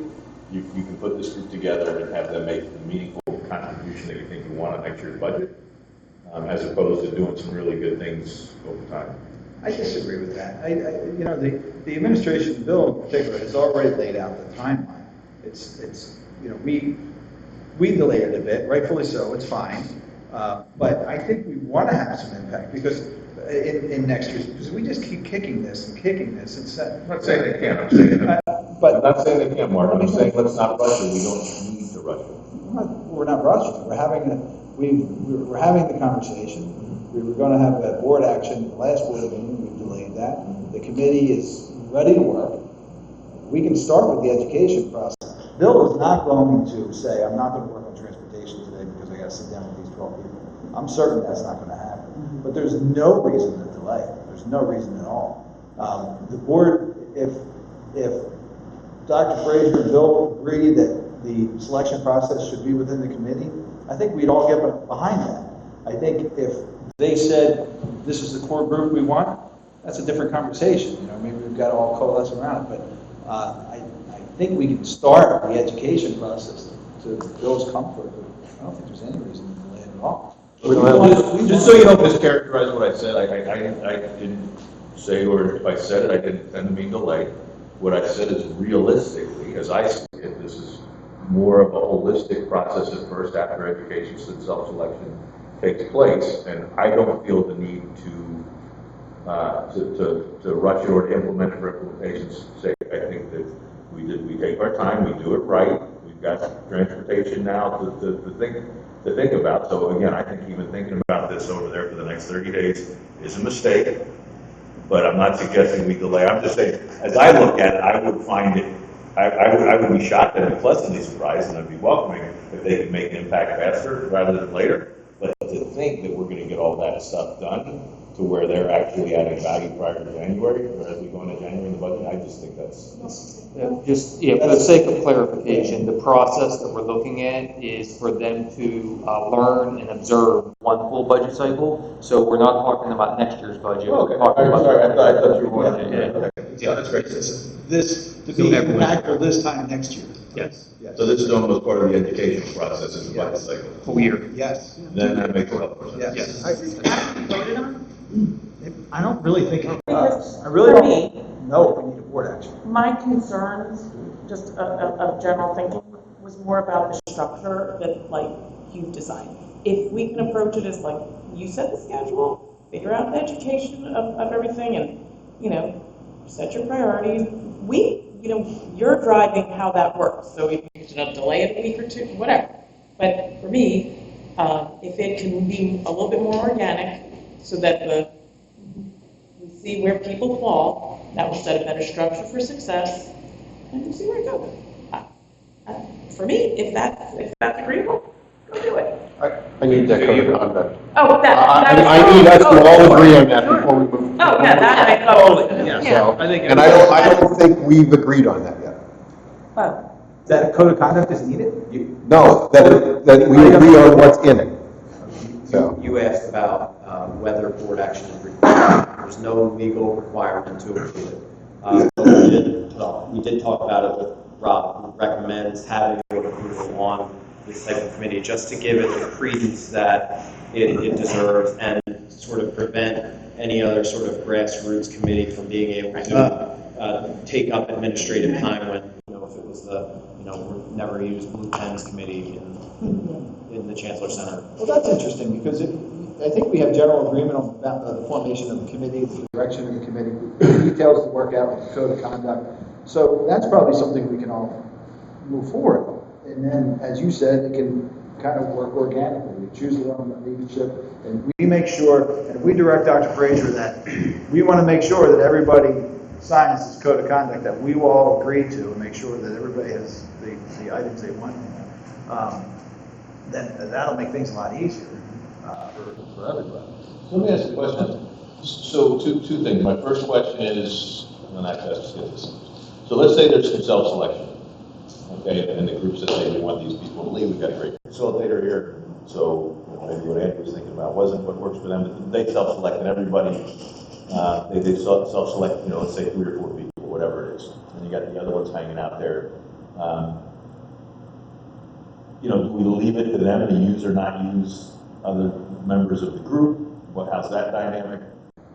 you can put this group together and have them make the meaningful contribution that you think you want on next year's budget, as opposed to doing some really good things over time. I disagree with that. The administration bill in particular has already laid out the timeline. We delayed it a bit, rightfully so, it's fine. But I think we want to have some impact because in next year's, because we just keep kicking this. I'm not saying they can't, I'm saying I'm not saying they can't, Mark. I'm just saying let's not rush it. We don't need to rush it. We're not rushing. We're having the conversation. We were going to have a board action the last board meeting. We've delayed that. The committee is ready to work. We can start with the education process. Bill is not going to say, I'm not going to work on transportation today because I got to sit down with these 12 people. I'm certain that's not going to happen. But there's no reason to delay. There's no reason at all. The board, if Dr. Fraser and Bill agree that the selection process should be within the committee, I think we'd all get behind that. I think if they said, this is the core group we want, that's a different conversation, you know, maybe we've got to all coalesce around it, but I think we can start the education process to Bill's comfort. I don't think there's any reason to delay it at all. Just so you don't mischaracterize what I said, I didn't say, or if I said it, I didn't intend to mean delay. What I said is realistically, as I see it, this is more of a holistic process at first after education self-selection takes place, and I don't feel the need to rush it or to implement it for implementation's sake. I think that we take our time, we do it right. We've got transportation now to think about. So again, I think even thinking about this over there for the next 30 days is a mistake, but I'm not suggesting we delay. I'm just saying, as I look at it, I would find it, I would be shocked and pleasantly surprised, and I'd be welcoming if they could make an impact faster rather than later. But to think that we're going to get all that stuff done to where they're actually adding value prior to January, or as we go into January in the budget, I just think that's For the sake of clarification, the process that we're looking at is for them to learn and observe one full budget cycle. So we're not talking about next year's budget. Okay. We're talking about. Sorry, I thought you were. Yeah, that's great. This, to be impactful this time next year. Yes. So this is almost part of the educational process in the budget cycle. Full year. Yes. Then that makes a lot more sense. Yes. Voted on? I don't really think it Because does. I really for don't me, know if we need a board action. my concerns, just of general thinking, was more about the structure that, like, you've designed. If we can approach it as, like, you set the schedule, figure out the education of everything, and, you know, set your priorities, you're driving how that works. So if you should delay it a week or two, whatever. But for me, if it can be a little bit more organic, so that we see where people fall, that will set a better structure for success, and we'll see where it goes. For me, if that's agreeable, go do it. I need that code of conduct. Oh, I need us to all agree on that before we move. Oh, yeah, that I totally. Yeah. So, I think. and I don't think we've agreed on that yet. But That a code of conduct is needed? No, that we agree on what's in it. So, You asked about whether board action is required. There's no legal requirement to include it. We did talk about it with Rob, who recommends having board approval on this type of committee, just to give it the credence that it deserves and sort of prevent any other sort of grassroots committee from being able to take up administrative time when, if it was the, never used blue pens committee in the Chancellor Center. Well, that's interesting, because I think we have general agreement on the formation of the committee, the direction of the committee, the details to work out with the code of conduct. So that's probably something we can all move forward on. And then, as you said, it can kind of work organically. We choose the own leadership, and we make sure, and if we direct Dr. Frazier that we want to make sure that everybody signs this code of conduct that we will all agree to, and make sure that everybody has the items they want. Then that'll make things a lot easier for everybody. Let me ask you a question. So two things. My first question is, and I just get this. So let's say there's some self-selection, okay, and the group says, hey, we want these people to leave. We've got a great facilitator here. So maybe what Andrew was thinking about wasn't what works for them, but they self-selected everybody. They self-select, let's say 3 or 4 people, whatever it is, and you got the other ones hanging out there. Do we leave it to them to use or not use other members of the group? How's that dynamic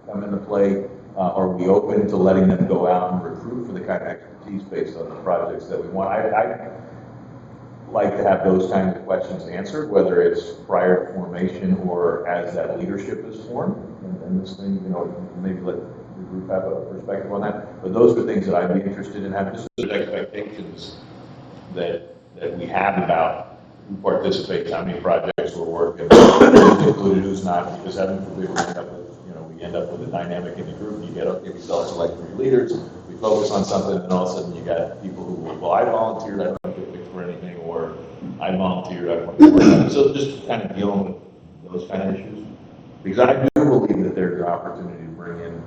come into play? Are we open to letting them go out and recruit for the kind of expertise based on the projects that we want? I'd like to have those kinds of questions answered, whether it's prior to formation or as that leadership is formed. And this thing, maybe let the group have a perspective on that. But those are things that I'd be interested in having, just the expectations that we have about who participates, how many projects we're working, who's included, who's not, because heaven forbid we end up with a dynamic in the group. You get, okay, we select 3 leaders, we focus on something, and all of a sudden you got people who, well, I volunteered, I don't get picked for anything, or I volunteered, I don't want to work on it. So just kind of dealing with those kind of issues. Because I do believe that there's an opportunity to bring in,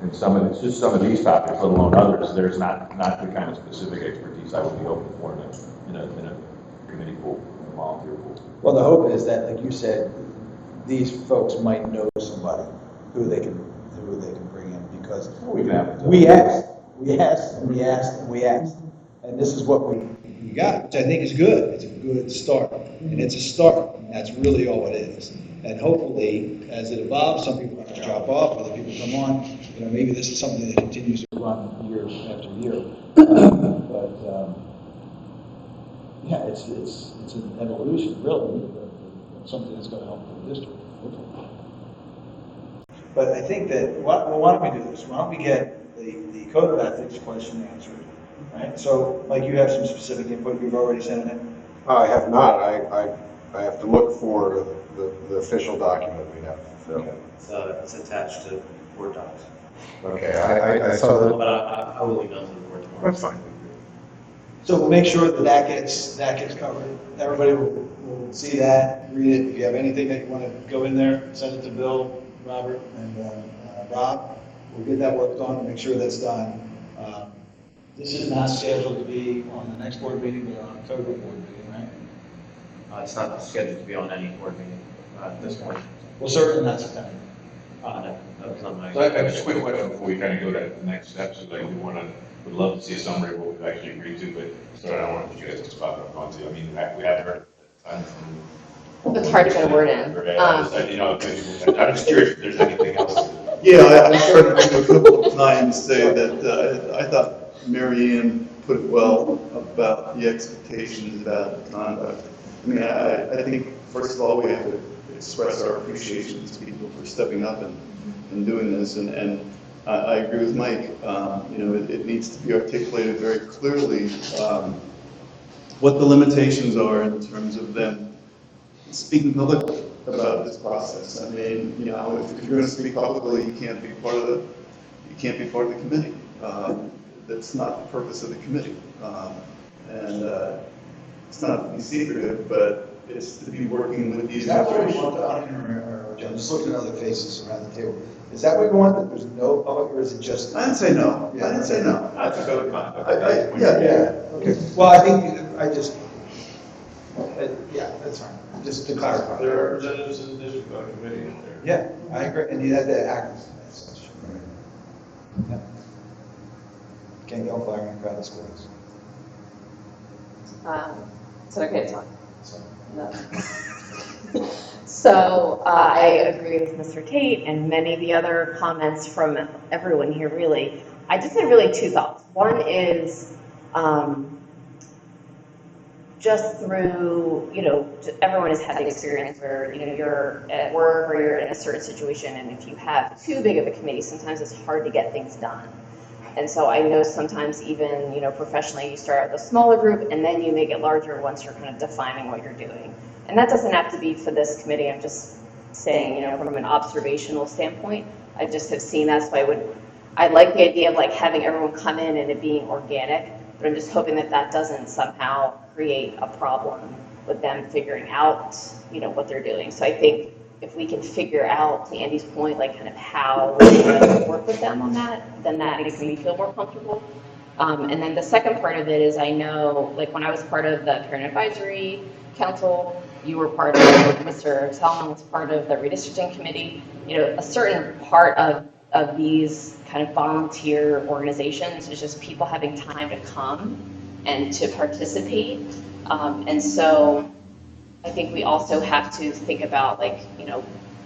and some of these topics, let alone others, there's not the kind of specific expertise I would be open for in a committee pool, in a volunteer pool. Well, the hope is that, like you said, these folks might know somebody who who they can bring in, because We have to. we asked, and this is what we got, which I think is good. It's a good start, and it's a start, and that's really all it is. And hopefully, as it evolves, some people are going to drop off, other people come on, maybe this is something that continues to run year after year. Yeah, it's an evolution, really, of something that's going to help the district, hopefully. But I think that, why don't we do this? Why don't we get the code of ethics question answered, right? So, Mike, you have some specific input, you've already sent it in? I have not, I have to look for the official document we have to fill. It's attached to Word docs. Okay, I saw that. But I will email to the board tomorrow. That's fine. So we'll make sure that gets covered. Everybody will see that, read it. If you have anything that you want to go in there, send it to Bill, Robert, and Rob. We'll get that worked on and make sure that's done. This is not scheduled to be on the next board meeting, but on October board meeting, right? It's not scheduled to be on any board meeting at this point. Well, certainly not September. No, that was not my. So I have just a quick question before we kind of go to the next steps. Like would love to see a summary of what we've actually agreed to, but so I don't want to put you guys on the spot if I want to. I mean, we haven't heard a ton from. It's hard to get a word in. I'm just curious if there's anything else. Yeah, I started to a couple of times say that I thought Mary Ann put it well about the expectations about conduct. I mean, I think, first of all, we have to express our appreciation to people for stepping up and doing this, and I agree with Mike. It needs to be articulated very clearly what the limitations are in terms of them speaking publicly about this process. I mean, if you're going to speak publicly, you can't be part of the committee. That's not the purpose of the committee, and it's not to be secretive, but it's to be working with these. Is that what we want, or John, just looking at other faces around the table, is that what we want, that there's no public, or is it just? I didn't say no. I didn't say no. That's a code of conduct. Yeah. Okay. Well, I think, yeah, that's fine, just to clarify. There are representatives in the district committee in there. Yeah, I agree, and you had to act as such. Yeah. Can't yell fire in a crowded schools. Is it okay to talk? No. So I agree with Mr. Tate and many of the other comments from everyone here, really. I just had really two thoughts. One is just through, everyone has had the experience where, you're at work or you're in a certain situation, and if you have too big of a committee, sometimes it's hard to get things done. And so I know sometimes even, professionally, you start with a smaller group and then you make it larger once you're kind of defining what you're doing. And that doesn't have to be for this committee. I'm just saying, from an observational standpoint, I just have seen that. So I like the idea of like having everyone come in and it being organic, but I'm just hoping that that doesn't somehow create a problem with them figuring out, what they're doing. So I think if we can figure out, to Andy's point, like kind of how we're going to work with them on that, then that makes me feel more comfortable. And then the second part of it is, I know, like when I was part of the Parent Advisory Council, you were part of, Mr. Salmon was part of the redistricting committee. A certain part of these kind of volunteer organizations is just people having time to come and to participate. And so I think we also have to think about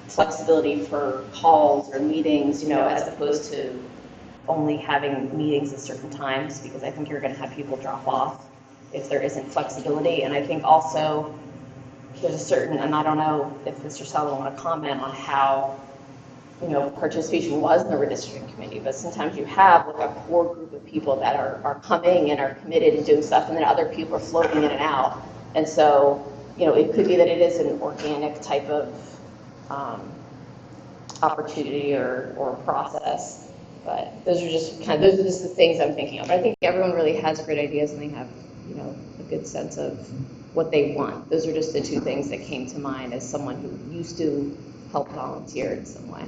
flexibility for calls or meetings, as opposed to only having meetings at certain times, because I think you're going to have people drop off if there isn't flexibility. And I think also there's a certain, and I don't know if Mr. Sella want to comment on how, participation was in the redistricting committee, but sometimes you have like a core group of people that are coming and are committed and doing stuff, and then other people are floating in and out. And so, it could be that it is an organic type of opportunity or process. But those are just the things I'm thinking of. But I think everyone really has great ideas and they have, a good sense of what they want. Those are just the two things that came to mind as someone who used to help volunteer in some way.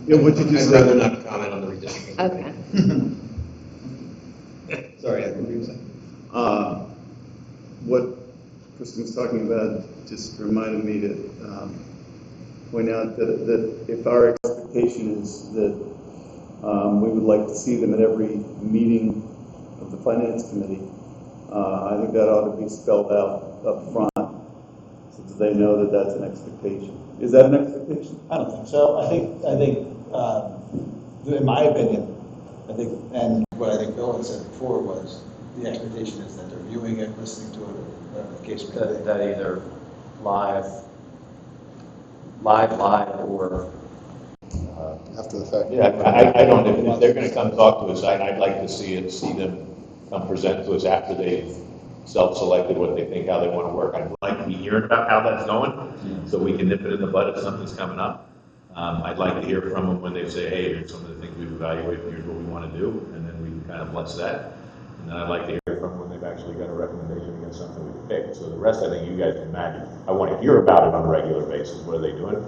Yeah, what did you I'd say? rather not comment on the redistricting. Okay. Sorry, I didn't say. What Kristen was talking about just reminded me that point out that if our expectation is that we would like to see them at every meeting of the finance committee, I think that ought to be spelled out up front, so that they know that that's an expectation. Is that an expectation? I don't think so. I think, in my opinion, I think, and what I think Bill had said before was, the expectation is that they're viewing it, listening to it, or whatever the case may be. That either live, or, After the fact. Yeah, I don't, if they're gonna come talk to us, I'd like to see them come present to us after they've self-selected what they think, how they wanna work. I'd like to be hearing about how that's going, so we can nip it in the bud if something's coming up. I'd like to hear from them when they say, hey, here's some of the things we've evaluated, here's what we wanna do, and then we can kind of bless that. And then I'd like to hear from them when they've actually got a recommendation against something we picked. So the rest, I think you guys can manage. I wanna hear about it on a regular basis. What are they doing?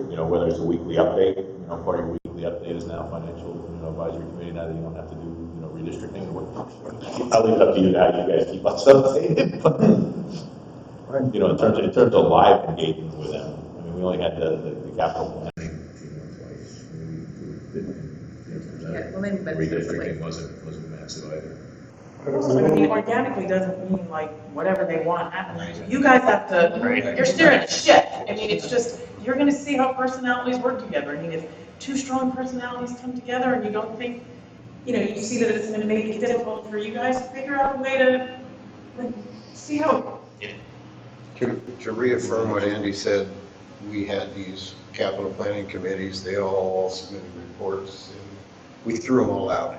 You know, whether it's a weekly update, part of your weekly update is now financial, advisory committee, now that you don't have to do, redistricting or what. I'll leave it up to you how you guys keep us updated. But, in terms of live engagement with them, I mean, we only had the capital planning twice. Well, maybe better. Redistricting wasn't massive either. I mean, organically doesn't mean like whatever they want happens. You guys have to, you're steering a ship. I mean, it's just, you're gonna see how personalities work together. I mean, if two strong personalities come together and you don't think, you see that it's gonna make it difficult for you guys to figure out a way to see how. To reaffirm what Andy said, we had these capital planning committees, they all submitted reports, and we threw them all out.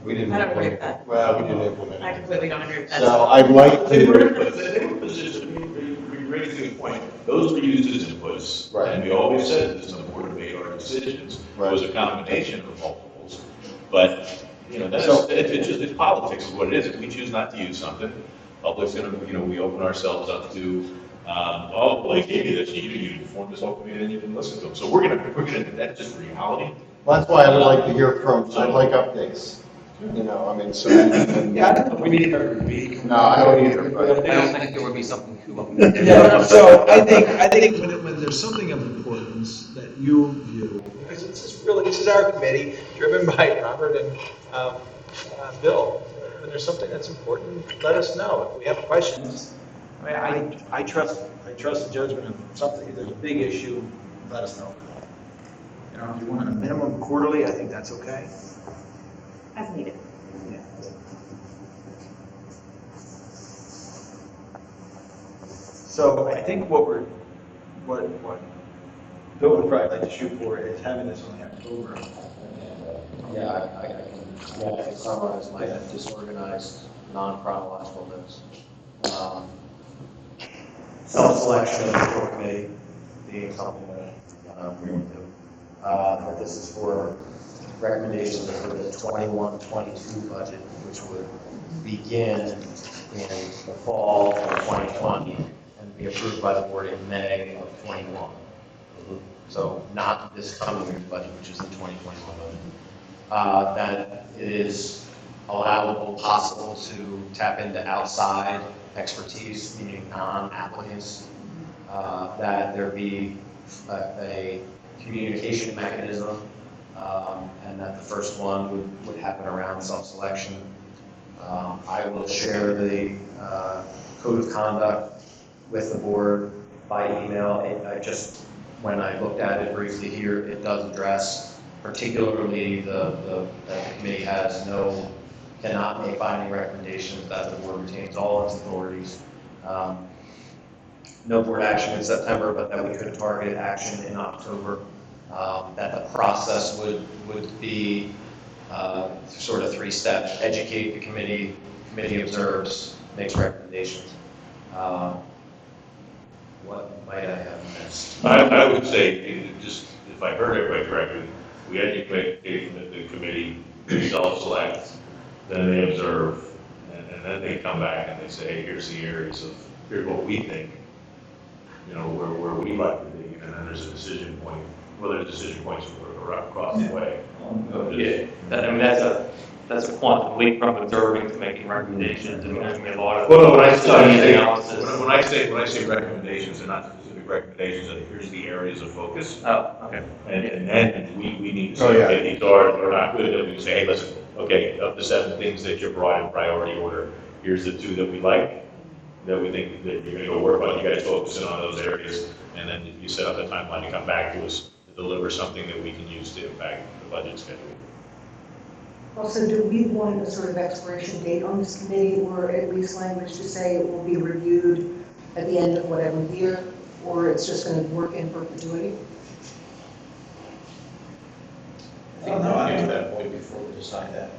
We didn't. I don't agree with that. Well, we didn't implement it. I completely don't agree with that. So I'd like They were to. raising the point, those were used as inputs. Right. And we always said this on the board made our decisions. Right. It was a combination of multiples. But, it's politics is what it is. If we choose not to use something, public's gonna, we open ourselves up to, Blake gave you this, you formed this whole committee and you didn't listen to them. So we're gonna, that's just reality. Well, that's why I would like to hear from, I'd like updates, so. Yeah, I don't know if we need her to be. No, I don't either, but. I don't think there would be something too. Yeah, so I think when there's something of importance that you view, because this is our committee, driven by Robert and Bill, when there's something that's important, let us know. If we have questions, I trust the judgment of something, if there's a big issue, let us know. If you want a minimum quarterly, I think that's okay. As needed. Yeah. So I think what Bill would probably like to shoot for is having this on October. Yeah, I can summarize my disorganized, non-chronological notes. Self-selection of the core committee being something that we would do. But this is for recommendations for the 21-22 budget, which would begin in the fall of 2020 and be approved by the board in May of 21. So not this coming year's budget, which is the 2021 budget. That it is allowable, possible to tap into outside expertise, meaning non-applicants, that there be a communication mechanism, and that the first one would happen around self-selection. I will share the code of conduct with the board by email. When I looked at it briefly here, it does address particularly the committee cannot make binding recommendations, that the board retains all its authorities. No board action in September, but that we could target action in October. That the process would be sort of three-step: educate the committee observes, makes recommendations. What might I have missed? I would say, just if I heard everybody correctly, we educate the committee, self-select, then they observe, and then they come back and they say, hey, here's the areas of, here's what we think, where we'd like to be, and then there's a decision point, there's decision points across the way. Yeah, that's a quantum leap from observing to making recommendations, and there's gonna be a lot of. Well, no, when I study and analysis. say recommendations, they're not specific recommendations, and here's the areas of focus. Oh, okay. And then we need to Oh, say, yeah. okay, these are not good, then we can say, hey, listen, okay, of the 7 things that you brought in priority order, here's the 2 that we like, that we think that you're gonna go work on, you guys focus in on those areas, and then you set up the timeline to come back to us to deliver something that we can use to impact the budget schedule. Also, do we want a sort of expiration date on this committee, or at least language to say it will be reviewed at the end of whatever year, or it's just going to work in perpetuity? I think we get to that point before we decide that.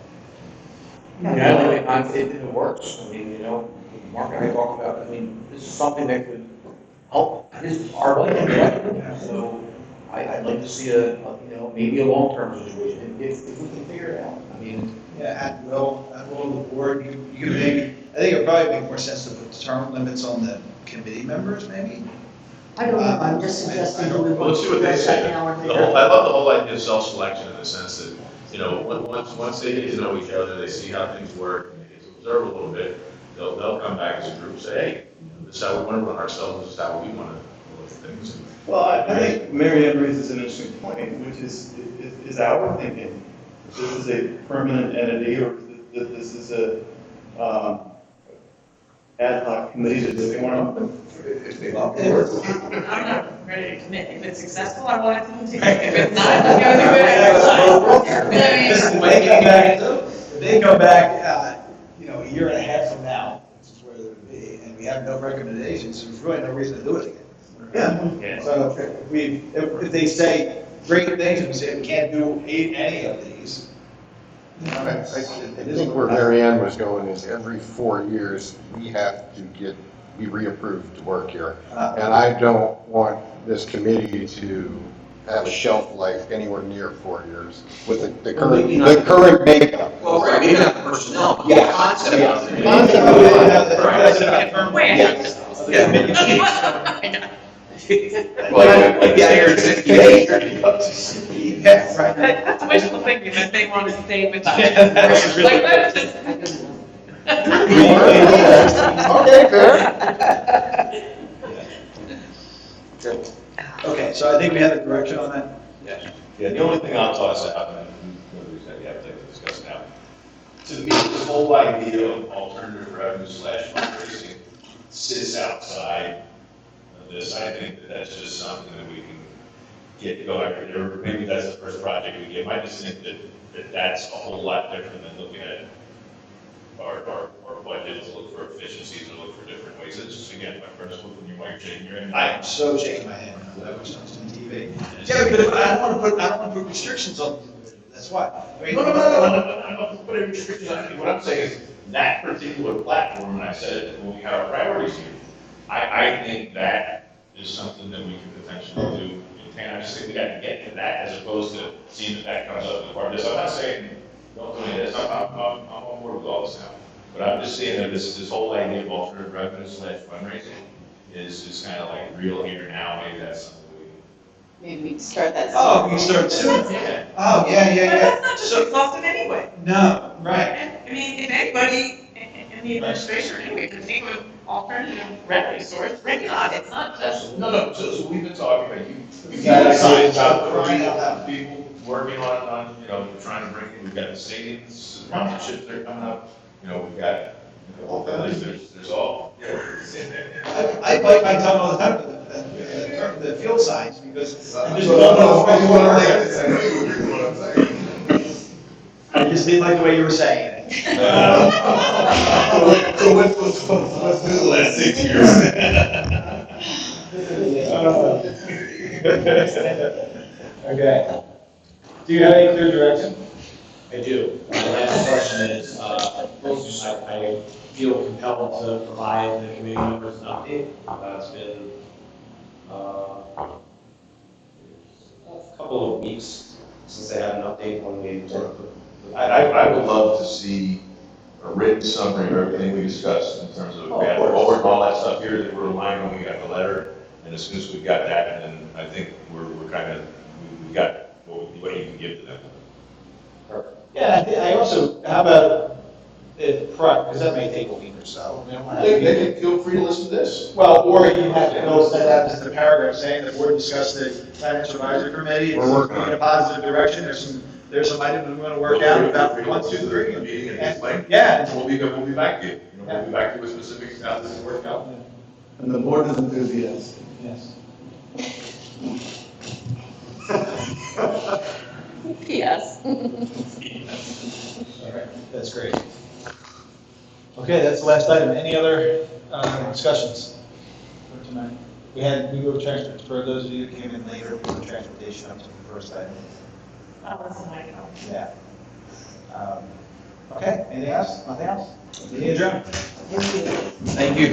Yeah, it works. I mean, Mark and I talk about, this is something that could help our budget, right? So I'd like to see maybe a long-term situation, if we can figure it out. Yeah, at will of the board, you could maybe, I think it'd probably make more sense to put term limits on the committee members, maybe? I don't know, I'm just suggesting that we Well, let's see what they address say. that now or I later. love the whole idea of self-selection in the sense that, once they get to know each other, they see how things work, and they get to observe a little bit, they'll come back as a group and say, hey, this is how we want to run ourselves, this is how we want to look at things. Well, I think Mary Ann raises an interesting point, which is our thinking. This is a permanent entity, or that this is a ad hoc committee that they want to, if they love it. I'm not ready to commit. If it's successful, I want it to continue. If it's not, I'm going to do it. Listen, when they come back, if they come back, a year and a half from now, which is where they would be, and we have no recommendations, there's really no reason to do it again. Yeah. So if they say great things, and we say we can't do any of these. I think where Mary Ann was going is every 4 years, we have to be reapproved to work here. And I don't want this committee to have a shelf life anywhere near 4 years with the current makeup. Well, right, maybe not the personnel, but the concept of it. Well, yeah, you're 68, you're up to 60. Yeah, right. That's wishful thinking that they want to stay with us. Yeah, that's really- Like, that's just- Okay, fair. Okay, so I think we have a direction on that. Yeah, the only thing I'll toss out, and we have to discuss now, to me, the whole idea of alternative revenue / fundraising sits outside of this. I think that that's just something that we can get going, or maybe that's the first project we get. I just think that that's a whole lot different than looking at our budget to look for efficiencies and look for different ways. It's just, again, my first look when you're shaking your head. I am so shaking my head now that I was on TV. Yeah, but if I don't want to put restrictions on them. That's why. I mean, No, I'm not putting restrictions on anything. What I'm saying is that particular platform, and I said it when we had our priorities here, I think that is something that we can potentially do. And I just think we got to get to that as opposed to seeing that comes up as part of this. I'm not saying don't do any of this. I'm on board with all this now. But I'm just saying that this whole idea of alternative revenue / fundraising is kind of like real here now. Maybe that's something Maybe we can start that. Oh, we can start soon. Yeah. Oh, yeah. But that's not just exhausted anyway. No, right. I mean, if anybody in the administration anyway can think of alternative revenue source, bring it on. It's not just. No, so we've been talking about you Yeah, got signs out right. there, people working on, trying to bring in, we've got the stadiums, sponsorships that are coming up, we've got, there's all. I bite my tongue all the time with the field signs because there's I just didn't like the way you were saying it. So let's do the last 6 years. Okay. Do you have any clear direction? I do. My last question is, I feel compelled to provide the committee members an update. It's been a couple of weeks since they had an update when we took the. I would love to see a written summary of everything we discussed in terms of, we had forward and all that stuff here that we're relying on, we got the letter, and as soon as we got that, then I think we're kind of, we got what you can give to them. Yeah, I also, how about Correct, because that may take a week or so. They can feel free to listen to this. Well, or you have to go send out just a paragraph saying the board discussed the financial advisory committee, it's moving in a positive direction, there's some items we want to work out about 1, 2, 3. Meeting and explain. Yeah. We'll be back to you. We'll be back to you with specifics, how this is working out. And the board is enthusiastic. Yes. Yes. All right, that's great. Okay, that's the last item. Any other discussions for tonight? We go transport, for those of you who came in later, we go transportation up to the first item. Yeah. Okay, anything else? Nothing else? Meeting adjourned. Thank you. Thank you.